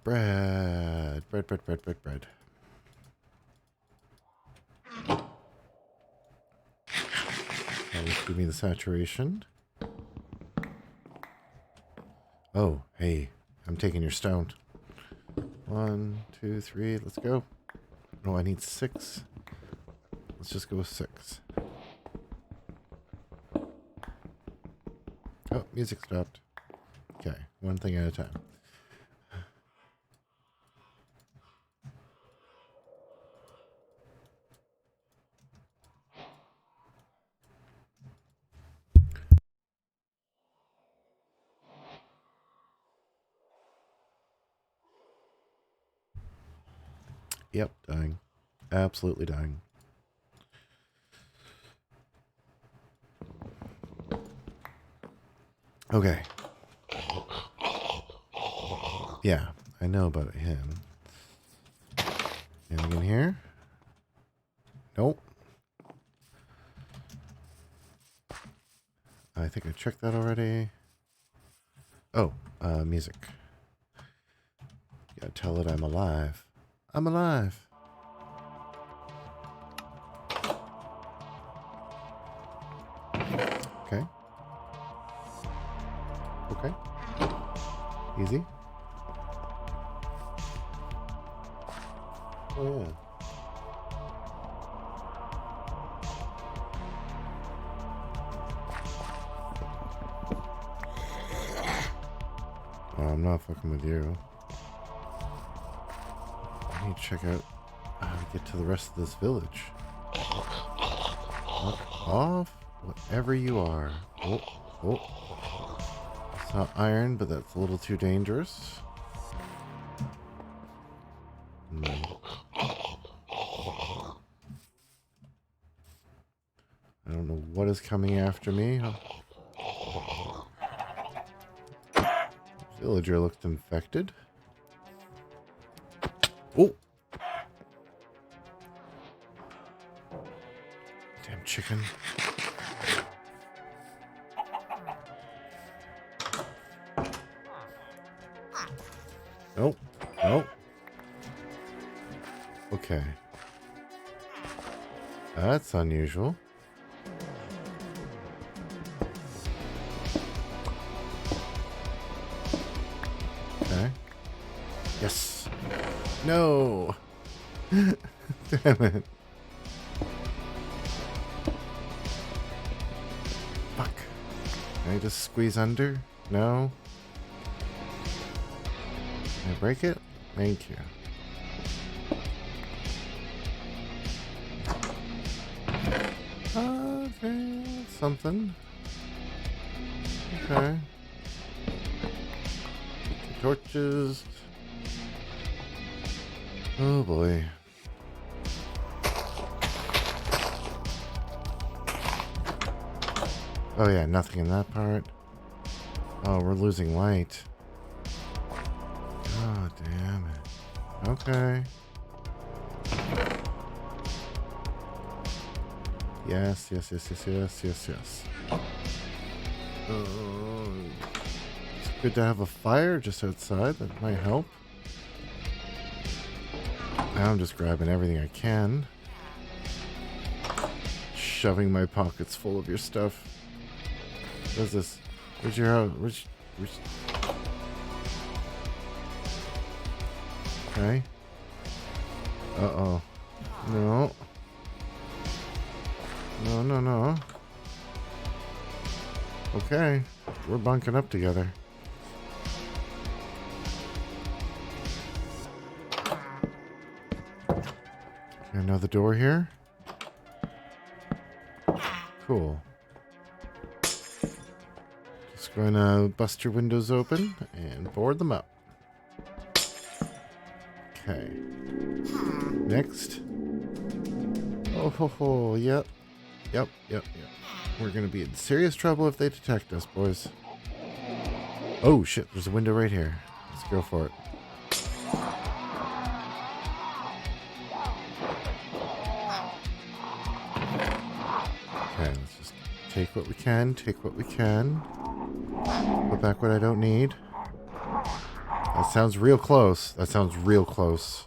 Bread. Bread, bread, bread, bread, bread. Give me the saturation. Oh, hey. I'm taking your stone. 1, 2, 3. Let's go. Oh, I need 6. Let's just go with 6. Oh, music stopped. Okay, one thing at a time. Yep, dying. Absolutely dying. Okay. Yeah, I know about him. Anything in here? Nope. I think I checked that already. Oh, music. Gotta tell it I'm alive. I'm alive. Okay. Okay. Easy. Oh, yeah. Oh, I'm not fucking with you. I need to check out how to get to the rest of this village. Fuck off, whatever you are. Oh, oh. It's not iron, but that's a little too dangerous. I don't know what is coming after me. Villager looked infected. Oh! Damn chicken. Nope. Nope. Okay. That's unusual. Okay. Yes. No. Damn it. Fuck. Can I just squeeze under? No. Can I break it? Thank you. Okay, something. Okay. Torches. Oh boy. Oh yeah, nothing in that part. Oh, we're losing light. Oh, damn it. Okay. Yes, yes, yes, yes, yes, yes, yes. It's good to have a fire just outside. That might help. Now I'm just grabbing everything I can. Shoving my pockets full of your stuff. What is this? Where's your house? Where's... Okay. Uh-oh. No. No, no, no. Okay. We're bunking up together. Okay, another door here. Cool. Just going to bust your windows open and board them up. Okay. Next. Oh, ho, ho. Yep. Yep, yep, yep. We're going to be in serious trouble if they detect us, boys. Oh, shit. There's a window right here. Let's go for it. Okay, let's just take what we can. Take what we can. Put back what I don't need. That sounds real close. That sounds real close.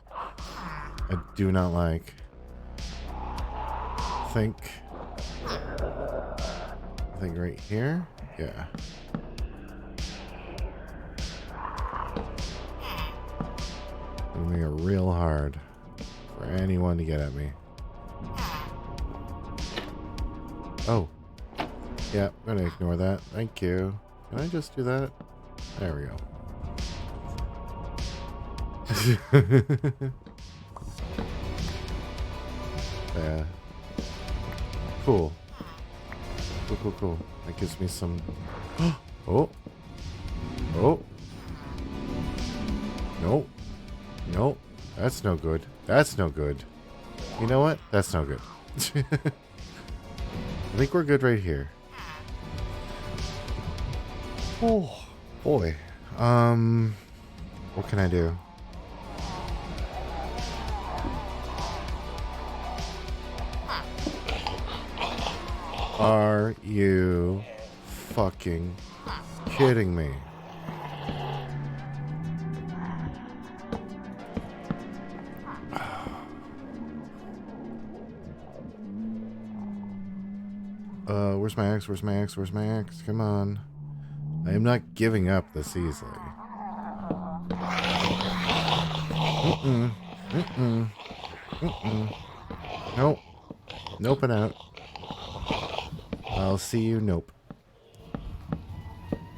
I do not like. I think right here. Yeah. It'll make it real hard for anyone to get at me. Oh. Yeah, I'm gonna ignore that. Thank you. Can I just do that? There we go. Yeah. Cool. Cool, cool, cool. That gives me some... Oh. Oh. Nope. Nope. That's no good. That's no good. You know what? That's no good. I think we're good right here. Oh, boy. What can I do? Are you fucking kidding me? Where's my axe? Where's my axe? Where's my axe? Come on. I am not giving up this easily. Mm-mm. Mm-mm. Mm-mm. Nope. Nope and out. I'll see you. Nope.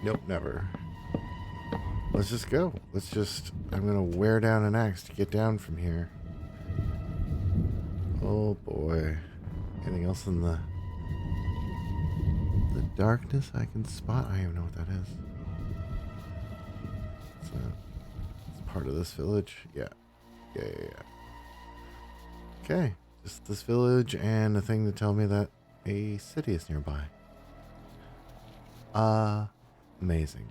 Nope, never. Let's just go. Let's just... I'm gonna wear down an axe to get down from here. Oh boy. Anything else in the darkness I can spot? I don't even know what that is. It's part of this village. Yeah. Yeah. Okay. Just this village and a thing to tell me that a city is nearby. Amazing.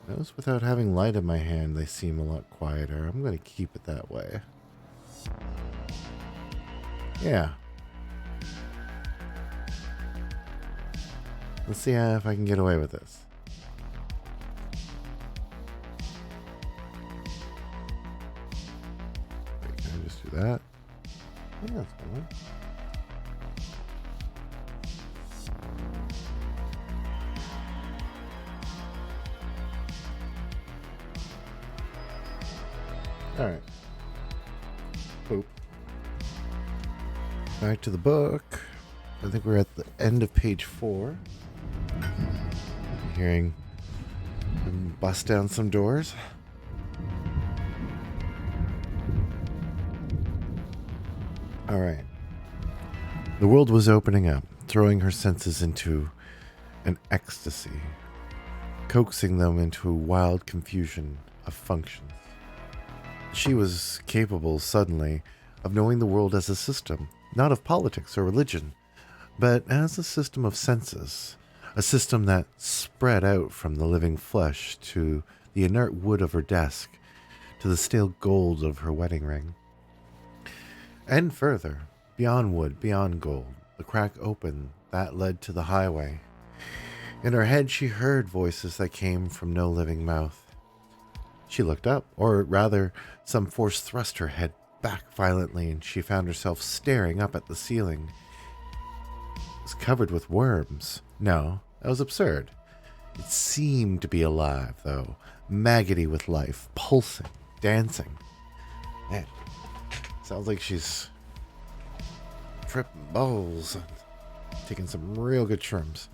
Notice without having light in my hand, they seem a lot quieter. I'm going to keep it that way. Yeah. Let's see if I can get away with this. Can I just do that. Yeah, that's fine. Alright. Poop. Back to the book. I think we're at the end of page 4. Hearing him bust down some doors. Alright. The world was opening up, throwing her senses into an ecstasy, coaxing them into a wild confusion of functions. She was capable, suddenly, of knowing the world as a system, not of politics or religion, but as a system of senses, a system that spread out from the living flesh to the inert wood of her desk, to the stale gold of her wedding ring. And further, beyond wood, beyond gold, the crack opened that led to the highway. In her head she heard voices that came from no living mouth. She looked up, or rather, some force thrust her head back violently, and she found herself staring up at the ceiling. It was covered with worms. No, that was absurd. It seemed to be alive, though, maggoty with life, pulsing, dancing. Man, sounds like she's tripping balls and taking some real good shrooms.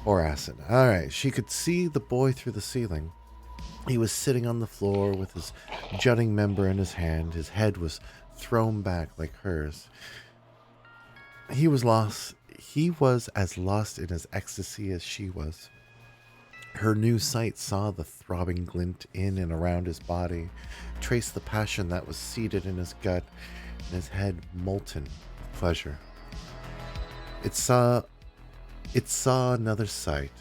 Or acid. Alright, she could see the boy through the ceiling. He was sitting on the floor with his jutting member in his hand. His head was thrown back like hers. He was lost. He was as lost in his ecstasy as she was. Her new sight saw the throbbing glint in and around his body, traced the passion that was seated in his gut, and his head molten with pleasure. It saw another sight,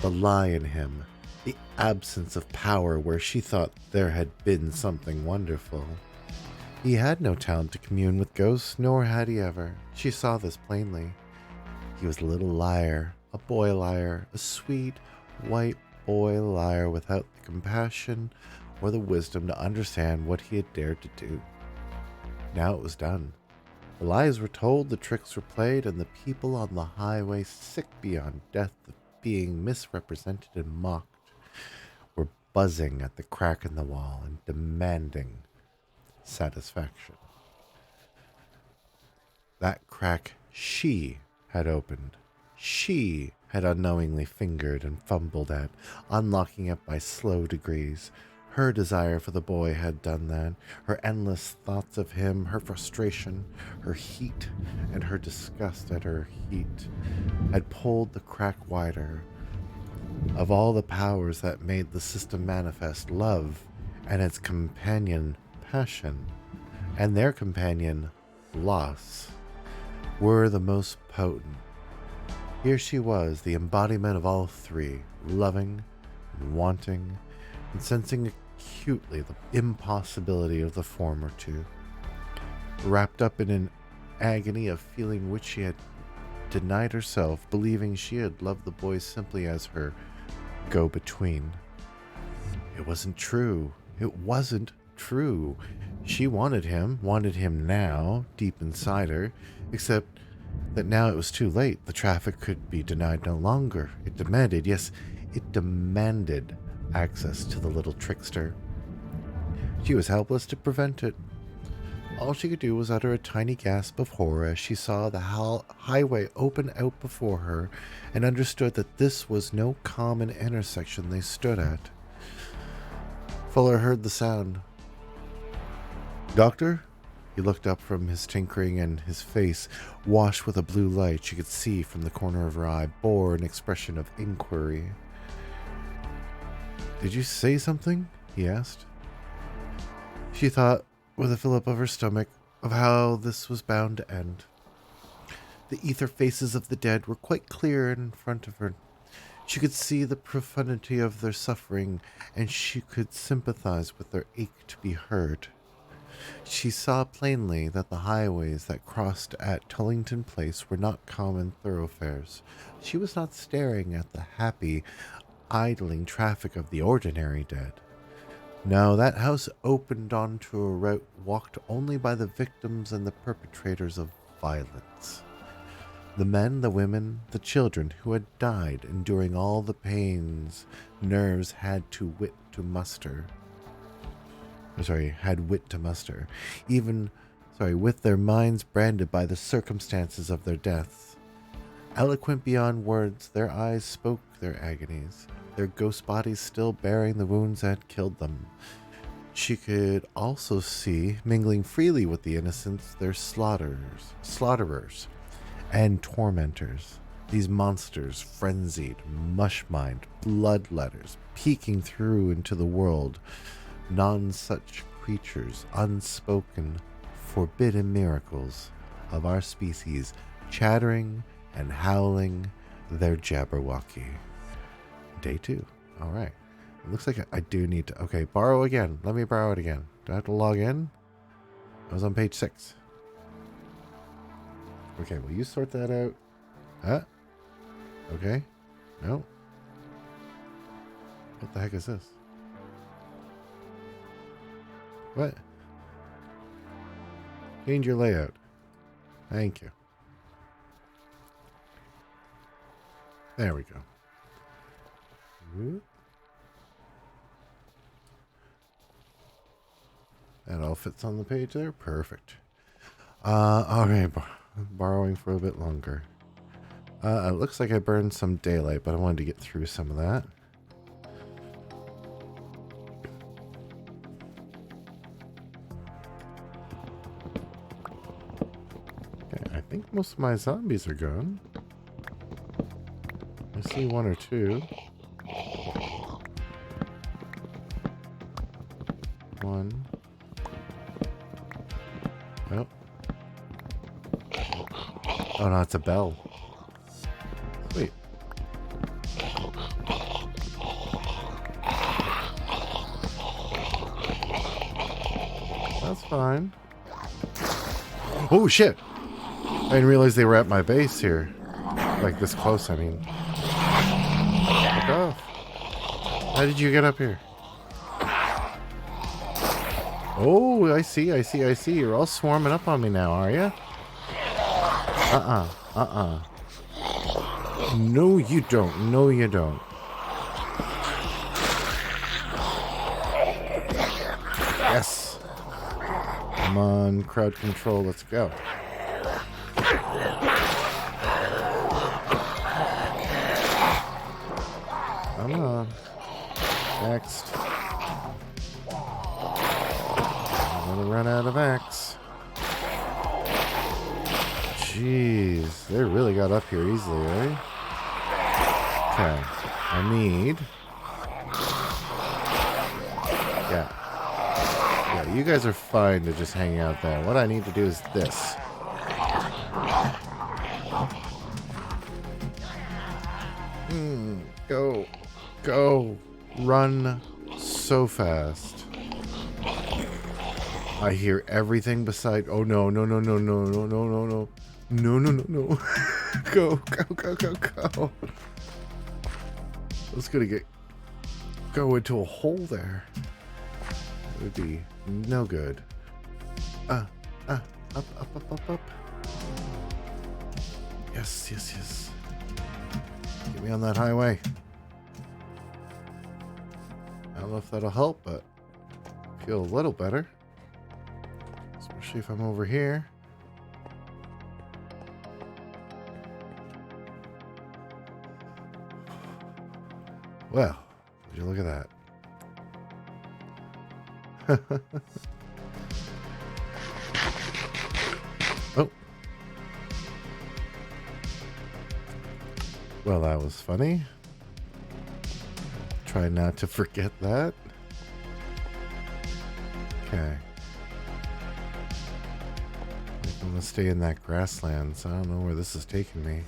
the lie in him, the absence of power where she thought there had been something wonderful. He had no talent to commune with ghosts, nor had he ever. She saw this plainly. He was a little liar, a boy liar, a sweet, white boy liar without the compassion or the wisdom to understand what he had dared to do. Now it was done. The lies were told, the tricks were played, and the people on the highway, sick beyond death of being misrepresented and mocked, were buzzing at the crack in the wall and demanding satisfaction. That crack she had opened. She had unknowingly fingered and fumbled at, unlocking it by slow degrees. Her desire for the boy had done that. Her endless thoughts of him, her frustration, her heat, and her disgust at her heat had pulled the crack wider. Of all the powers that made the system manifest, love and its companion, passion, and their companion, loss, were the most potent. Here she was, the embodiment of all three, loving and wanting, and sensing acutely the impossibility of the former two. Wrapped up in an agony of feeling which she had denied herself, believing she had loved the boy simply as her go-between. It wasn't true. It wasn't true. She wanted him now, deep inside her, except that now it was too late. The traffic could be denied no longer. It demanded, yes, it demanded access to the little trickster. She was helpless to prevent it. All she could do was utter a tiny gasp of horror as she saw the highway open out before her and understood that this was no common intersection they stood at. Fuller heard the sound. "Doctor?" He looked up from his tinkering, and his face, washed with a blue light she could see from the corner of her eye, bore an expression of inquiry. "Did you say something?" he asked. She thought, with a fillip of her stomach, of how this was bound to end. The ether faces of the dead were quite clear in front of her. She could see the profundity of their suffering, and she could sympathize with their ache to be heard. She saw plainly that the highways that crossed at Tullington Place were not common thoroughfares. She was not staring at the happy, idling traffic of the ordinary dead. Now, that house opened onto a route walked only by the victims and the perpetrators of violence. The men, the women, the children who had died, enduring all the pains nerves had wit to muster. Even, with their minds branded by the circumstances of their deaths. Eloquent beyond words, their eyes spoke their agonies, their ghost bodies still bearing the wounds that had killed them. She could also see, mingling freely with the innocents, their slaughterers, and tormentors. These monsters, frenzied, mush-mind, bloodletters, peeking through into the world. Non-such creatures, unspoken, forbidden miracles of our species, chattering and howling their Jabberwocky. Day 2. All right. It looks like I do need to... Okay, borrow again. Let me borrow it again. Do I have to log in? I was on page 6. Okay, will you sort that out? Huh? Okay. No. What the heck is this? What? Change your layout. Thank you. There we go. Whoop. That all fits on the page there. Perfect. Okay, borrowing for a bit longer. It looks like I burned some daylight, but I wanted to get through some of that. Okay, I think most of my zombies are gone. I see 1 or 2. 1. Oh. Oh no, it's a bell. Sweet. That's fine. Oh shit! I didn't realize they were at my base here. Like this close, I mean. Fuck off. How did you get up here? Oh, I see. You're all swarming up on me now, are you? No, you don't. No, you don't. Yes. Come on, crowd control. Let's go. Come on. Next. I'm gonna run out of axe. Jeez, they really got up here easily, eh? Okay, I need... Yeah, you guys are fine to just hang out there. What I need to do is this. Go. Run so fast. I hear everything beside... Oh, no. No. Go. I was gonna go into a hole there. It would be no good. Up. Yes. Get me on that highway. I don't know if that'll help, but I feel a little better. Especially if I'm over here. Well, would you look at that? Oh. Well, that was funny. Try not to forget that. Okay. I'm gonna stay in that grassland, so I don't know where this is taking me.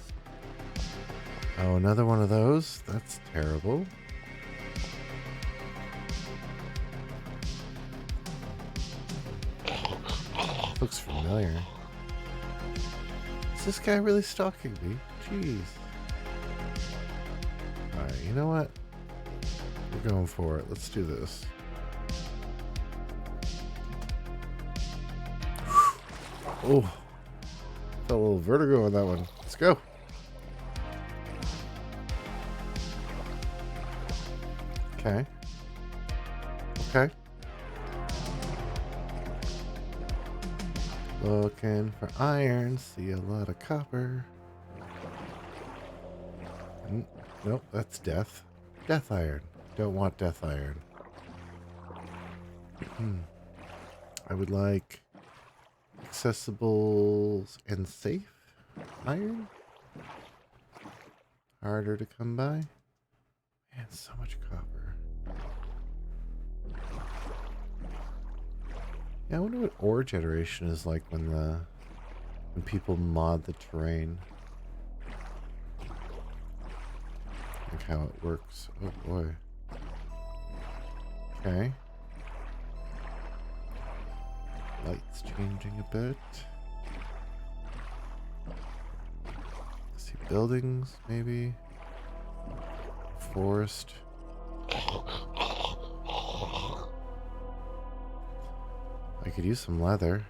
Oh, another one of those? That's terrible. Looks familiar. Is this guy really stalking me? Jeez. Alright, you know what? We're going for it. Let's do this. Oh, felt a little vertigo on that one. Let's go. Okay. Okay. Looking for iron. See a lot of copper. Nope, that's death. Death iron. Don't want death iron. I would like accessible and safe iron. Harder to come by. Man, so much copper. Yeah, I wonder what ore generation is like when people mod the terrain. Like how it works. Oh boy. Okay. Lights changing a bit. I see buildings, maybe. Forest. I could use some leather.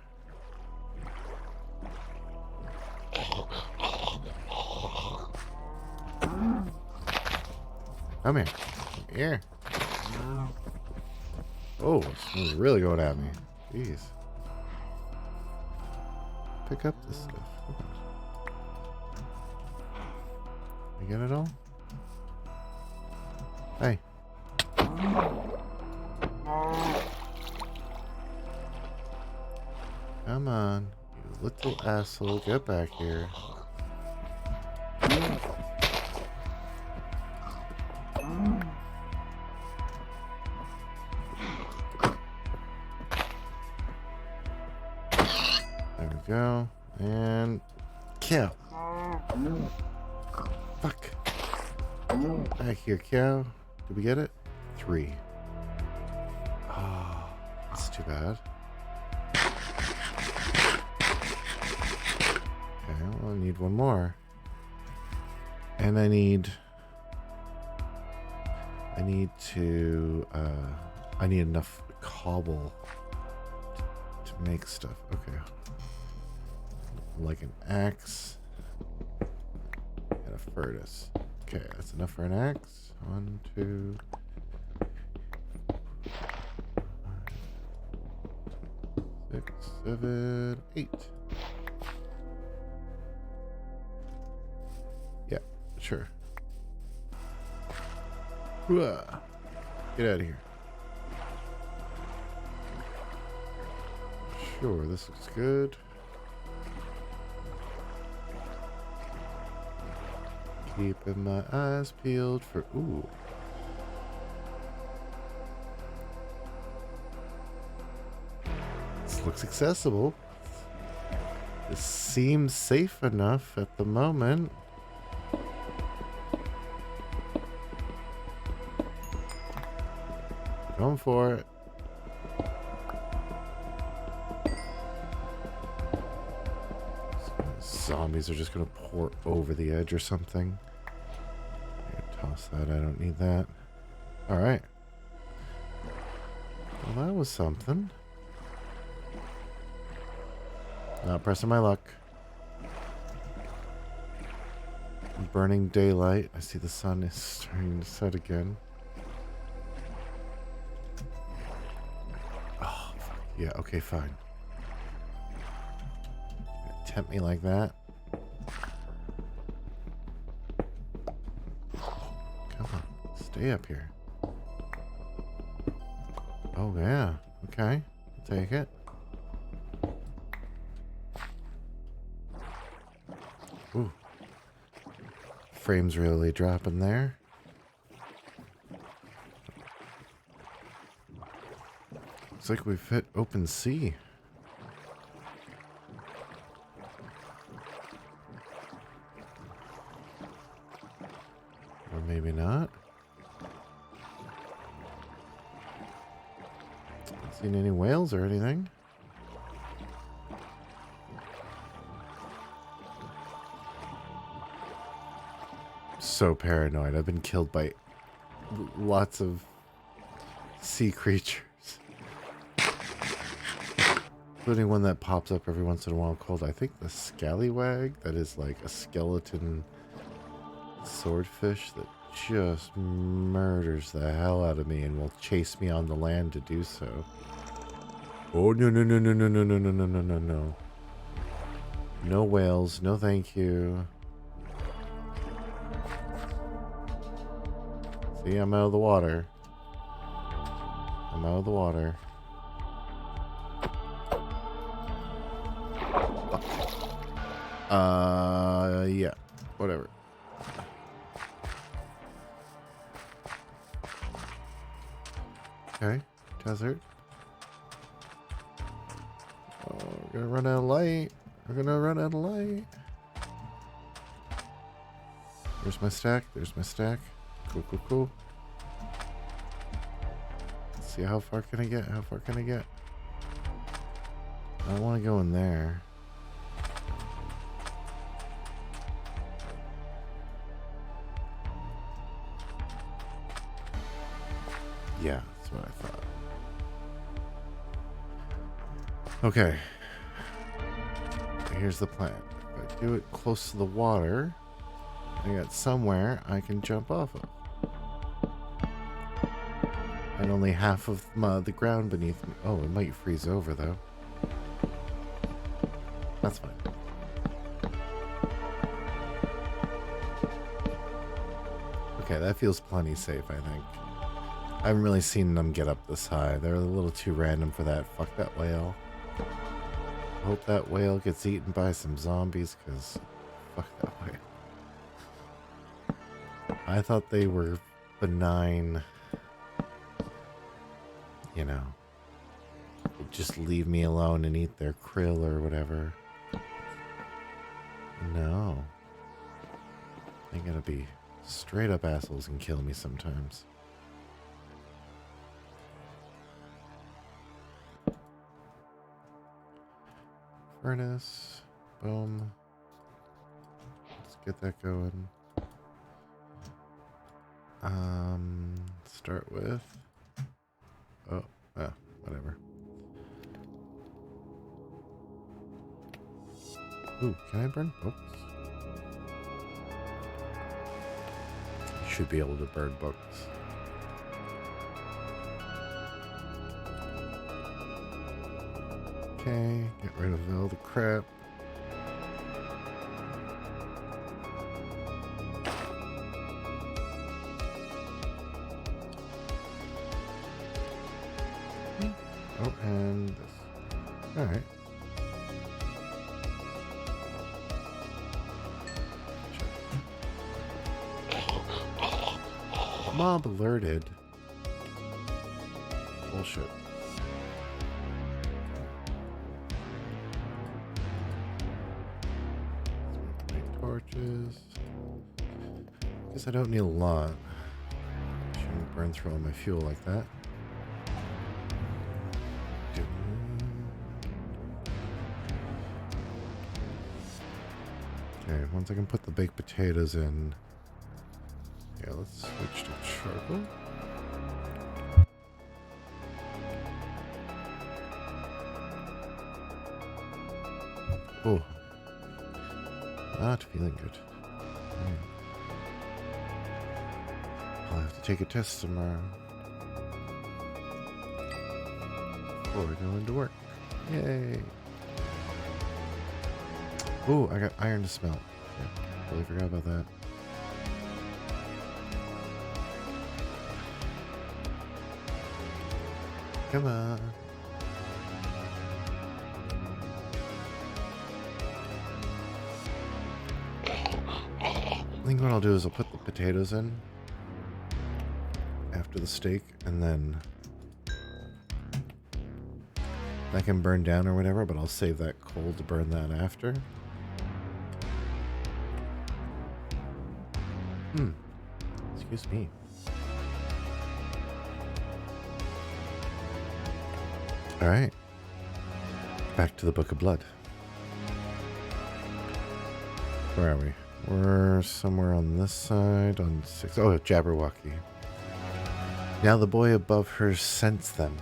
Come here. Come here. Oh, it's really going at me. Jeez. Pick up this stuff. You get it all? Hey. Come on, you little asshole. Get back here. There we go. And kill. Fuck. Back here, cow. Did we get it? 3. Oh, that's too bad. Okay, well, I need one more. And I need enough cobble to make stuff. Okay. Like an axe and a furnace. Okay, that's enough for an axe. 1, 2, 6, 7, 8. Yeah, sure. Hooah. Get out of here. Sure, this looks good. Keeping my eyes peeled for... Ooh. This looks accessible. This seems safe enough at the moment. Going for it. Zombies are just going to pour over the edge or something. Toss that. I don't need that. All right. Well, that was something. Not pressing my luck. Burning daylight. I see the sun is starting to set again. Oh, fuck. Yeah, okay, fine. Tempt me like that. Come on, stay up here. Oh yeah, okay, I'll take it. Ooh, frames really dropping there. Looks like we've hit open sea. Or maybe not. Haven't seen any whales or anything. So paranoid. I've been killed by lots of sea creatures. including one that pops up every once in a while called, I think, the scallywag. That is like a skeleton swordfish that just murders the hell out of me and will chase me on the land to do so. Oh, no, no, no, no, no, no, no, no, no, no, no, no. No whales, no thank you. See, I'm out of the water. I'm out of the water. Yeah, whatever. Okay, desert. Oh, we're gonna run out of light. We're gonna run out of light. There's my stack. There's my stack. Cool, cool, cool. Let's see, how far can I get? How far can I get? I don't want to go in there. Yeah, that's what I thought. Okay. Here's the plan. If I do it close to the water, I got somewhere I can jump off of. And only half of the ground beneath me. Oh, it might freeze over, though. That's fine. Okay, that feels plenty safe, I think. I haven't really seen them get up this high. They're a little too random for that. Fuck that whale. Hope that whale gets eaten by some zombies, because fuck that whale. I thought they were benign. You know. Just leave me alone and eat their krill or whatever. No. They gotta be straight up assholes and kill me sometimes. Furnace. Boom. Let's get that going. Start with... Oh, whatever. Ooh, can I burn books? Should be able to burn books. Okay, get rid of all the crap. Oh, and this. Alright. Mob alerted. Bullshit. Torches. Guess I don't need a lot. Shouldn't burn through all my fuel like that. Okay, once I can put the baked potatoes in. Yeah, let's switch to charcoal. Oh. Not feeling good. I'll have to take a test tomorrow. Before I go into work. Yay! Oh, I got iron to smelt. Yeah, totally forgot about that. Come on. I think what I'll do is I'll put the potatoes in after the steak, and then that can burn down or whatever, but I'll save that coal to burn that after. Excuse me. Alright. Back to the Book of Blood. Where are we? We're somewhere on this side, on 6. Oh, Jabberwocky. Now the boy above her scents them.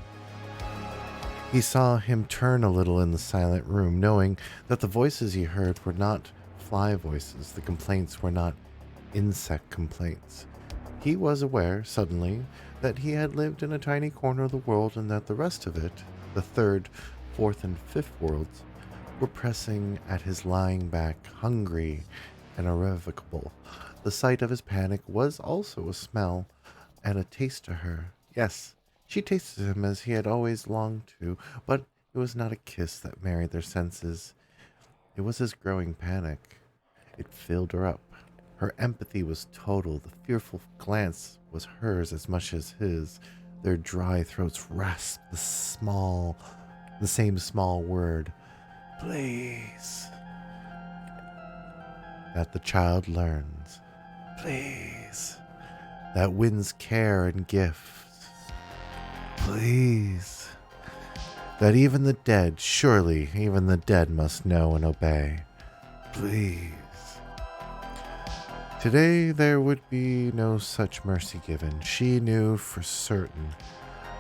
He saw him turn a little in the silent room, knowing that the voices he heard were not fly voices, the complaints were not insect complaints. He was aware, suddenly, that he had lived in a tiny corner of the world and that the rest of it, the third, fourth, and fifth worlds, were pressing at his lying back, hungry and irrevocable. The sight of his panic was also a smell and a taste to her. Yes, she tasted him as he had always longed to, but it was not a kiss that married their senses. It was his growing panic. It filled her up. Her empathy was total. The fearful glance was hers as much as his. Their dry throats rasped the same small word, please, that the child learns. Please, that wins care and gifts. Please, that even the dead, surely even the dead must know and obey. Please. Today there would be no such mercy given. She knew for certain.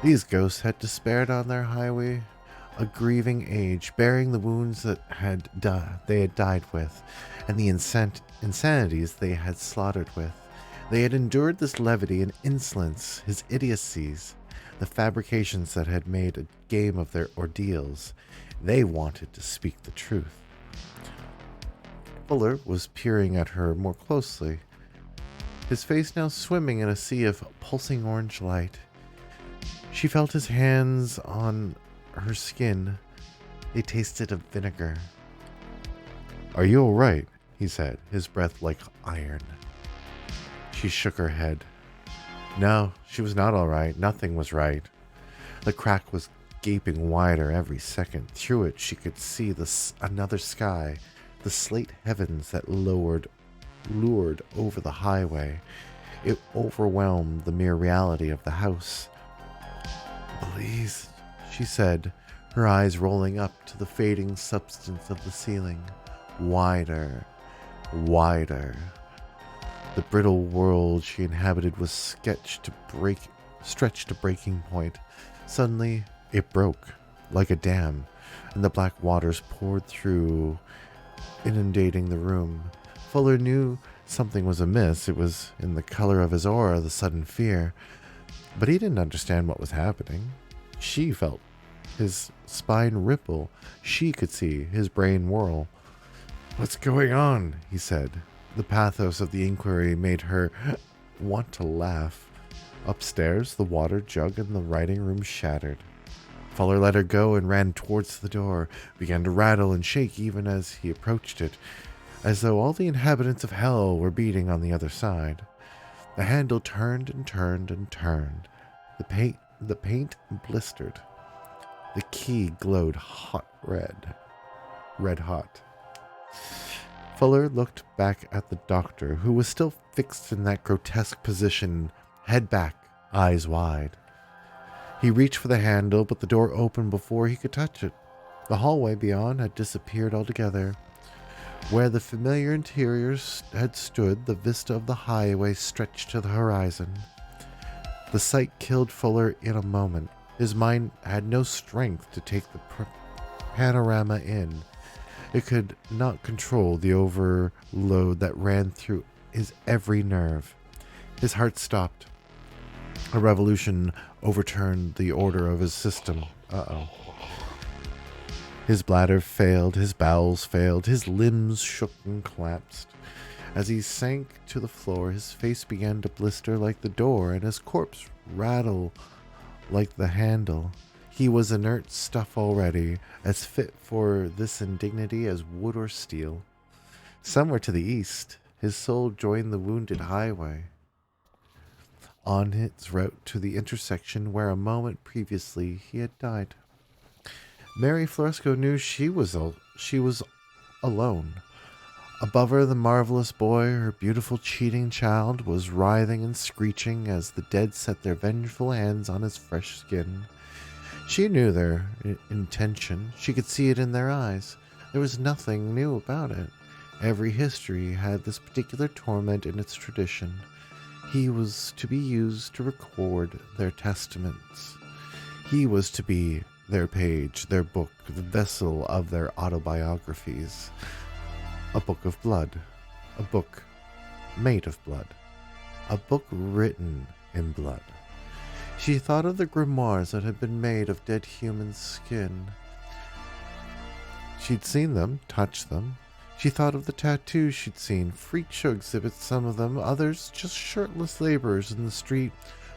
These ghosts had despaired on their highway, a grieving age, bearing the wounds that they had died with, and the insanities they had slaughtered with. They had endured this levity and insolence, his idiocies, the fabrications that had made a game of their ordeals. They wanted to speak the truth. Fuller was peering at her more closely, his face now swimming in a sea of pulsing orange light. She felt his hands on her skin. They tasted of vinegar. "Are you all right?" he said, his breath like iron. She shook her head. No, she was not all right. Nothing was right. The crack was gaping wider every second. Through it she could see another sky, the slate heavens that lured over the highway. It overwhelmed the mere reality of the house. "Please," she said, her eyes rolling up to the fading substance of the ceiling. Wider, wider. The brittle world she inhabited was stretched to breaking point. Suddenly, it broke, like a dam, and the black waters poured through, inundating the room. Fuller knew something was amiss. It was in the color of his aura, the sudden fear. But he didn't understand what was happening. She felt his spine ripple. She could see his brain whirl. "What's going on?" he said. The pathos of the inquiry made her want to laugh. Upstairs, the water jug in the writing room shattered. Fuller let her go and ran towards the door, began to rattle and shake even as he approached it, as though all the inhabitants of hell were beating on the other side. The handle turned and turned and turned. The paint blistered. The key glowed red hot. Fuller looked back at the doctor, who was still fixed in that grotesque position, head back, eyes wide. He reached for the handle, but the door opened before he could touch it. The hallway beyond had disappeared altogether. Where the familiar interiors had stood, the vista of the highway stretched to the horizon. The sight killed Fuller in a moment. His mind had no strength to take the panorama in. It could not control the overload that ran through his every nerve. His heart stopped. A revolution overturned the order of his system. His bladder failed, his bowels failed, his limbs shook and collapsed. As he sank to the floor, his face began to blister like the door, and his corpse rattle like the handle. He was inert stuff already, as fit for this indignity as wood or steel. Somewhere to the east, his soul joined the wounded highway, on its route to the intersection where a moment previously he had died. Mary Floresco knew she was alone. Above her, the marvelous boy, her beautiful cheating child, was writhing and screeching as the dead set their vengeful hands on his fresh skin. She knew their intention. She could see it in their eyes. There was nothing new about it. Every history had this particular torment in its tradition. He was to be used to record their testaments. He was to be their page, their book, the vessel of their autobiographies. A book of blood. A book made of blood. A book written in blood. She thought of the grimoires that had been made of dead human skin. She'd seen them, touched them. She thought of the tattoos she'd seen, freak show exhibits, some of them, others just shirtless laborers in the street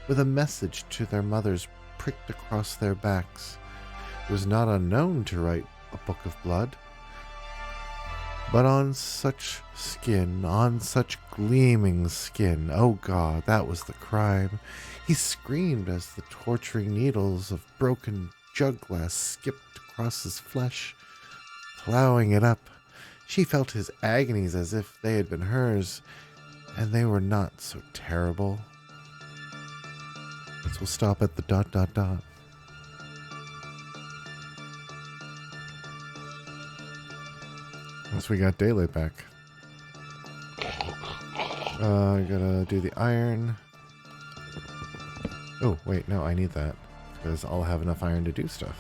with a message to their mothers pricked across their backs. It was not unknown to write a book of blood. But on such skin, on such gleaming skin, oh God, that was the crime. He screamed as the torturing needles of broken jug glass skipped across his flesh, plowing it up. She felt his agonies as if they had been hers, and they were not so terrible. We'll stop at the ... Once we got daylight back. I gotta do the iron. Oh, wait, no, I need that. Because I'll have enough iron to do stuff.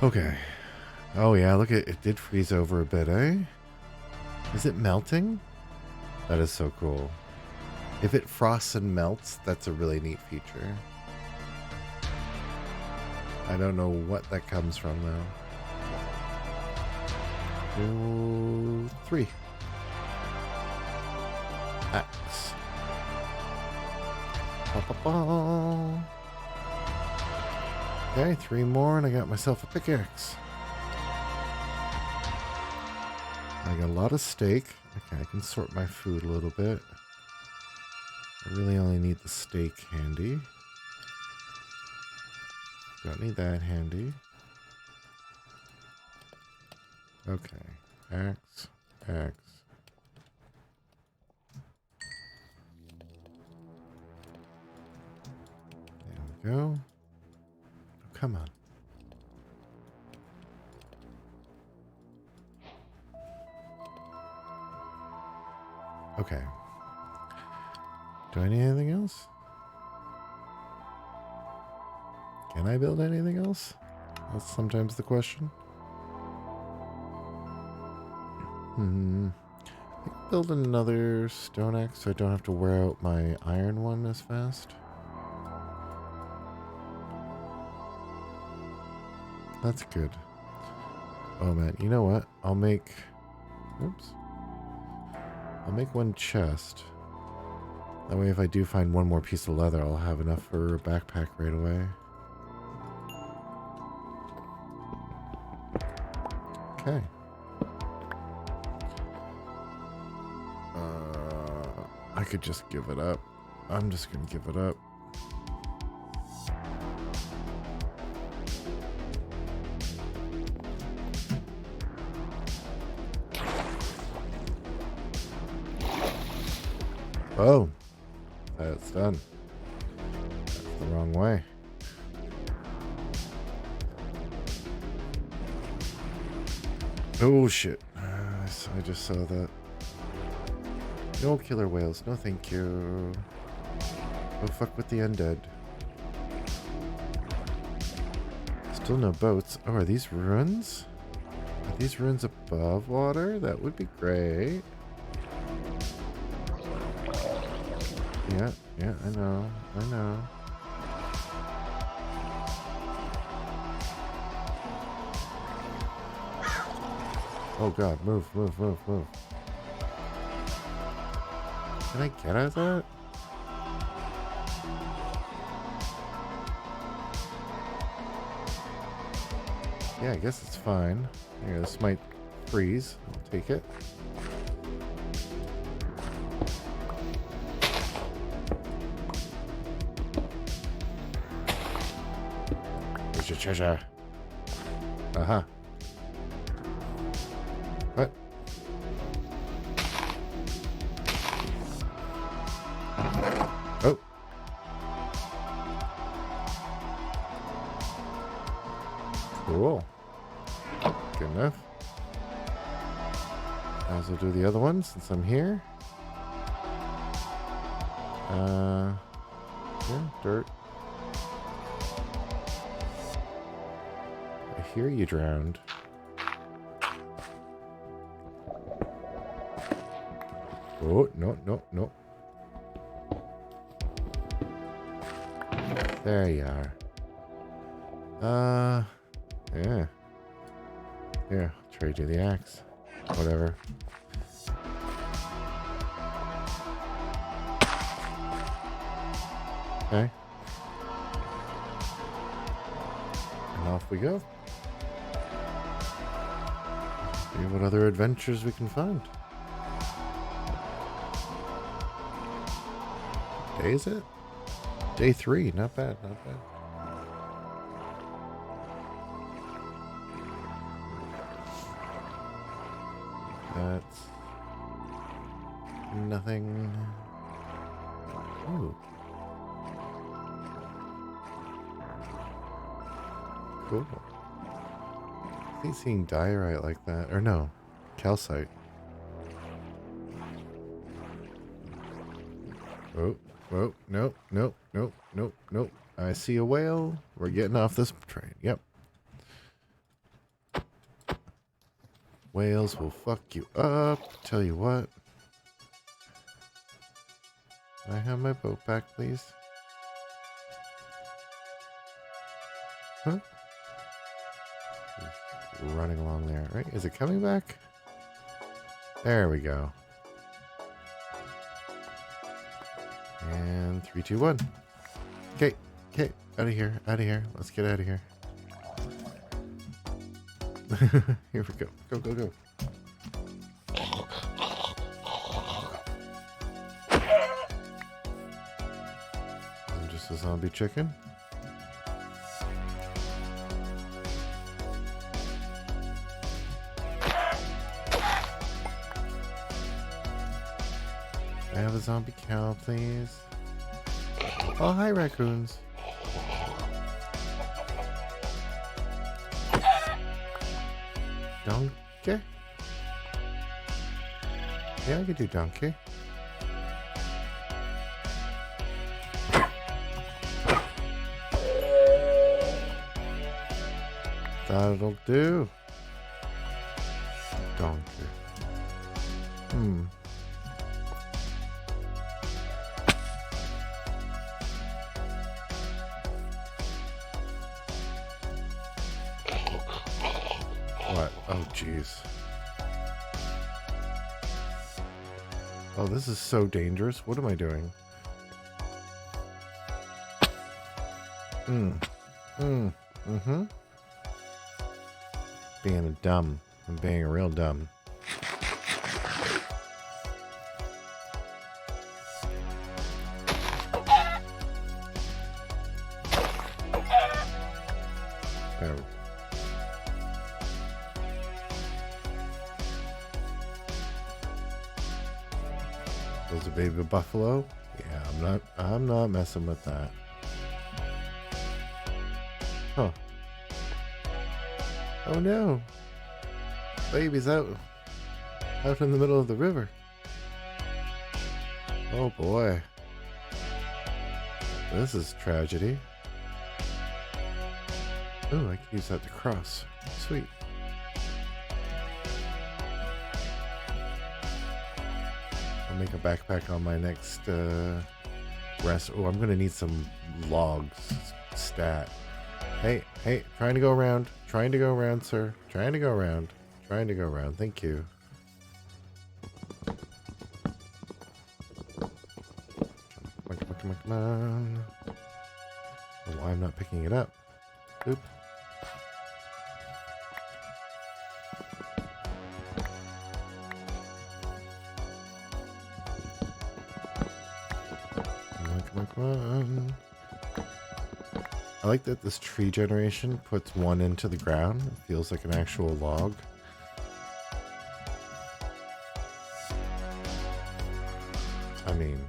Okay. Oh yeah, look at it did freeze over a bit, eh? Is it melting? That is so cool. If it frosts and melts, that's a really neat feature. I don't know what that comes from though. 2, 3. Axe. Ba-ba-ba. Okay, 3 more and I got myself a pickaxe. I got a lot of steak. Okay, I can sort my food a little bit. I really only need the steak handy. Don't need that handy. Okay. Axe. Axe. There we go. Oh, come on. Okay. Do I need anything else? Can I build anything else? That's sometimes the question. I can build another stone axe so I don't have to wear out my iron one as fast. That's good. Oh man, you know what? I'll make... Oops. I'll make one chest. That way if I do find one more piece of leather, I'll have enough for a backpack right away. Okay. I could just give it up. I'm just gonna give it up. Oh, that's done. That's the wrong way. Oh shit. I just saw that. No killer whales, no thank you. Go fuck with the undead. Still no boats. Oh, are these ruins? Are these ruins above water? That would be great. Yeah, I know. Oh god, move. Can I get out of that? Yeah, I guess it's fine. Yeah, this might freeze. I'll take it. Where's your treasure? Uh-huh. What? Oh. Cool. Good enough. Might as well do the other one since I'm here. Yeah, dirt. I hear you drowned. Oh, no, no, no. There you are. Yeah. Here, I'll trade you the axe. Whatever. Okay. And off we go. See what other adventures we can find. Day is it? Day 3. Not bad, not bad. That's nothing. Ooh. Cool. I hate seeing diorite like that. Or no, calcite. Oh, oh, nope, nope, nope, nope, nope. I see a whale. We're getting off this train. Yep. Whales will fuck you up. Tell you what. Can I have my boat back, please? Huh? It's running along there, right? Is it coming back? There we go. And 3, 2, 1. Okay, okay, out of here, out of here. Let's get out of here. Here we go. Go, go, go. I'm just a zombie chicken. Can I have a zombie cow, please? Oh, hi, raccoons. Donkey? Yeah, I could do donkey. That'll do. Donkey. What? Oh, jeez. Oh, this is so dangerous. What am I doing? Being a dumb. I'm being a real dumb. There we go. There's a baby buffalo. Yeah, I'm not messing with that. Huh. Oh no. Baby's out in the middle of the river. Oh boy. This is tragedy. Oh, I can use that to cross. Sweet. I'll make a backpack on my next rest. Oh, I'm gonna need some logs stat. Hey, trying to go around, sir. Trying to go around. Thank you. Come on. Why I'm not picking it up? Oop. Come on. I like that this tree generation puts one into the ground. It feels like an actual log. I mean,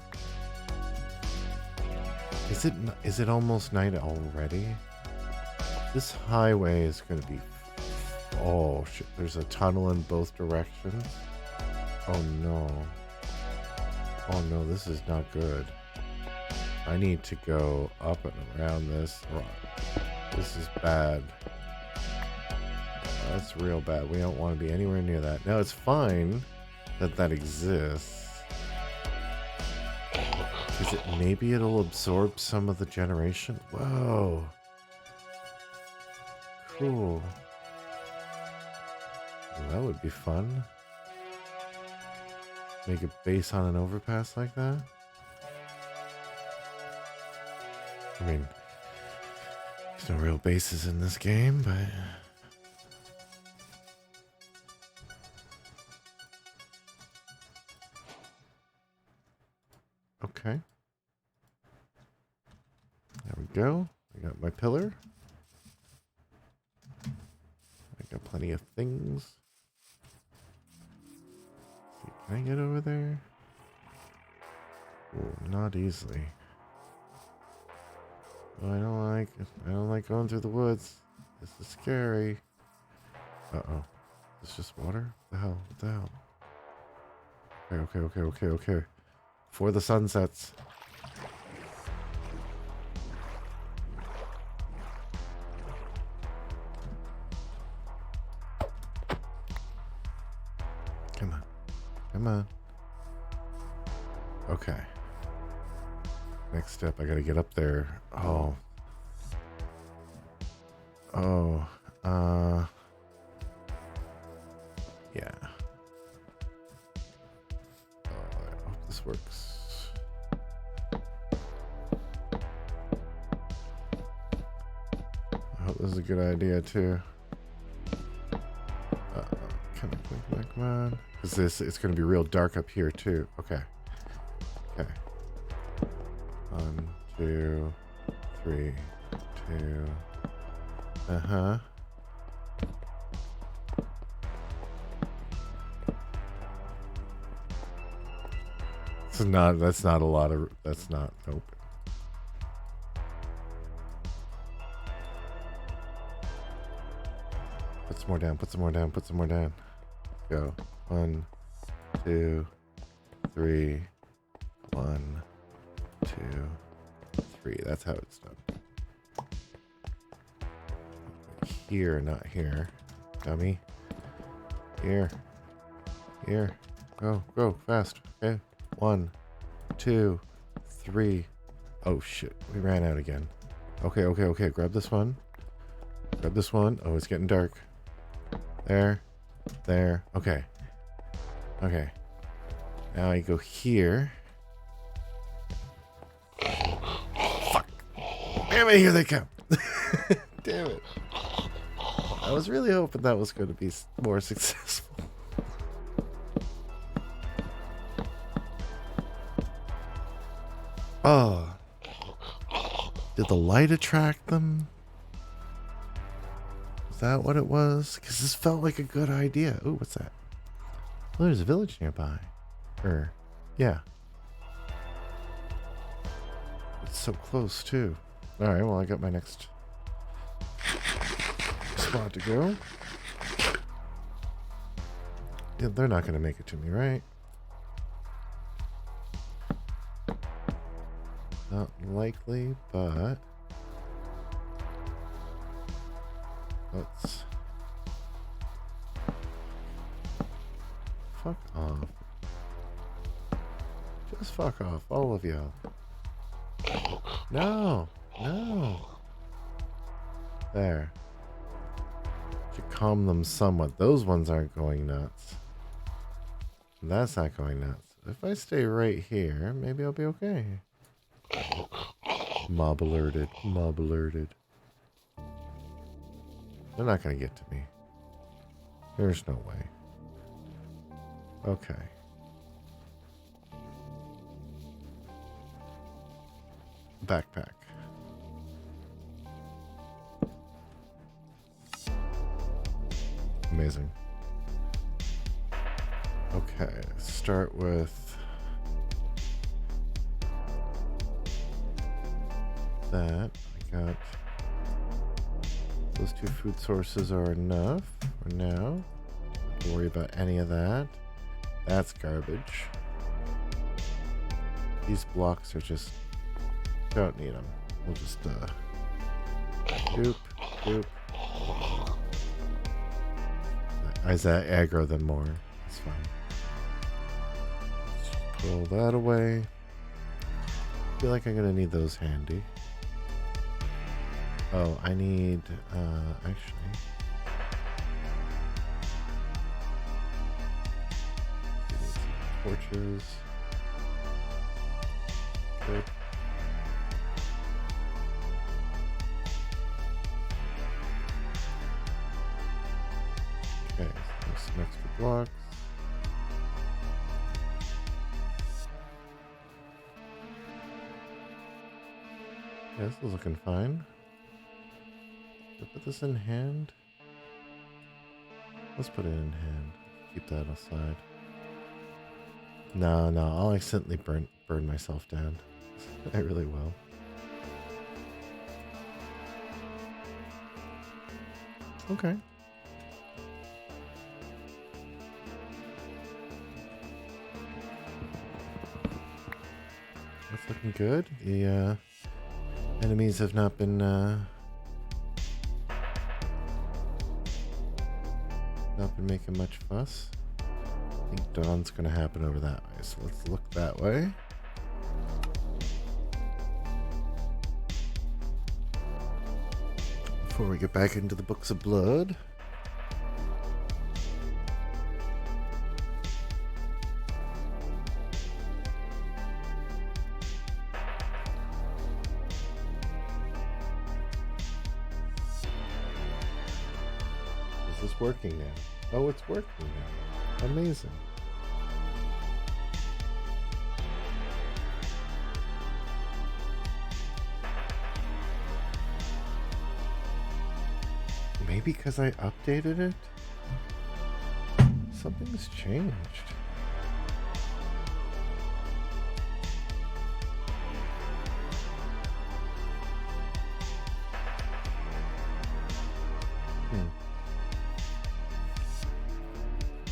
is it almost night already? This highway is going to be... Oh, shit. There's a tunnel in both directions. Oh, no. Oh, no. This is not good. I need to go up and around this rock. This is bad. That's real bad. We don't want to be anywhere near that. Now, it's fine that that exists. Is it maybe it'll absorb some of the generation? Whoa. Cool. Well, that would be fun. Make a base on an overpass like that? I mean, there's no real bases in this game, but... Okay. There we go. I got my pillar. I got plenty of things. See, can I get over there? Oh, not easily. Oh, I don't like going through the woods. This is scary. Uh-oh. Is this just water? What the hell? What the hell? Okay. For the sunsets. Come on. Okay. Next step, I gotta get up there. Oh. Yeah. I hope this works. I hope this is a good idea too. Come on. Because it's going to be real dark up here too. Okay. 1, 2, 3, 2. Uh-huh. That's not a lot of, nope. Put some more down. Go. 1, 2, 3. 1, 2, 3. That's how it's done. Here, not here. Dummy. Here. Go, fast. Okay. 1, 2, 3. Oh shit, we ran out again. Okay. Grab this one. Oh, it's getting dark. There. Okay. Now I go here. Fuck. Damn it, here they come. Damn it. I was really hoping that was going to be more successful. Oh. Did the light attract them? Is that what it was? Because this felt like a good idea. Ooh, what's that? Oh, there's a village nearby. Yeah. It's so close, too. Alright, well, I got my next spot to go. Yeah, they're not going to make it to me, right? Not likely, but... let's... fuck off. Just fuck off, all of y'all. No. There. Should calm them somewhat. Those ones aren't going nuts. That's not going nuts. If I stay right here, maybe I'll be okay. Mob alerted. They're not going to get to me. There's no way. Okay. Backpack. Amazing. Okay, start with that. I got those 2 food sources are enough for now. Don't worry about any of that. That's garbage. These blocks are just Don't need them. We'll just doop, doop. As I aggro them more. That's fine. Pull that away. Feel like I'm gonna need those handy. Oh, I need actually. We need some torches. Good. Okay, so there's some extra blocks. Yeah, this is looking fine. Should I put this in hand? Let's put it in hand. Keep that aside. No, I'll accidentally burn myself down. I really will. Okay. That's looking good. The enemies have not been making much fuss. I think dawn's gonna happen over that way, so let's look that way. Before we get back into the books of blood. Is this working now? Oh, it's working now. Amazing. Maybe because I updated it? Something's changed.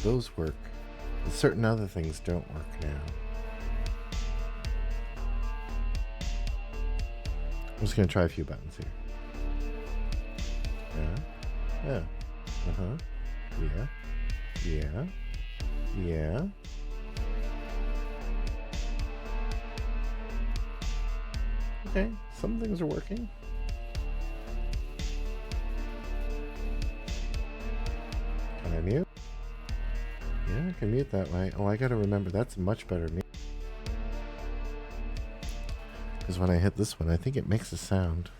Those work. And certain other things don't work now. I'm just going to try a few buttons here. Yeah. Yeah. Okay, some things are working. Can I mute? Yeah, I can mute that way. Oh, I gotta remember, that's much better mute. Because when I hit this one, I think it makes a sound.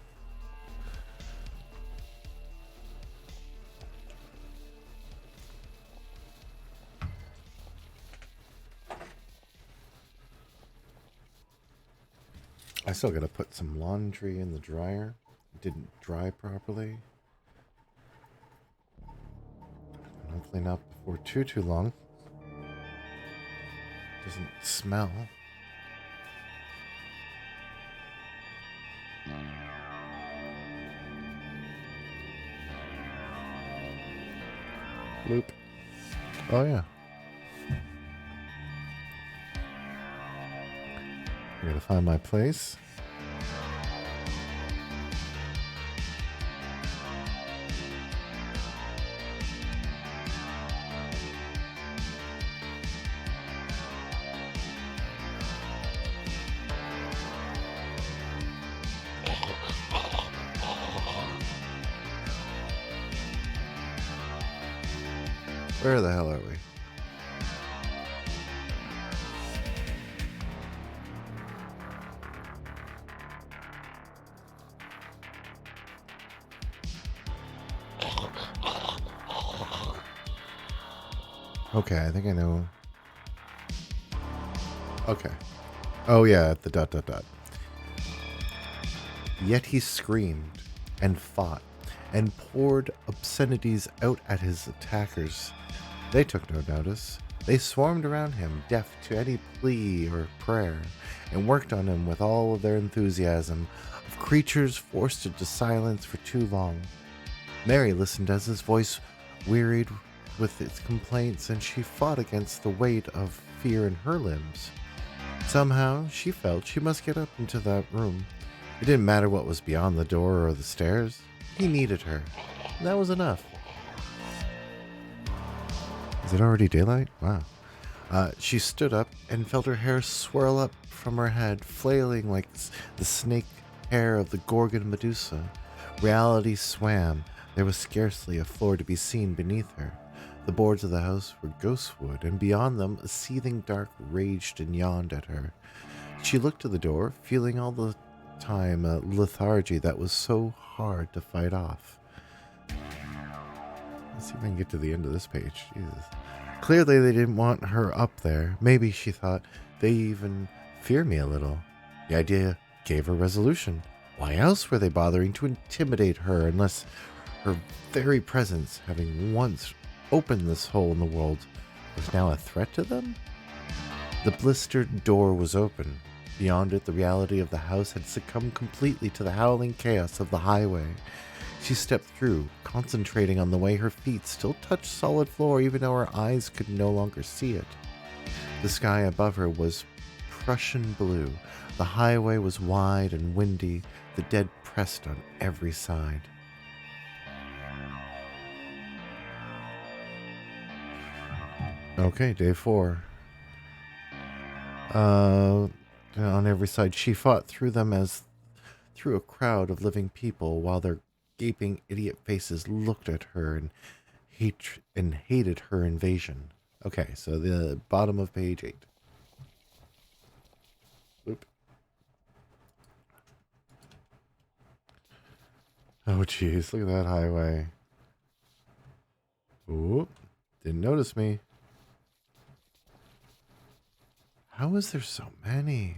I still gotta put some laundry in the dryer. It didn't dry properly. And hopefully not before too long. Doesn't smell. Loop. Oh yeah. I gotta find my place. Where the hell are we? Okay, I think I know. Okay. Oh yeah, the ... Yet he screamed and fought and poured obscenities out at his attackers. They took no notice. They swarmed around him, deaf to any plea or prayer, and worked on him with all of their enthusiasm of creatures forced into silence for too long. Mary listened as his voice wearied with its complaints, and she fought against the weight of fear in her limbs. Somehow, she felt she must get up into that room It didn't matter what was beyond the door or the stairs. He needed her. And that was enough. Is it already daylight? Wow. She stood up and felt her hair swirl up from her head, flailing like the snake hair of the Gorgon Medusa. Reality swam. There was scarcely a floor to be seen beneath her. The boards of the house were ghostwood, and beyond them a seething dark raged and yawned at her. She looked to the door, feeling all the time a lethargy that was so hard to fight off. Let's see if I can get to the end of this page. Jesus. Clearly they didn't want her up there. Maybe, she thought, they even fear me a little. The idea gave her resolution. Why else were they bothering to intimidate her unless her very presence, having once opened this hole in the world, was now a threat to them? The blistered door was open. Beyond it, the reality of the house had succumbed completely to the howling chaos of the highway. She stepped through, concentrating on the way her feet still touched solid floor even though her eyes could no longer see it. The sky above her was Prussian blue. The highway was wide and windy, the dead pressed on every side. Okay, day 4. On every side, she fought through them as through a crowd of living people while their gaping idiot faces looked at her and hated her invasion. Okay, so the bottom of page 8. Oop. Oh, jeez, look at that highway. Oop, didn't notice me. How is there so many?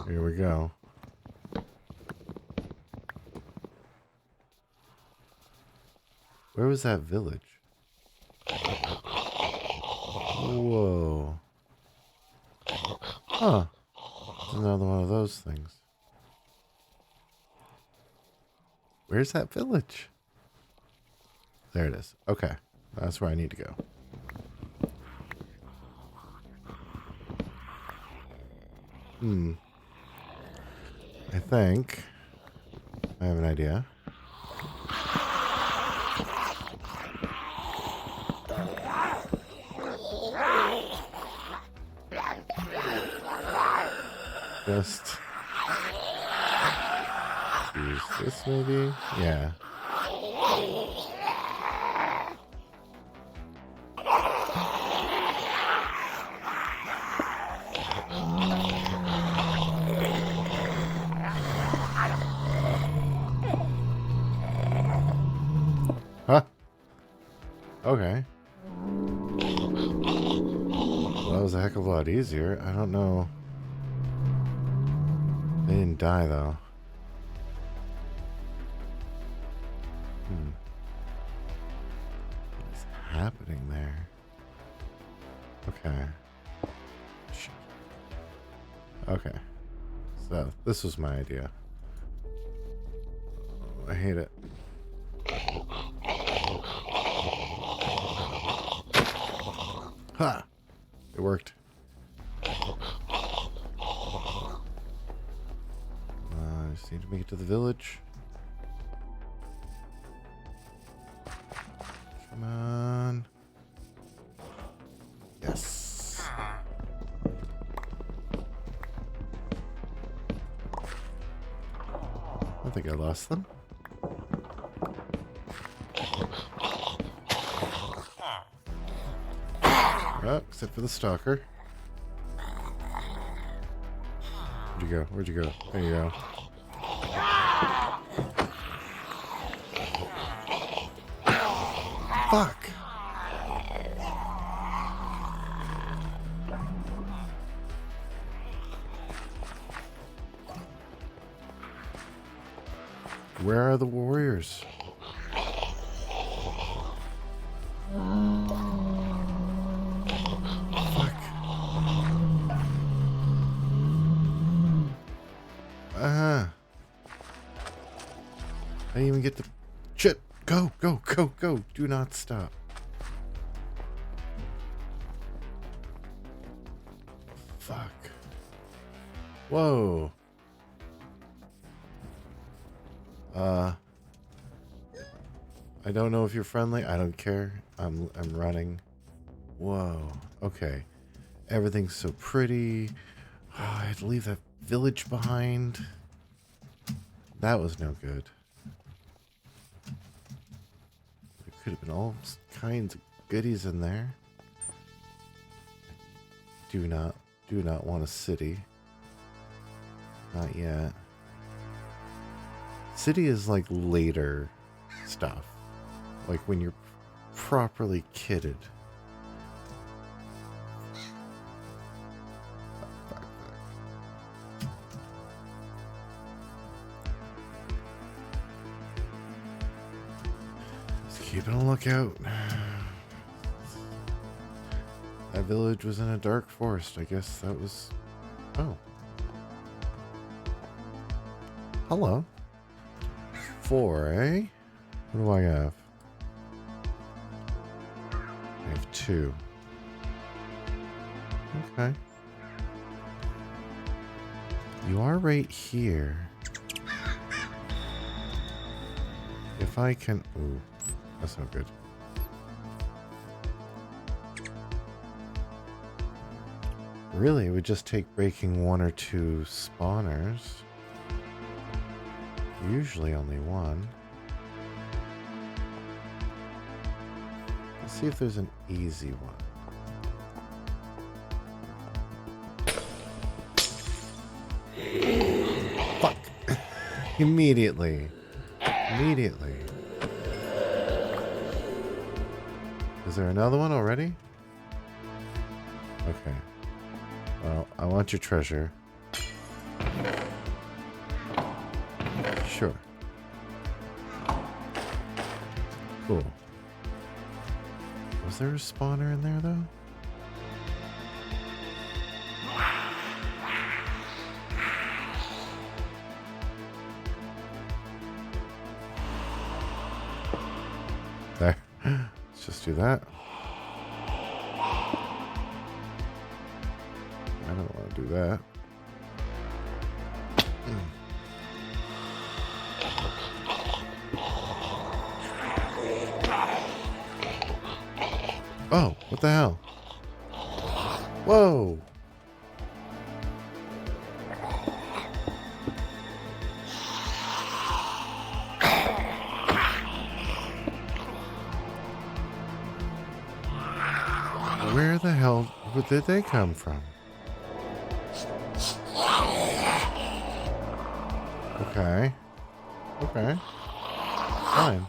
Here we go. Where was that village? Whoa. Huh. It's another one of those things. Where's that village? There it is. Okay. That's where I need to go. I think I have an idea. Just use this maybe? Yeah. Huh? Okay. Well, that was a heck of a lot easier. I don't know. They didn't die, though. What's happening there? Okay. Shit. Okay. So, this was my idea. I hate it. Ha! It worked. I just need to make it to the village. Come on. Yes. I think I lost them. Oh, except for the stalker. Where'd you go? Where'd you go? There you go. Fuck! Where are the warriors? I didn't even get the shit. Go, go, go, go. Do not stop. fuck. Whoa. I don't know if you're friendly. I don't care. I'm running. Whoa. Okay. Everything's so pretty. Oh, I had to leave that village behind. That was no good. There could have been all kinds of goodies in there. Do not want a city. Not yet. City is like later stuff. Like when you're properly kitted. Just keeping a lookout. That village was in a dark forest. I guess that was... Oh. Hello. 4, eh? What do I have? I have 2. Okay. You are right here. If I can... Ooh, that's not good. Really, it would just take breaking 1 or 2 spawners. Usually only 1. Let's see if there's an easy one. Fuck! Immediately. Is there another one already? Okay. Well, I want your treasure. Sure. Cool. Was there a spawner in there, though? There. Let's just do that. I don't want to do that. Oh, what the hell? Whoa! Where the hell did they come from? Okay. Okay. Fine.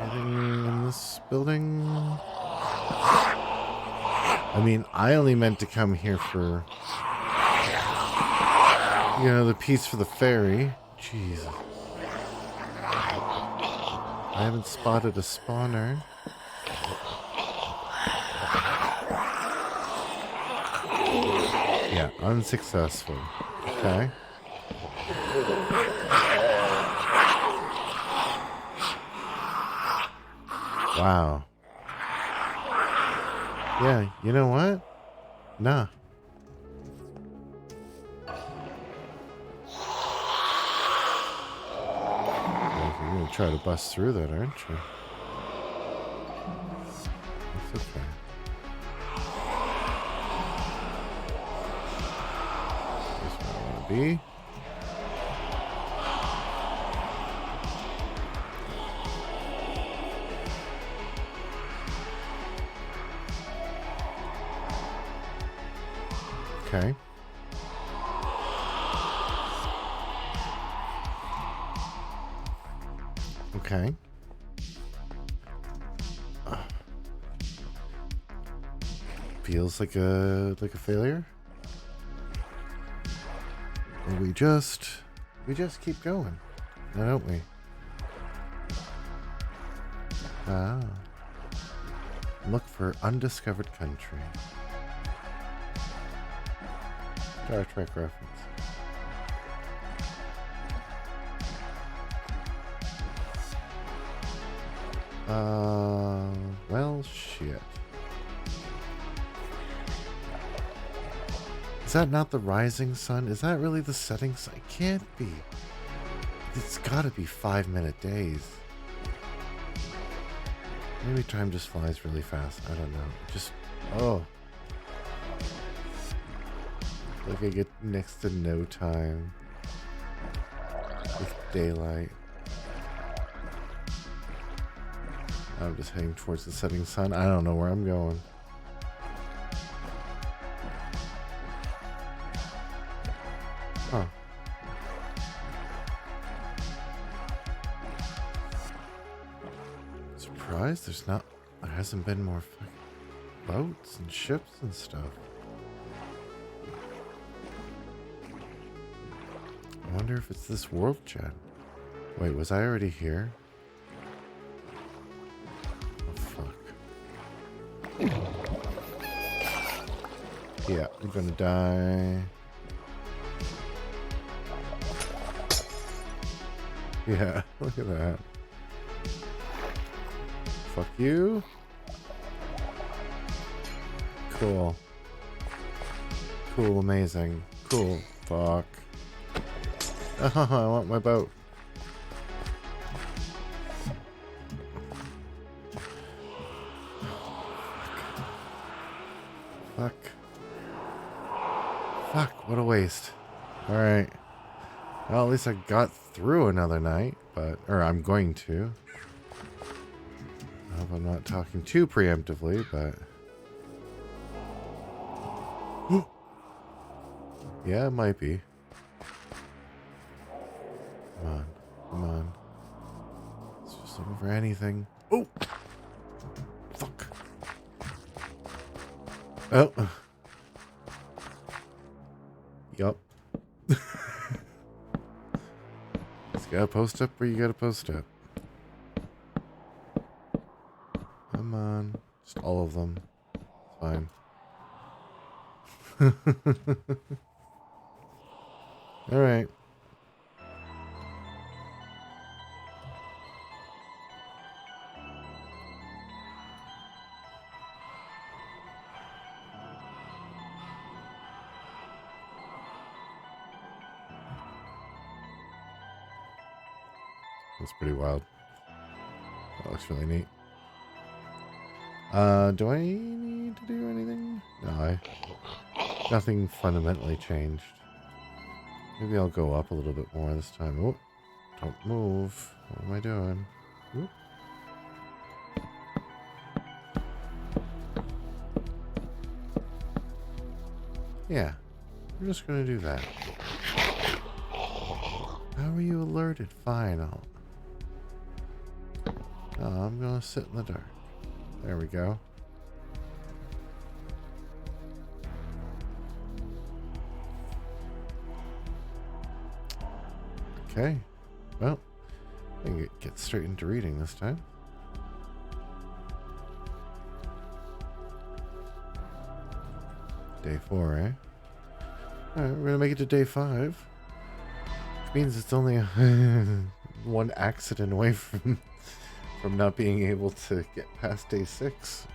Anything in this building? I mean, I only meant to come here for, you know, the piece for the ferry. Jesus. I haven't spotted a spawner. Yeah, unsuccessful. Okay. Wow. Yeah, you know what? Nah. You're gonna try to bust through that, aren't you? That's okay. Here's where I want to be. Okay. Okay. Feels like a failure. Or we just keep going, now don't we? Ah. Look for undiscovered country. Star Trek reference. Well, shit. Is that not the rising sun? Is that really the setting sun? It can't be. It's gotta be 5-minute days. Maybe time just flies really fast. I don't know. Just, oh. Like I get next to no time with daylight. I'm just heading towards the setting sun. I don't know where I'm going. Huh. Surprised there hasn't been more boats and ships and stuff. I wonder if it's this world gen. Wait, was I already here? Oh, fuck. Yeah, I'm gonna die. Yeah, look at that. Fuck you. Cool. Cool, amazing. Cool. Fuck. Oh, I want my boat. Fuck. Fuck, what a waste. Alright. Well, at least I got through another night, or I'm going to. I hope I'm not talking too preemptively, but... yeah, it might be. Come on. Come on. Let's just look over anything. Oh! Fuck. Oh. Yup. Just gotta post up where you gotta post up. Come on. Just all of them. It's fine. Alright. That's pretty wild. That looks really neat. Do I need to do anything? No, nothing fundamentally changed. Maybe I'll go up a little bit more this time. Oh, don't move. What am I doing? Oop. Yeah, we're just gonna do that. How are you alerted? Fine, I'm gonna sit in the dark. There we go. Okay. Well, I can get straight into reading this time. Day 4, eh? Alright, we're gonna make it to day 5. Which means it's only one accident away from not being able to get past day 6.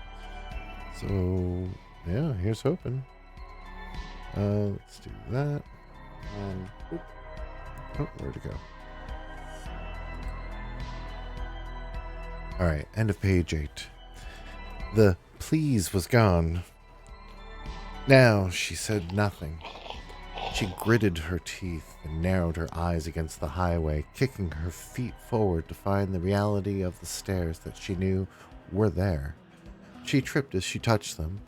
So, yeah, here's hoping. Let's do that. And, oh, where'd it go? Alright, end of page 8. The please was gone. Now she said nothing. She gritted her teeth and narrowed her eyes against the highway, kicking her feet forward to find the reality of the stairs that she knew were there. She tripped as she touched them,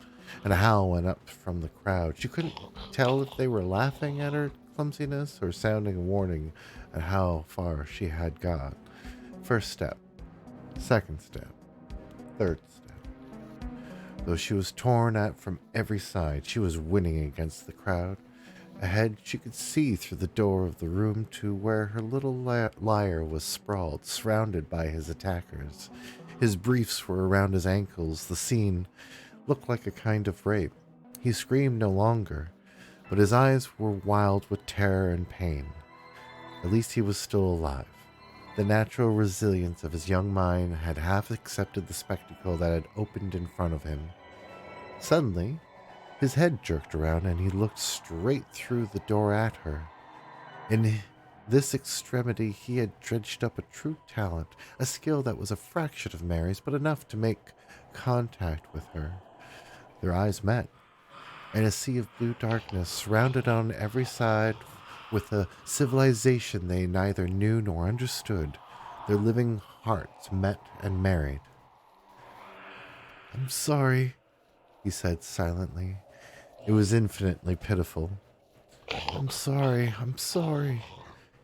and a howl went up from the crowd. She couldn't tell if they were laughing at her clumsiness or sounding a warning at how far she had got. First step, second step, third step. Though she was torn at from every side, she was winning against the crowd. Ahead, she could see through the door of the room to where her little liar was sprawled, surrounded by his attackers. His briefs were around his ankles. The scene looked like a kind of rape. He screamed no longer, but his eyes were wild with terror and pain. At least he was still alive. The natural resilience of his young mind had half accepted the spectacle that had opened in front of him. Suddenly, his head jerked around and he looked straight through the door at her. In this extremity, he had dredged up a true talent, a skill that was a fraction of Mary's, but enough to make contact with her. Their eyes met, and a sea of blue darkness surrounded on every side with a civilization they neither knew nor understood. Their living hearts met and married. "I'm sorry," he said silently. It was infinitely pitiful. I'm sorry.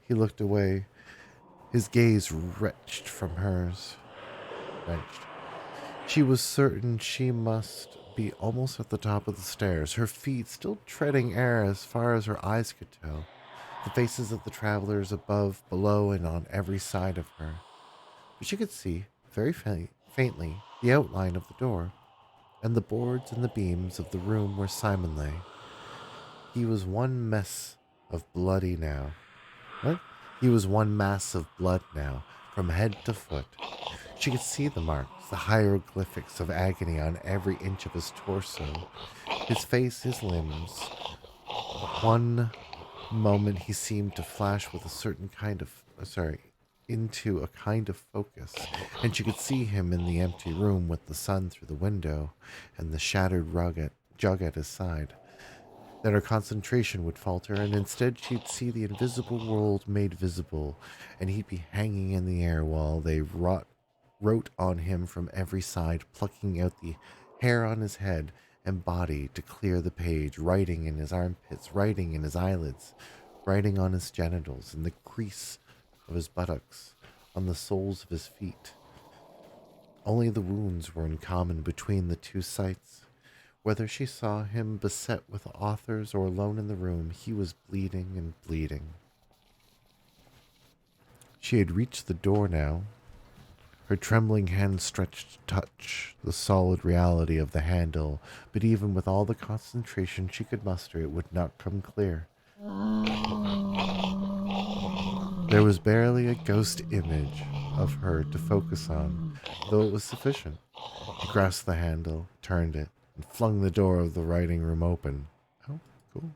He looked away, his gaze wrenched from hers. Wrenched. She was certain she must be almost at the top of the stairs, her feet still treading air as far as her eyes could tell. The faces of the travelers above, below, and on every side of her. But she could see, very faintly, the outline of the door, and the boards and the beams of the room where Simon lay. He was one mess of bloody now. What? He was one mass of blood now, from head to foot. She could see the marks, the hieroglyphics of agony on every inch of his torso, his face, his limbs. One moment he seemed to flash with a certain kind of, into a kind of focus, and she could see him in the empty room with the sun through the window and the shattered jug at his side. Then her concentration would falter, and instead she'd see the invisible world made visible, and he'd be hanging in the air while they wrote on him from every side, plucking out the hair on his head and body to clear the page, writing in his armpits, writing in his eyelids, writing on his genitals, in the crease of his buttocks, on the soles of his feet. Only the wounds were in common between the two sights. Whether she saw him beset with authors or alone in the room, he was bleeding and bleeding. She had reached the door now. Her trembling hand stretched to touch the solid reality of the handle, but even with all the concentration she could muster, it would not come clear. There was barely a ghost image of her to focus on, though it was sufficient. He grasped the handle, turned it, and flung the door of the writing room open. Oh, cool.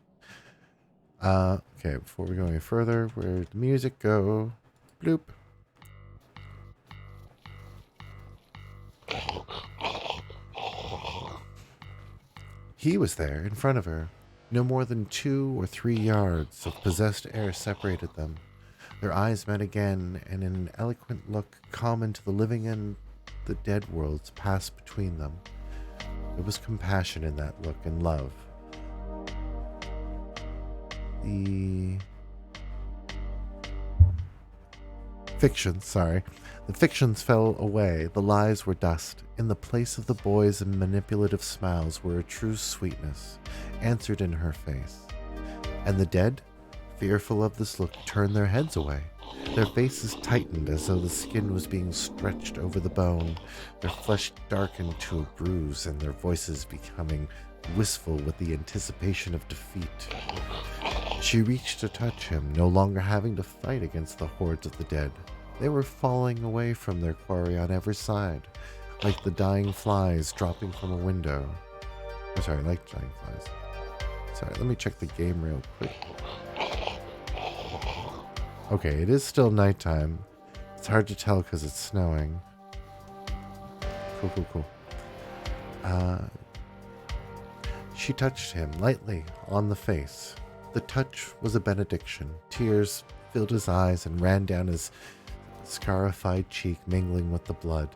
Okay, before we go any further, where'd the music go? Bloop. He was there, in front of her. No more than 2 or 3 yards of possessed air separated them. Their eyes met again, and in an eloquent look common to the living and the dead worlds passed between them. There was compassion in that look and love. The fictions fell away, the lies were dust. In the place of the boys and manipulative smiles were a true sweetness, answered in her face. And the dead, fearful of this look, turned their heads away. Their faces tightened as though the skin was being stretched over the bone, their flesh darkened to a bruise, and their voices becoming wistful with the anticipation of defeat. She reached to touch him, no longer having to fight against the hordes of the dead. They were falling away from their quarry on every side, like the dying flies dropping from a window. Like dying flies. Let me check the game real quick. Okay, it is still nighttime. It's hard to tell because it's snowing. Cool. She touched him lightly on the face. The touch was a benediction. Tears filled his eyes and ran down his scarified cheek, mingling with the blood.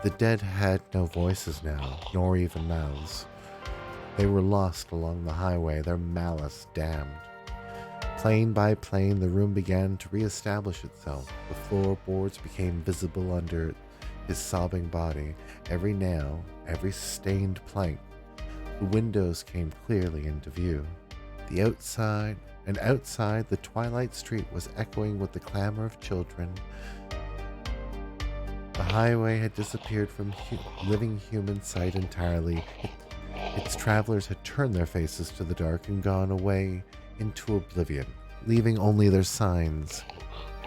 The dead had no voices now, nor even mouths. They were lost along the highway, their malice damned. Plane by plane, the room began to reestablish itself. The floorboards became visible under his sobbing body, every nail, every stained plank. The windows came clearly into view. Outside, the twilight street was echoing with the clamor of children. The highway had disappeared from living human sight entirely. Its travelers had turned their faces to the dark and gone away into oblivion, leaving only their signs.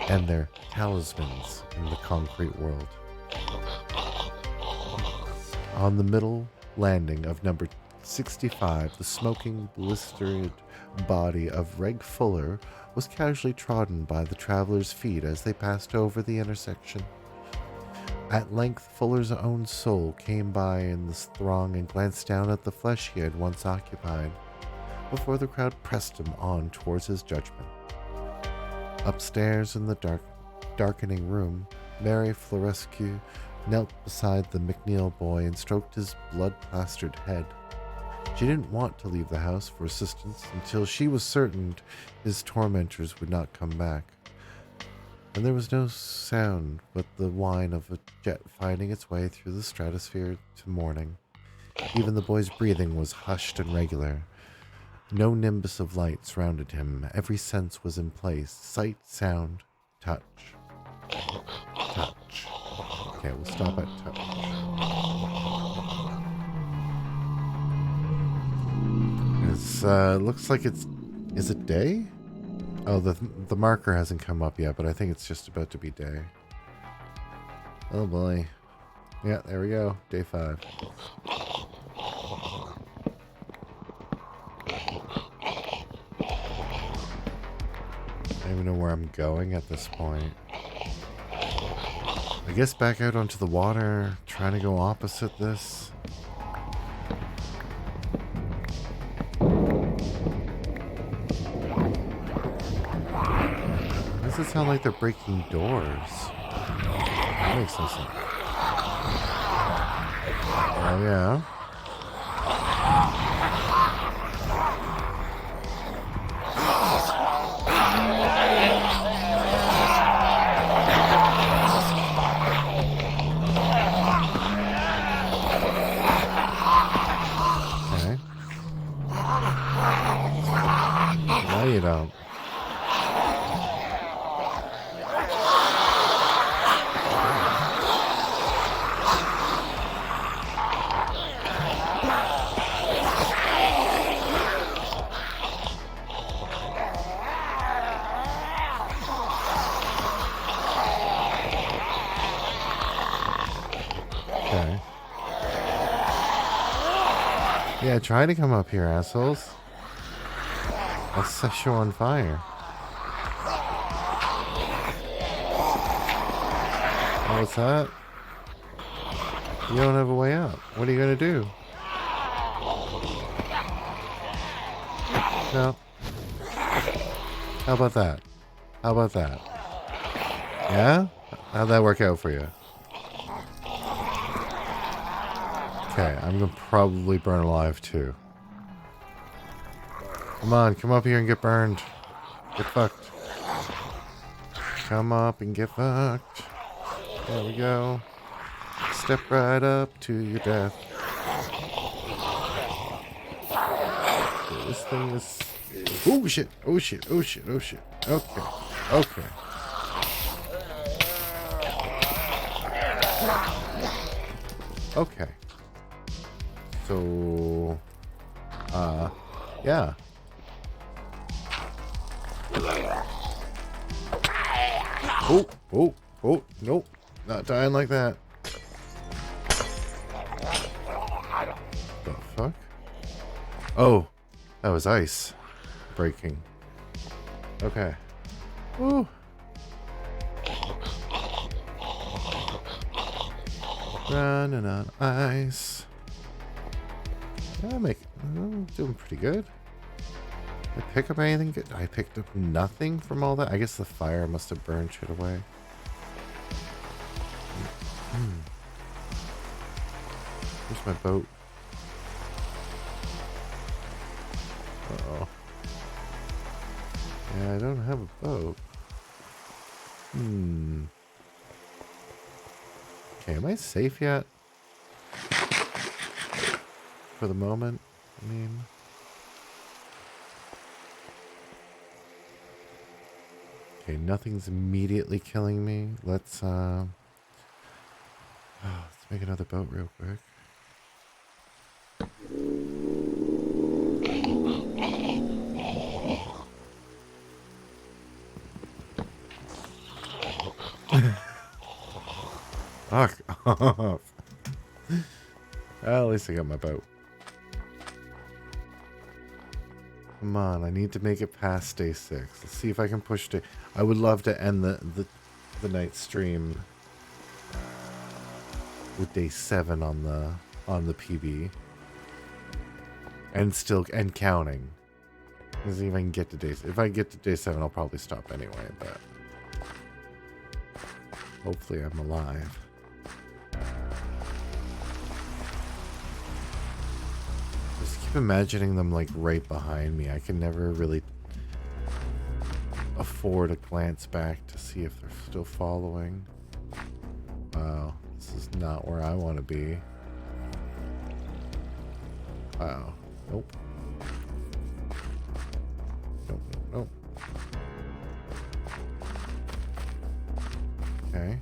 and their talismans in the concrete world. On the middle landing of number 65, the smoking, blistered body of Reg Fuller was casually trodden by the travelers' feet as they passed over the intersection. At length, Fuller's own soul came by in this throng and glanced down at the flesh he had once occupied, before the crowd pressed him on towards his judgment. Upstairs in the darkening room, Mary Florescu knelt beside the McNeil boy and stroked his blood-plastered head. She didn't want to leave the house for assistance until she was certain his tormentors would not come back. And there was no sound but the whine of a jet finding its way through the stratosphere to morning. Even the boy's breathing was hushed and regular. No nimbus of light surrounded him. Every sense was in place. Sight, sound, touch. Touch. Okay, we'll stop at touch. It looks like it's... Is it day? Oh, the marker hasn't come up yet, but I think it's just about to be day. Oh boy. Yeah, there we go. Day 5. I don't even know where I'm going at this point. I guess back out onto the water, trying to go opposite this. Does it sound like they're breaking doors? That makes no sense. Oh yeah. Okay. Now you don't. Okay. Yeah, try to come up here, assholes. I'll set you on fire. Oh, what's that? You don't have a way out. What are you gonna do? No. How about that? How about that? Yeah? How'd that work out for you? Okay, I'm gonna probably burn alive too. Come on, come up here and get burned. Get fucked. Come up and get fucked. There we go. Step right up to your death. This thing is... Oh shit, oh shit, oh shit, oh shit. Okay, okay. Okay. So... yeah. Oh, oh, oh, nope. Not dying like that. The fuck? Oh, that was ice breaking. Okay. Woo. Running on ice. Yeah, I'm doing pretty good. Did I pick up anything good? I picked up nothing from all that. I guess the fire must have burned shit away. Where's my boat? Uh-oh. Yeah, I don't have a boat. Okay, am I safe yet? For the moment, I mean... Okay, nothing's immediately killing me. Let's make another boat real quick. Fuck off. Well, at least I got my boat. Come on, I need to make it past day 6. Let's see if I can push day. I would love to end the night stream with day 7 on the PB, and counting. Let's see if I can get to if I get to day 7, I'll probably stop anyway. But hopefully, I'm alive. Just keep imagining them like right behind me. I can never really afford a glance back to see if they're still following. Wow, this is not where I want to be. Wow, nope. Nope, nope, nope. Okay.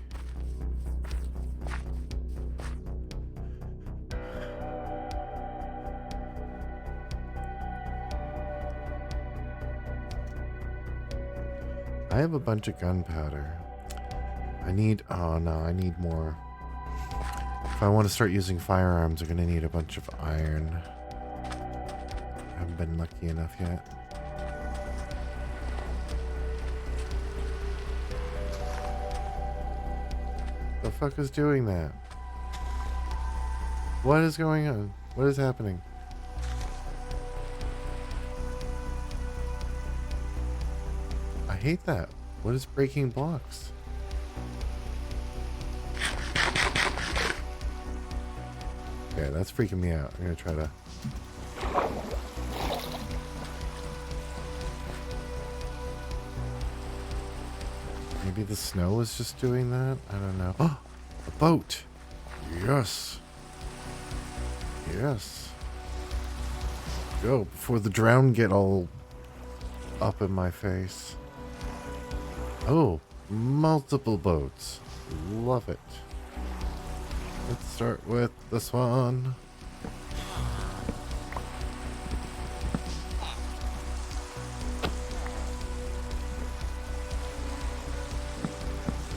I have a bunch of gunpowder. I need more. If I want to start using firearms, I'm going to need a bunch of iron. I haven't been lucky enough yet. The fuck is doing that? What is going on? What is happening? I hate that. What is breaking blocks? Okay, that's freaking me out. I'm gonna try to... Maybe the snow is just doing that? I don't know. Oh! A boat! Yes! Yes! Go, before the drown get all up in my face. Oh! Multiple boats. Love it. Let's start with this one.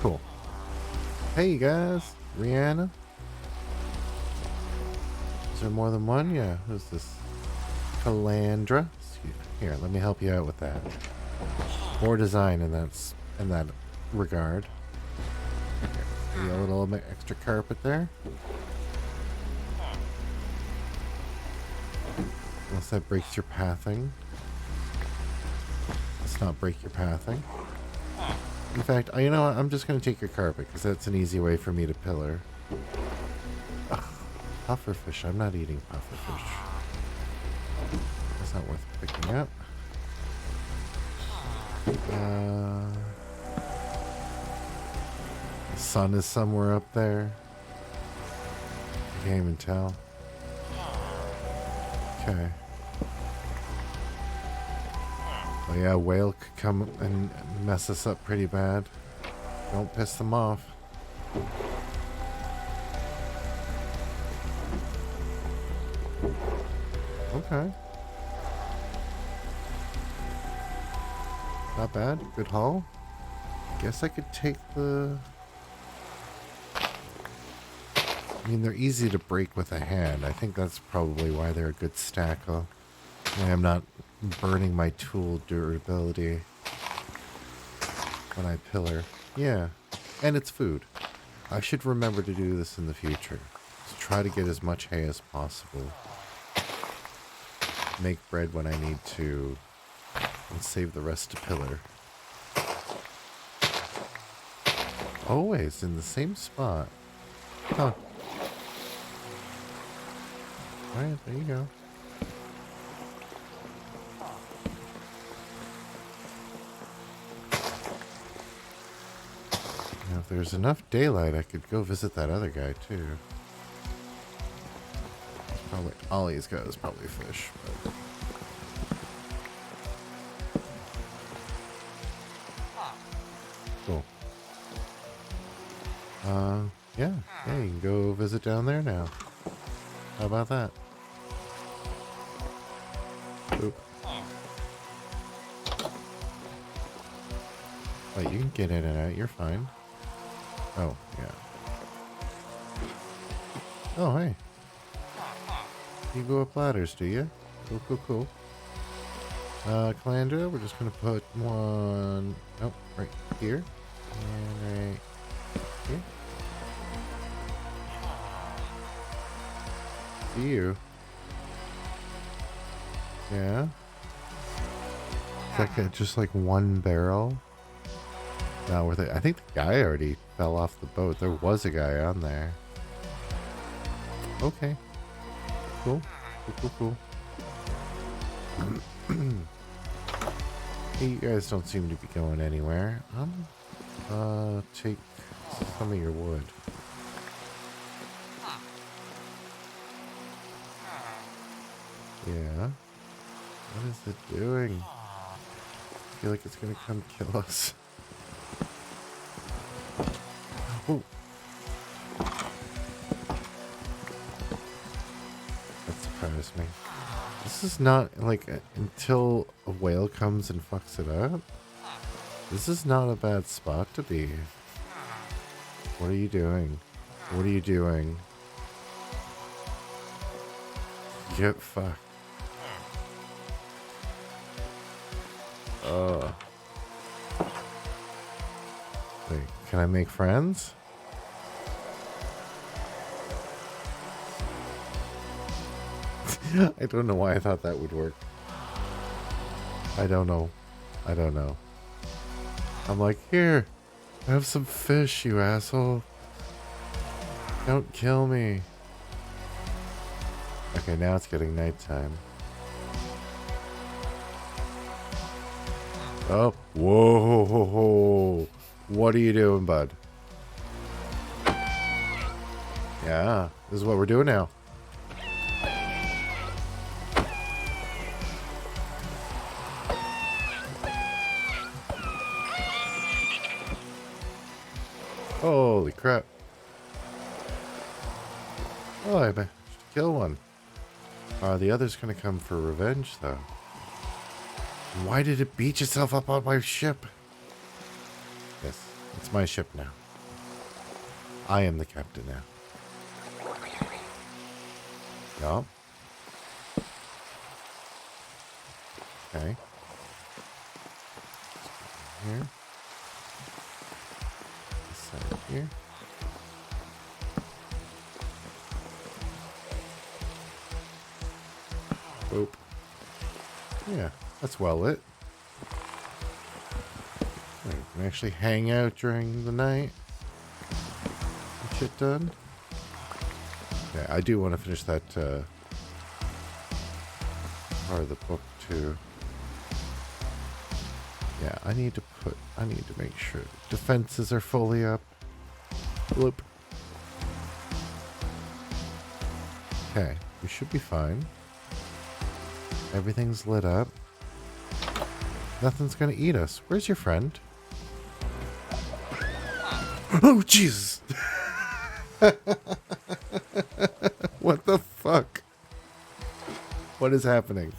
Cool. Hey guys, Rihanna. Is there more than one? Yeah, who's this? Calandra? Here, let me help you out with that. More design in that regard. Maybe a little bit extra carpet there. Unless that breaks your pathing. Let's not break your pathing. In fact, you know what? I'm just going to take your carpet because that's an easy way for me to pillar. Ugh, pufferfish. I'm not eating pufferfish. That's not worth picking up. The sun is somewhere up there. I can't even tell. Okay. Oh yeah, a whale could come and mess us up pretty bad. Don't piss them off. Okay. Not bad. Good haul. Guess I could take the... I mean, they're easy to break with a hand. I think that's probably why they're a good stack. I'm not burning my tool durability when I pillar. Yeah, and it's food. I should remember to do this in the future. To try to get as much hay as possible. Make bread when I need to. And save the rest to pillar. Always in the same spot. Huh. Alright, there you go. Now, if there's enough daylight, I could go visit that other guy, too. Probably all he's got is probably fish, but... Cool. Yeah, you can go visit down there now. How about that? Oop. Wait, you can get in and out, you're fine. Oh, yeah. Oh, hey. You go up ladders, do you? Cool, cool, cool. Calandra, we're just gonna put one... Oh, right here. And right here. See you. Yeah. It's like just like one barrel. Not worth it. I think the guy already fell off the boat. There was a guy on there. Okay. Cool. Cool, cool, cool. Hey, you guys don't seem to be going anywhere. Take some of your wood. Yeah. What is it doing? I feel like it's gonna come kill us. Oh. That surprised me. This is not like until a whale comes and fucks it up. This is not a bad spot to be. What are you doing? What are you doing? Get fucked. Wait, can I make friends? I don't know why I thought that would work. I don't know. I don't know. I'm like, here, have some fish, you asshole. Don't kill me. Okay, now it's getting nighttime. Oh, whoa. What are you doing, bud? Yeah, this is what we're doing now. Holy crap. Oh, I managed to kill one. The other's gonna come for revenge, though. Why did it beat itself up on my ship? Yes, it's my ship now. I am the captain now. Yup. Okay. Here. This side here. Boop. Yeah, that's well lit. We can actually hang out during the night. Get shit done. Yeah, I do want to finish that part of the book too. Yeah, I need to make sure defenses are fully up. Bloop. Okay, we should be fine. Everything's lit up. Nothing's gonna eat us. Where's your friend? Oh, Jesus! What the fuck? What is happening?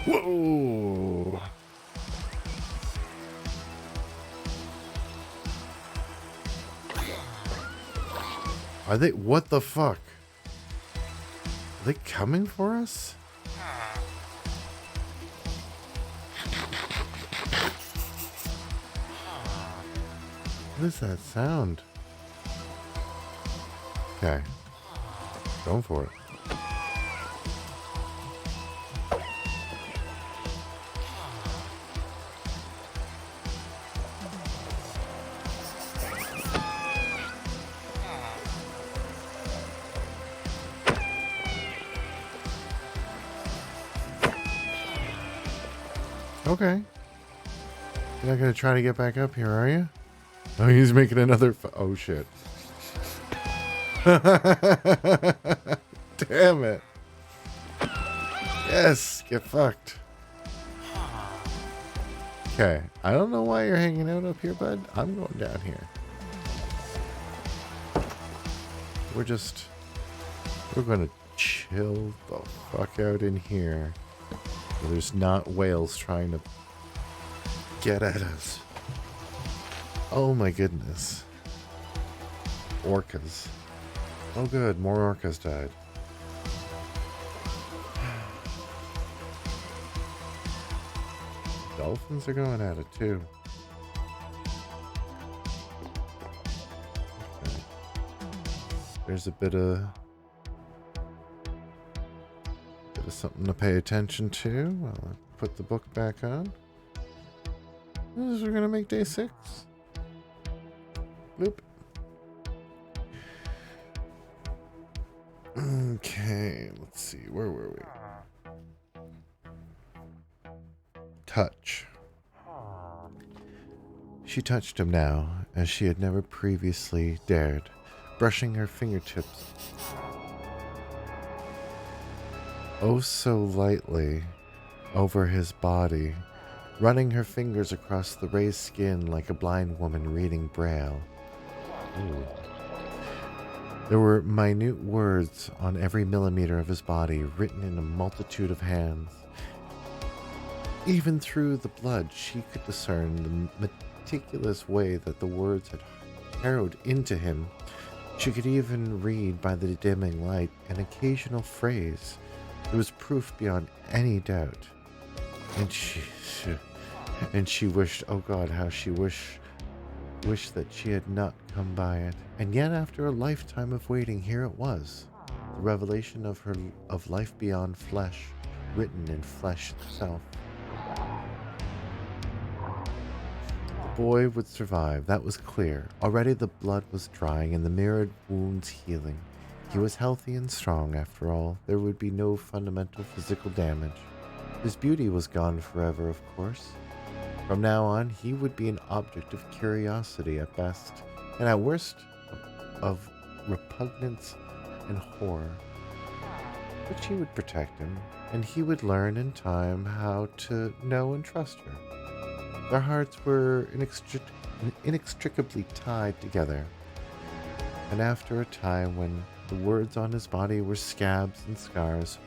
Whoa! Are they? What the fuck? Are they coming for us? What is that sound? Okay. Going for it. Okay. You're not gonna try to get back up here, are you? Oh, he's making another. Oh shit! Damn it! Yes, get fucked. Okay, I don't know why you're hanging out up here, bud. I'm going down here. We're gonna chill the fuck out in here. There's not whales trying to get at us. Oh my goodness. Orcas. Oh good, more orcas died. Dolphins are going at it too. Okay. There's a bit of something to pay attention to. I'll put the book back on. We're gonna make day 6. Bloop. Okay, let's see. Where were we? Touch. She touched him now, as she had never previously dared, brushing her fingertips oh so lightly over his body, running her fingers across the raised skin like a blind woman reading Braille. Ooh. There were minute words on every millimeter of his body, written in a multitude of hands. Even through the blood, she could discern the meticulous way that the words had harrowed into him. She could even read by the dimming light an occasional phrase. It was proof beyond any doubt. And she wished, oh God, how she wished that she had not come by it. And yet after a lifetime of waiting, here it was. The revelation of life beyond flesh, written in flesh itself. The boy would survive, that was clear. Already the blood was drying and the mirrored wounds healing. He was healthy and strong after all. There would be no fundamental physical damage. His beauty was gone forever, of course. From now on, he would be an object of curiosity at best, and at worst, of repugnance and horror. But she would protect him, and he would learn in time how to know and trust her. Their hearts were inextricably tied together, and after a time when the words on his body were scabs and scars,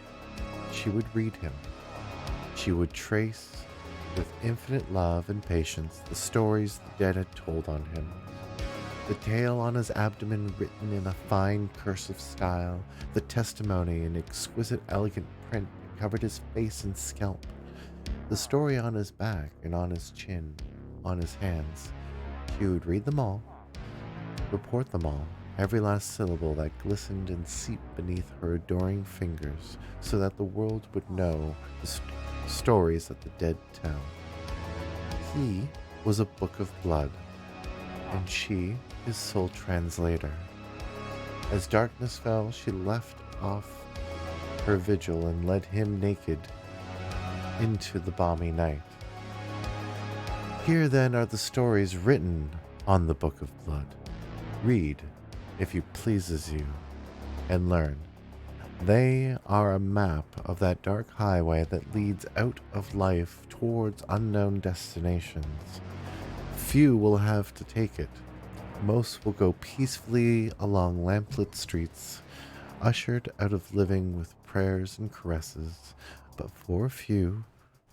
she would read him. She would trace, with infinite love and patience, the stories the dead had told on him. The tale on his abdomen written in a fine cursive style, the testimony in exquisite elegant print that covered his face and scalp, the story on his back and on his chin, on his hands. She would read them all, report them all, every last syllable that glistened and seeped beneath her adoring fingers, so that the world would know the stories that the dead tell. He was a book of blood, and she his sole translator. As darkness fell, she left off her vigil and led him naked into the balmy night. Here then are the stories written on the book of blood. Read, if it pleases you, and learn. They are a map of that dark highway that leads out of life towards unknown destinations. Few will have to take it. Most will go peacefully along lamplit streets, ushered out of living with prayers and caresses. But for a few,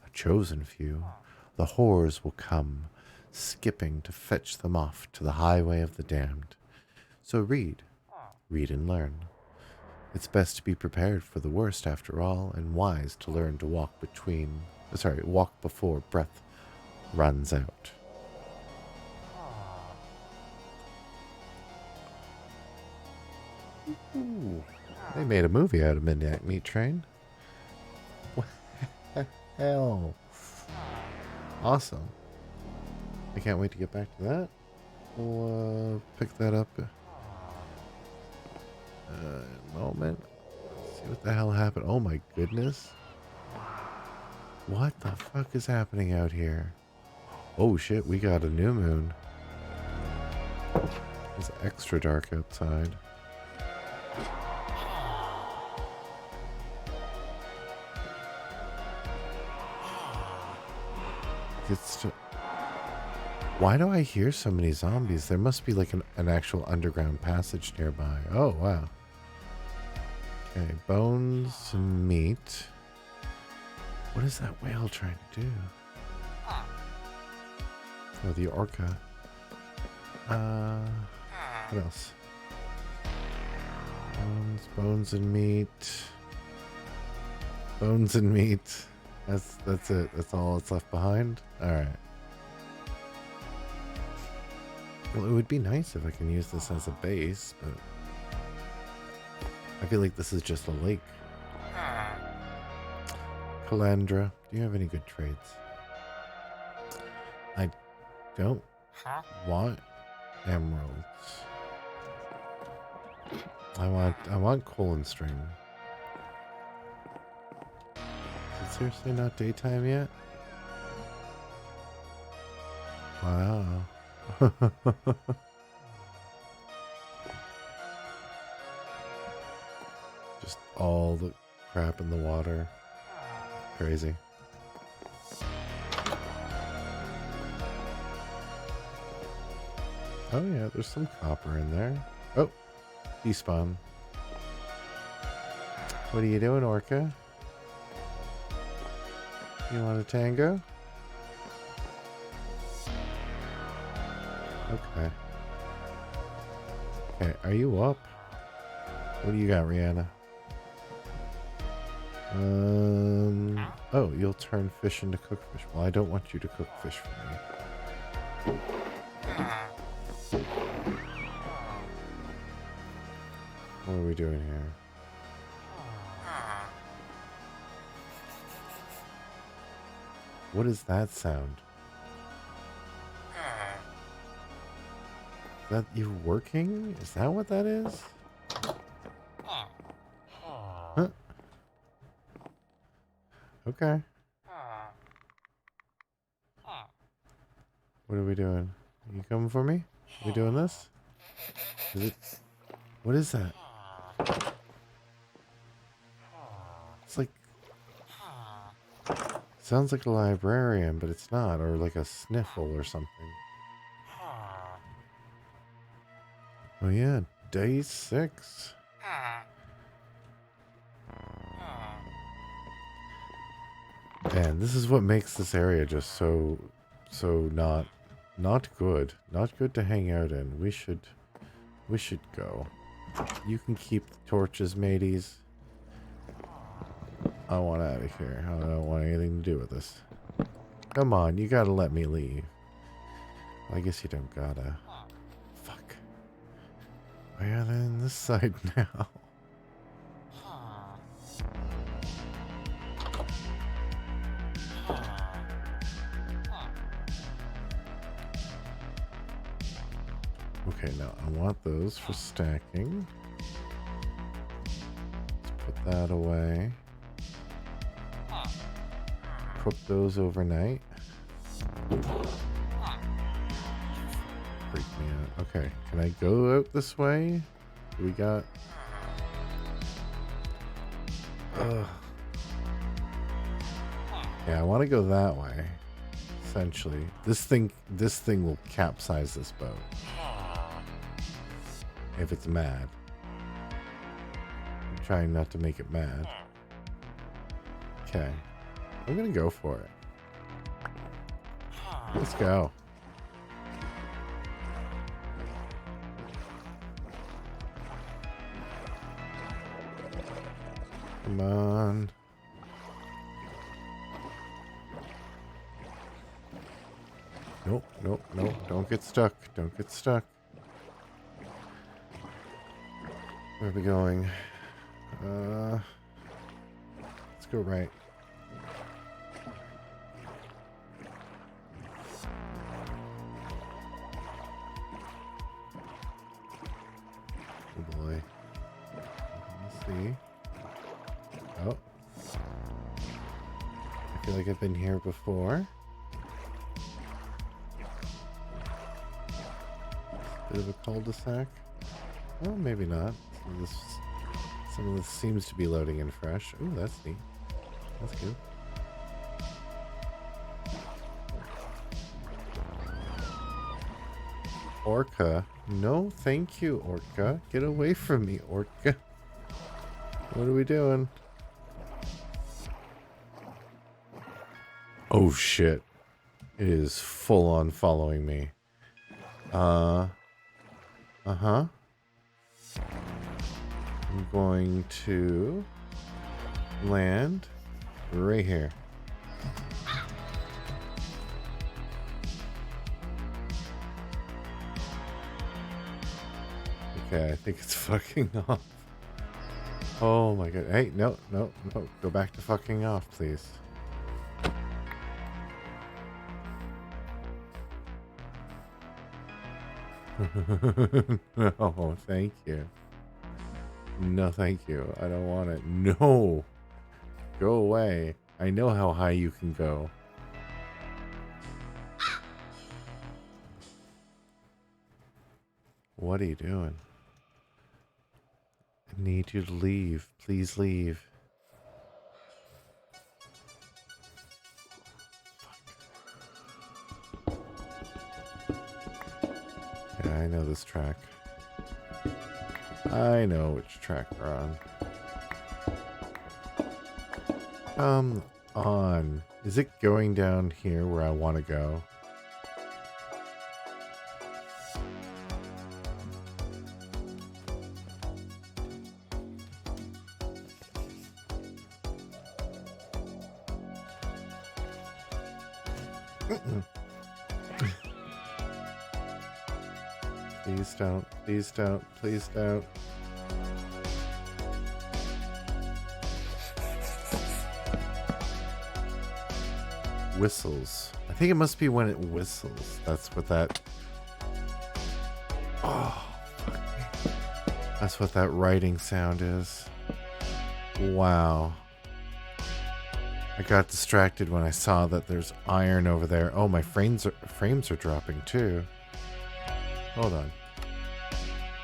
a chosen few, the horrors will come, skipping to fetch them off to the highway of the damned. So read and learn. It's best to be prepared for the worst after all, and wise to learn to walk before breath runs out. Ooh, they made a movie out of Midnight Meat Train. What the hell? Awesome. I can't wait to get back to that. We'll pick that up in a moment. Let's see what the hell happened. Oh my goodness. What the fuck is happening out here? Oh shit, we got a new moon. It's extra dark outside. Why do I hear so many zombies? There must be like an actual underground passage nearby. Oh, wow. Okay, bones and meat. What is that whale trying to do? Oh, the orca. What else? Bones and meat. Bones and meat. That's it. That's all that's left behind. All right. Well, it would be nice if I can use this as a base, but I feel like this is just a lake. Calandra, do you have any good trades? I don't want emeralds. I want coal and string. Is it seriously not daytime yet? Wow. Just all the crap in the water. Crazy. Oh yeah, there's some copper in there. Oh, despawn. What are you doing, Orca? You want a tango? Okay. Okay, are you up? What do you got, Rihanna? Oh, you'll turn fish into cooked fish. Well, I don't want you to cook fish for me. What are we doing here? What is that sound? Is that you working? Is that what that is? Huh? Okay. What are we doing? Are you coming for me? Are we doing this? Is it? What is that? It's like... Sounds like a librarian, but it's not. Or like a sniffle or something. Oh yeah, day 6. Man, this is what makes this area just so not good. Not good to hang out in. We should go. You can keep the torches, mateys. I want out of here. I don't want anything to do with this. Come on, you gotta let me leave. Well, I guess you don't gotta. Fuck. Why are they on this side now? Okay, now I want those for stacking. Let's put that away. Cook those overnight. Freak me out. Okay, can I go out this way? We got... Ugh. Yeah, I want to go that way. Essentially, this thing will capsize this boat if it's mad. I'm trying not to make it mad. Okay, I'm gonna go for it. Let's go. Come on. Nope, nope, nope. Don't get stuck. Don't get stuck. Where are we going? Let's go right. Oh boy. Let's see. Oh. I feel like I've been here before. Bit of a cul-de-sac. Well, maybe not. Some of this seems to be loading in fresh. Ooh, that's neat. That's good. Orca. No, thank you, Orca. Get away from me, Orca. What are we doing? Oh shit. It is full on following me. Uh-huh. I'm going to land right here. Okay, I think it's fucking off. Oh my god. Hey, no. Go back to fucking off, please. No, thank you. No, thank you. I don't want it. No. Go away. I know how high you can go. What are you doing? I need you to leave. Please leave. Yeah, I know this track. I know which track we're on. Come on. Is it going down here where I want to go? Please don't. Please don't. Please don't. Whistles. I think it must be when it whistles. That's what that... Oh, fuck me. That's what that writing sound is. Wow. I got distracted when I saw that there's iron over there. Oh, my frames are dropping too. Hold on.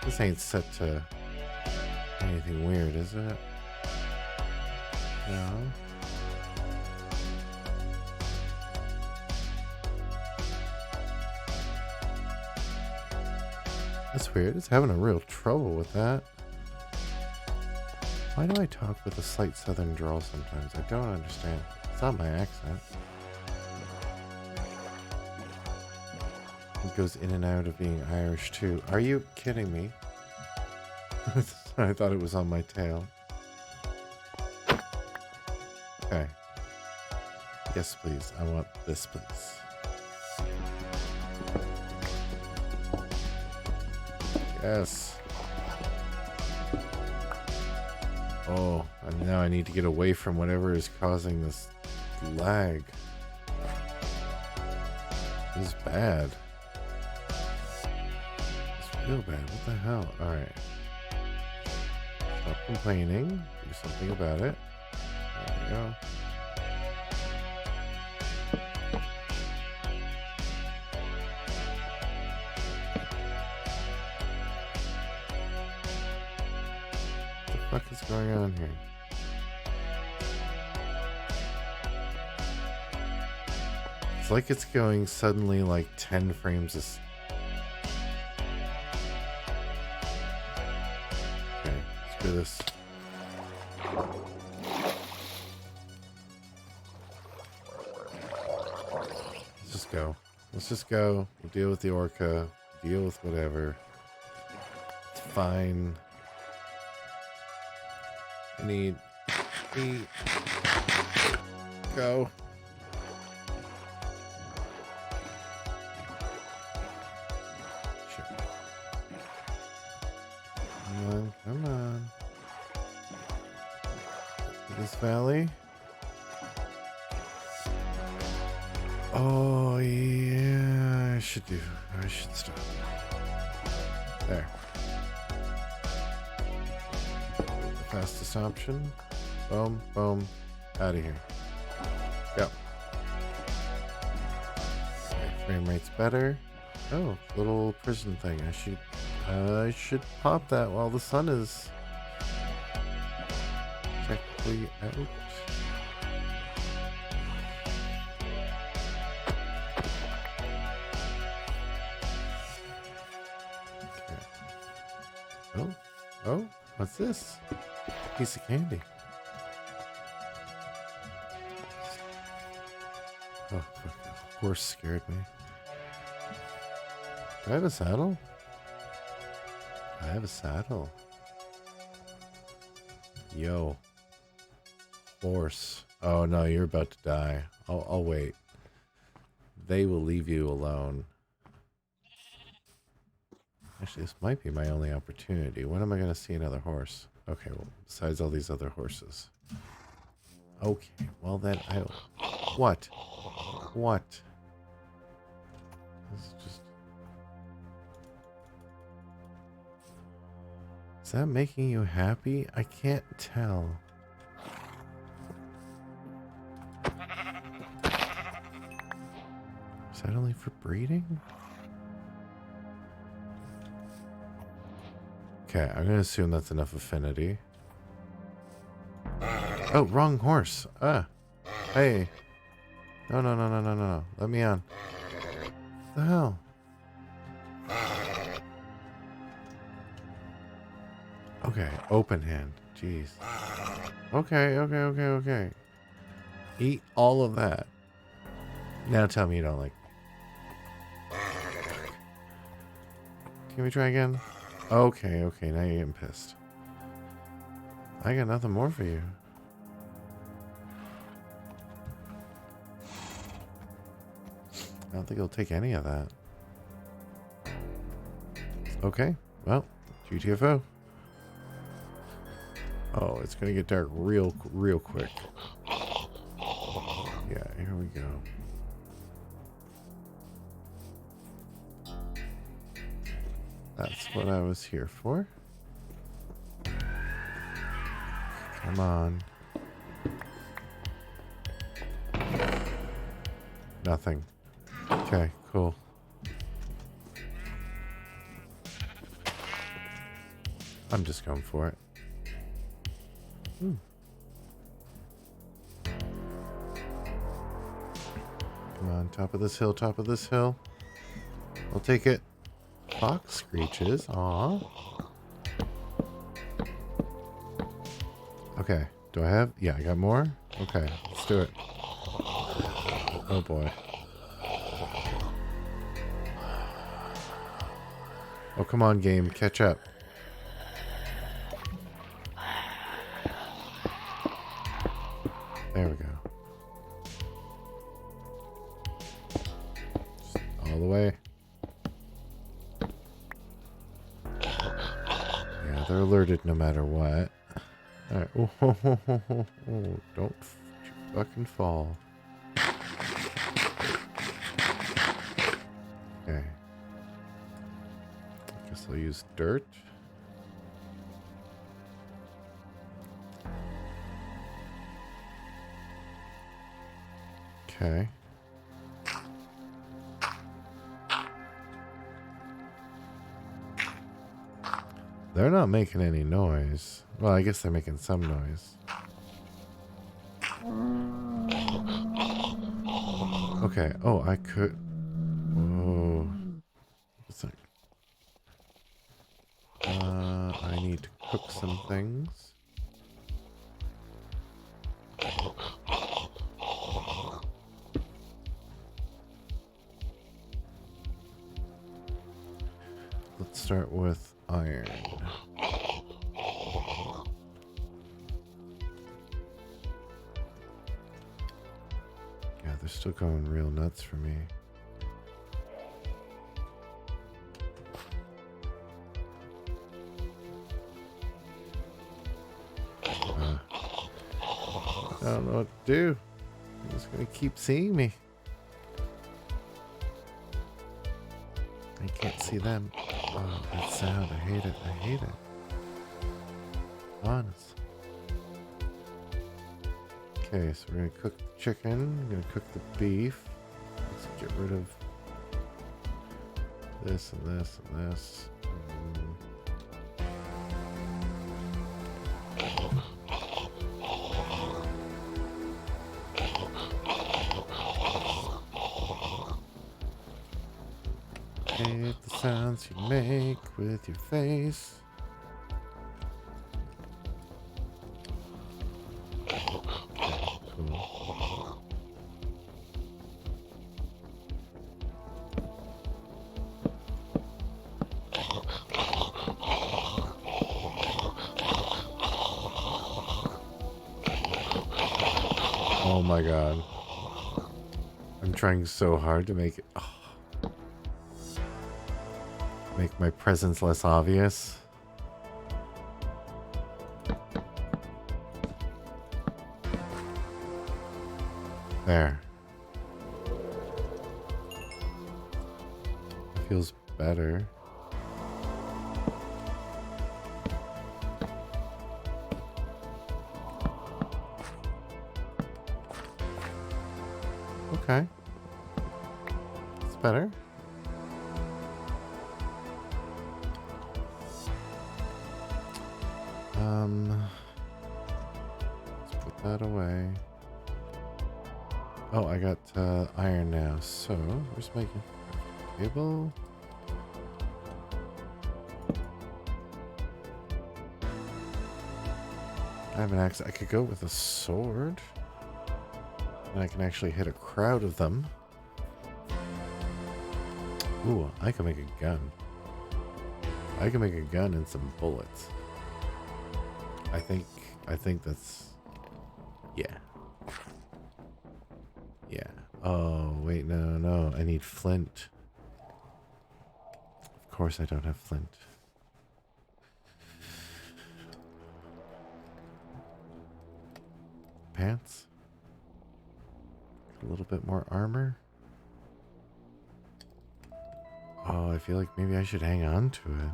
This ain't set to anything weird, is it? No. That's weird. It's having a real trouble with that. Why do I talk with a slight southern drawl sometimes? I don't understand. It's not my accent. It goes in and out of being Irish too. Are you kidding me? I thought it was on my tail. Okay. Yes, please. I want this, please. Yes. Oh, and now I need to get away from whatever is causing this lag. This is bad. It's real bad. What the hell? Alright. Stop complaining. Do something about it. There we go. What the fuck is going on here? It's like it's going suddenly like 10 frames Okay, screw this. Let's just go. Let's just go. We'll deal with the orca. Deal with whatever. It's fine. I need eat. Go. Shit. Come on. This valley. Oh yeah, I should stop. There. Fastest option. Boom, boom. Out of here. Go. Okay, frame rate's better. Oh, little prison thing. I should pop that while the sun is technically out. Okay. Oh, what's this? Piece of candy. Oh, fuck. The horse scared me. Do I have a saddle? I have a saddle. Yo. Horse. Oh no, you're about to die. I'll wait. They will leave you alone. Actually, this might be my only opportunity. When am I going to see another horse? Okay, well, besides all these other horses. Okay, well then I... What? What? This is just... Is that making you happy? I can't tell. Is that only for breeding? Okay, I'm gonna assume that's enough affinity. Oh, wrong horse. Hey. No, no, no, no, no, no, no. Let me on. What the hell? Okay, open hand. Jeez. Okay, okay, okay, okay. Eat all of that. Now tell me you don't like me. Can we try again? Okay, okay, now you're getting pissed. I got nothing more for you. I don't think he'll take any of that. Okay, well, GTFO. Oh, it's gonna get dark real quick. Yeah, here we go. That's what I was here for. Come on. Nothing. Okay, cool. I'm just going for it. Come on, top of this hill, top of this hill. I'll take it. Fox screeches. Aw. Okay. Do I have? Yeah, I got more? Okay, let's do it. Oh boy. Oh, come on, game. Catch up. There we go. Just all the way. Yeah, they're alerted no matter what. Alright. Oh, don't fucking fall. Okay. Guess I'll use dirt. Okay. They're not making any noise. Well, I guess they're making some noise. Okay. Oh, I could... Whoa. What's that? I need to cook some things. Let's start with iron. Yeah, they're still going real nuts for me. I don't know what to do. I'm just gonna keep seeing me. I can't see them. Oh, that sound. I hate it. I hate it. Honest. Okay, so we're gonna cook the chicken. We're gonna cook the beef. Let's get rid of this and this and this. Hate the sounds you make with your face. Cool. Oh my god. I'm trying so hard to make it... make my presence less obvious. There. Feels better. Okay. It's better. Let's put that away. Oh, I got iron now. So, where's my table? I have an axe. I could go with a sword. And I can actually hit a crowd of them. Ooh, I can make a gun. I can make a gun and some bullets. I think that's... yeah. Yeah. Oh, wait, no. I need flint. Of course I don't have flint. Pants. A little bit more armor. Oh, I feel like maybe I should hang on to it.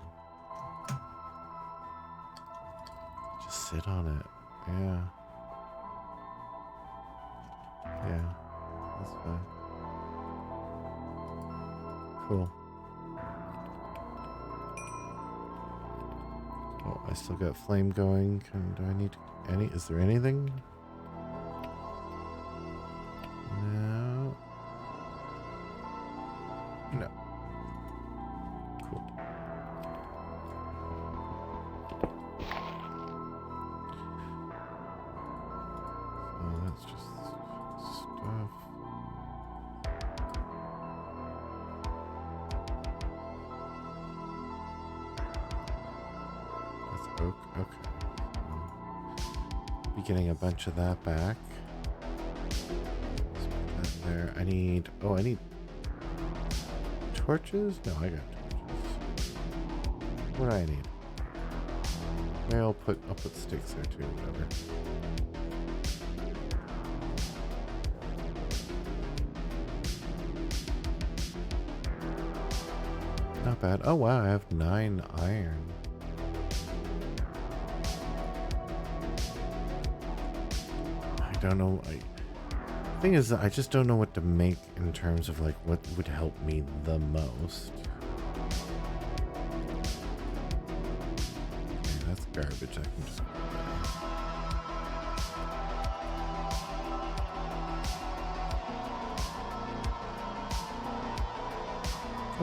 Just sit on it. Yeah. Yeah. That's fine. Cool. Oh, I still got flame going. Do I need any? Is there anything? No. No. Cool. So that's just stuff. That's oak. Okay. Be getting a bunch of that back. There. I need... oh, I need torches? No, I got torches. What do I need? Maybe I'll put sticks there too, whatever. Not bad. Oh wow, I have 9 iron. I don't know. Thing is, I just don't know what to make in terms of like what would help me the most. Okay, that's garbage. I can just...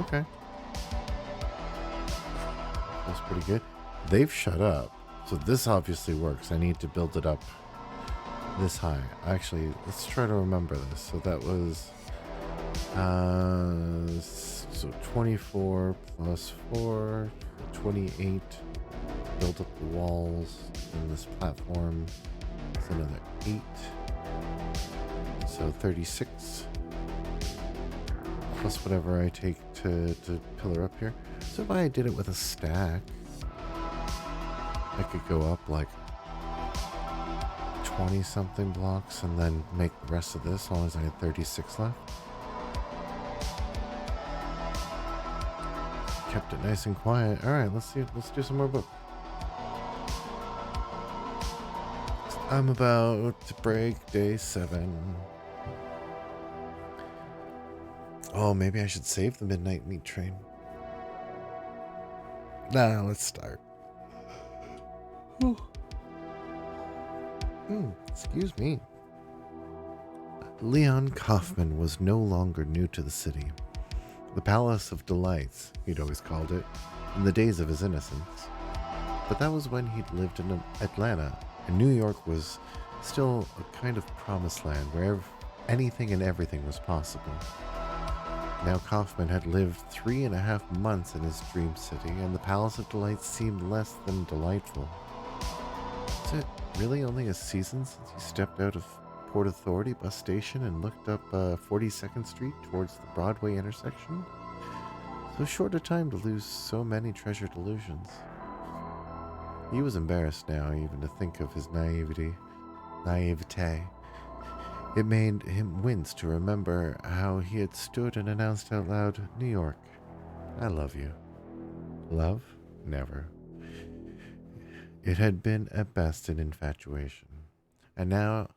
okay. That's pretty good. They've shut up, so this obviously works. I need to build it up this high. Actually, let's try to remember this. So that was so 24 plus 4, 28. Build up the walls in this platform. It's another 8. So 36 plus whatever I take to pillar up here. So if I did it with a stack, I could go up like 20 something blocks and then make the rest of this as long as I had 36 left. Kept it nice and quiet. Alright, let's do some more book. I'm about to break day 7. Oh, maybe I should save the midnight meat train. Nah, let's start. Excuse me. Leon Kaufman was no longer new to the city. The Palace of Delights, he'd always called it, in the days of his innocence. But that was when he'd lived in Atlanta, and New York was still a kind of promised land where anything and everything was possible. Now Kaufman had lived 3.5 months in his dream city, and the Palace of Delights seemed less than delightful. Was it really only a season since he stepped out of Port Authority bus station and looked up 42nd Street towards the Broadway intersection. So short a time to lose so many treasured illusions. He was embarrassed now even to think of his naivete. It made him wince to remember how he had stood and announced out loud, "New York, I love you." Love? Never. It had been at best an infatuation. And now,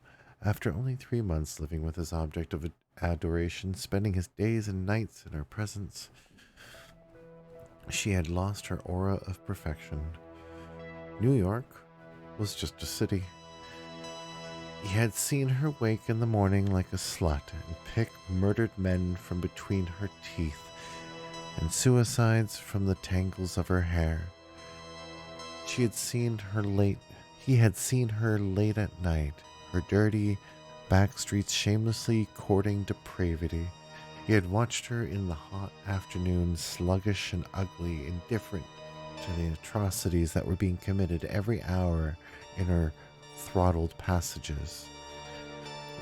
after only 3 months living with his object of adoration, spending his days and nights in her presence, she had lost her aura of perfection. New York was just a city. He had seen her wake in the morning like a slut and pick murdered men from between her teeth and suicides from the tangles of her hair. He had seen her late at night, her dirty back streets shamelessly courting depravity. He had watched her in the hot afternoon, sluggish and ugly, indifferent to the atrocities that were being committed every hour in her throttled passages.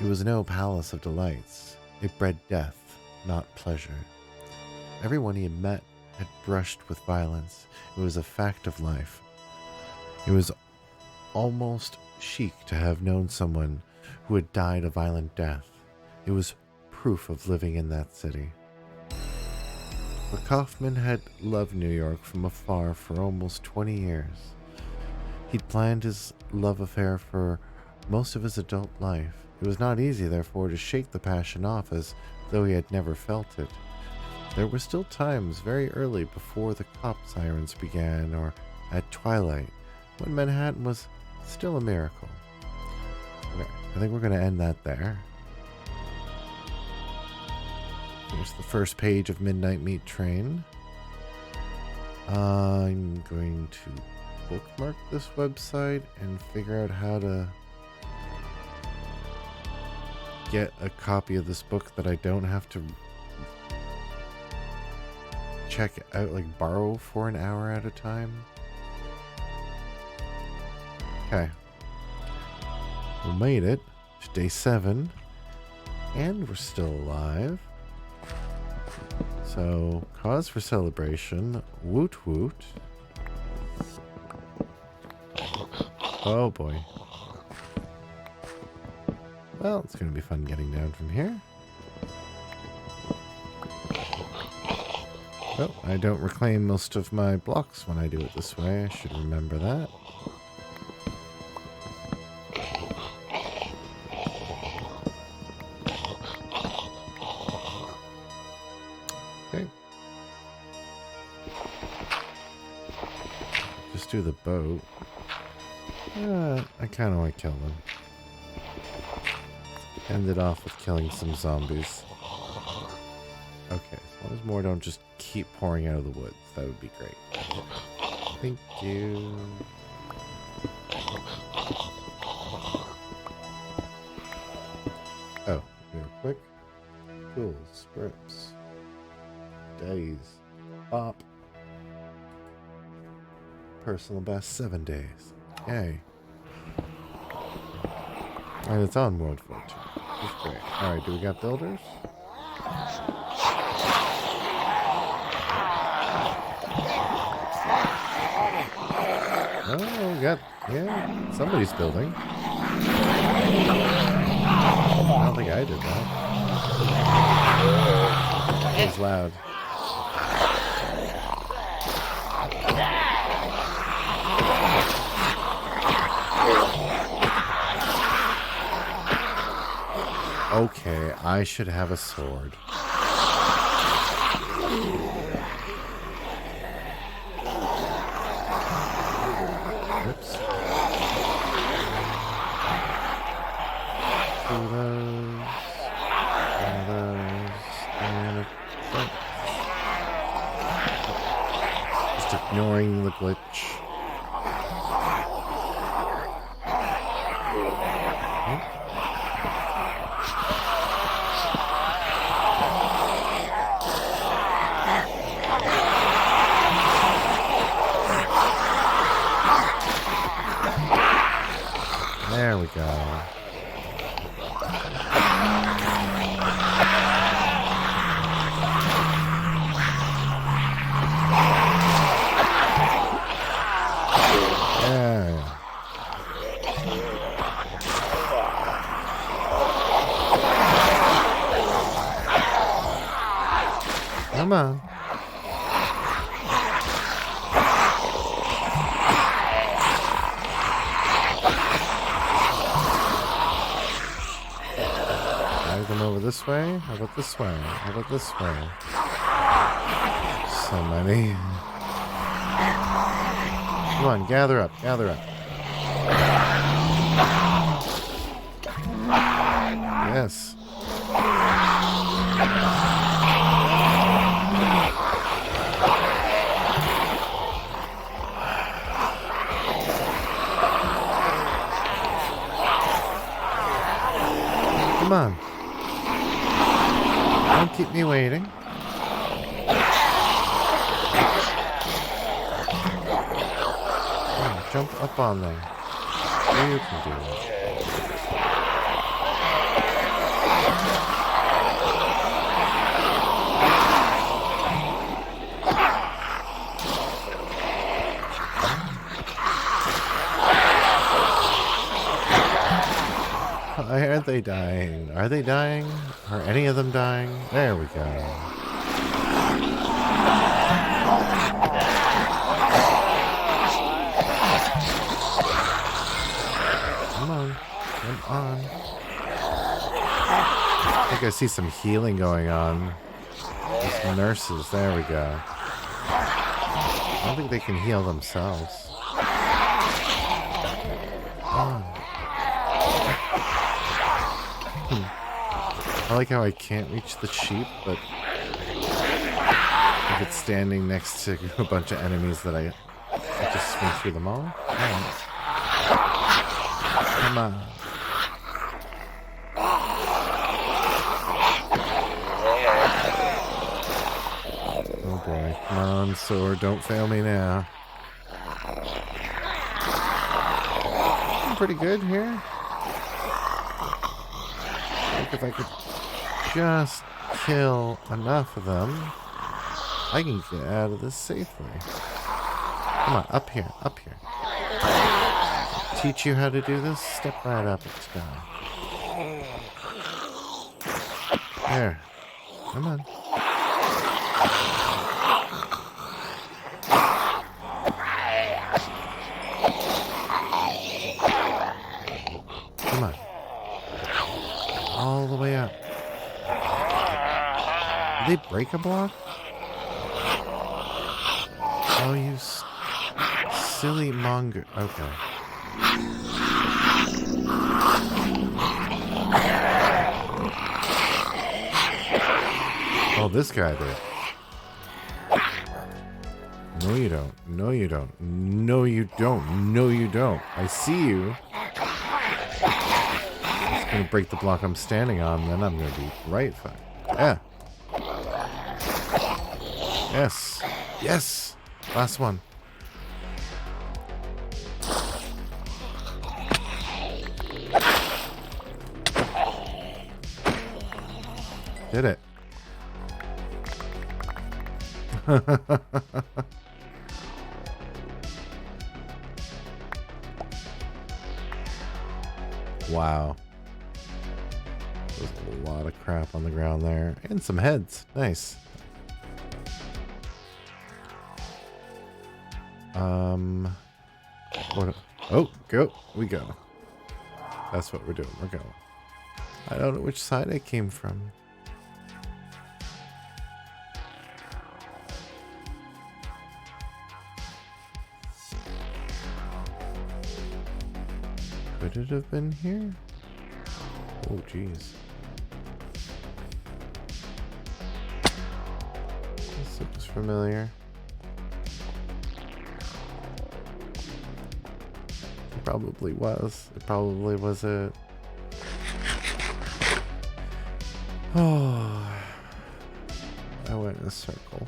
It was no palace of delights. It bred death, not pleasure. Everyone he had met had brushed with violence. It was a fact of life. It was almost chic to have known someone who had died a violent death. It was proof of living in that city. But Kaufman had loved New York from afar for almost 20 years. He'd planned his love affair for most of his adult life. It was not easy, therefore, to shake the passion off as though he had never felt it. There were still times very early before the cop sirens began, or at twilight, when Manhattan was still a miracle. Okay, I think we're going to end that there. Here's the first page of Midnight Meat Train. I'm going to bookmark this website and figure out how to get a copy of this book that I don't have to check out, like borrow for an hour at a time. Okay. We made it to day 7 and we're still alive. So, cause for celebration. Woot woot. Oh boy. Well, it's going to be fun getting down from here. Oh, I don't reclaim most of my blocks when I do it this way. I should remember that. Okay. Just do the boat. I kind of want to kill them. End it off with killing some zombies. Okay, as long as more don't just keep pouring out of the woods, that would be great. Thank you. Oh, real quick. Tools, scripts, days, bop. Personal best 7 days. Yay. And it's on World 14. That's great. Alright, do we got builders? Oh, we got, yeah, somebody's building. I don't think I did that. It was loud. Okay, I should have a sword. Oops. Two of those, one of those, and a bunch. Just ignoring the glitch. There we go. Come on. Drag them over this way. How about this way? How about this way? So many. Come on, gather up, gather up. Yes. Come on. Don't keep me waiting. Oh, jump up on there. You can do that. Aren't they dying? Are they dying? Are any of them dying? There we go. Come on. Come on. I think I see some healing going on. Those nurses. There we go. I don't think they can heal themselves. Oh. I like how I can't reach the sheep, but if it's standing next to a bunch of enemies that I just swing through them all. Right. Come on. Oh boy. Come on, sword. Don't fail me now. I'm pretty good here. If I could just kill enough of them, I can get out of this safely. Come on, up here, up here. Teach you how to do this? Step right up, let's go. There. Come on. Come on. All the way up. Did they break a block? Oh, you silly monger. Okay. Oh, this guy did. No, you don't. No, you don't. No, you don't. No, you don't. I see you. It's gonna break the block I'm standing on, then I'm gonna be right fine. Yeah. Yes. Yes. Last one. Did it. Wow. There's a lot of crap on the ground there. And some heads. Nice. What? Oh, go. We go. That's what we're doing. We're going. I don't know which side I came from. Could it have been here? Oh, jeez. This looks familiar. It probably was. It probably was it. Oh. I went in a circle.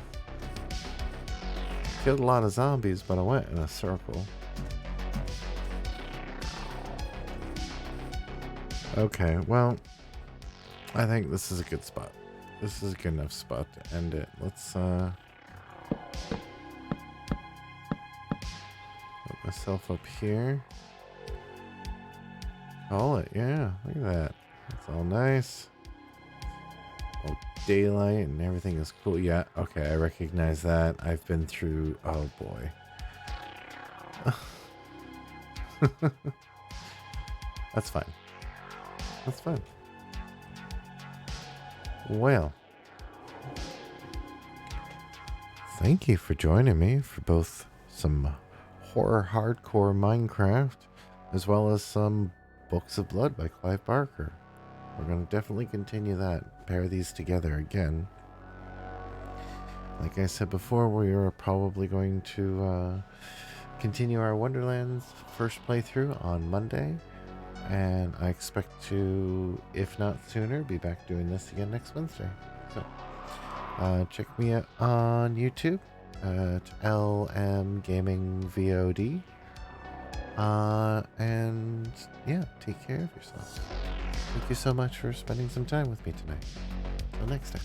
Killed a lot of zombies, but I went in a circle. Okay, well, I think this is a good spot. This is a good enough spot to end it. Let's, put myself up here. Call it, yeah, look at that. That's all nice. Oh, daylight and everything is cool. Yeah, okay, I recognize that. I've been through... Oh, boy. That's fine. That's fine. Well, thank you for joining me for both some horror hardcore Minecraft as well as some Books of Blood by Clive Barker. We're going to definitely continue that, pair these together again. Like I said before, we are probably going to continue our Wonderlands first playthrough on Monday. And I expect to, if not sooner, be back doing this again next Wednesday. So, check me out on YouTube at LM Gaming VOD. And yeah, take care of yourself. Thank you so much for spending some time with me tonight. Until next time.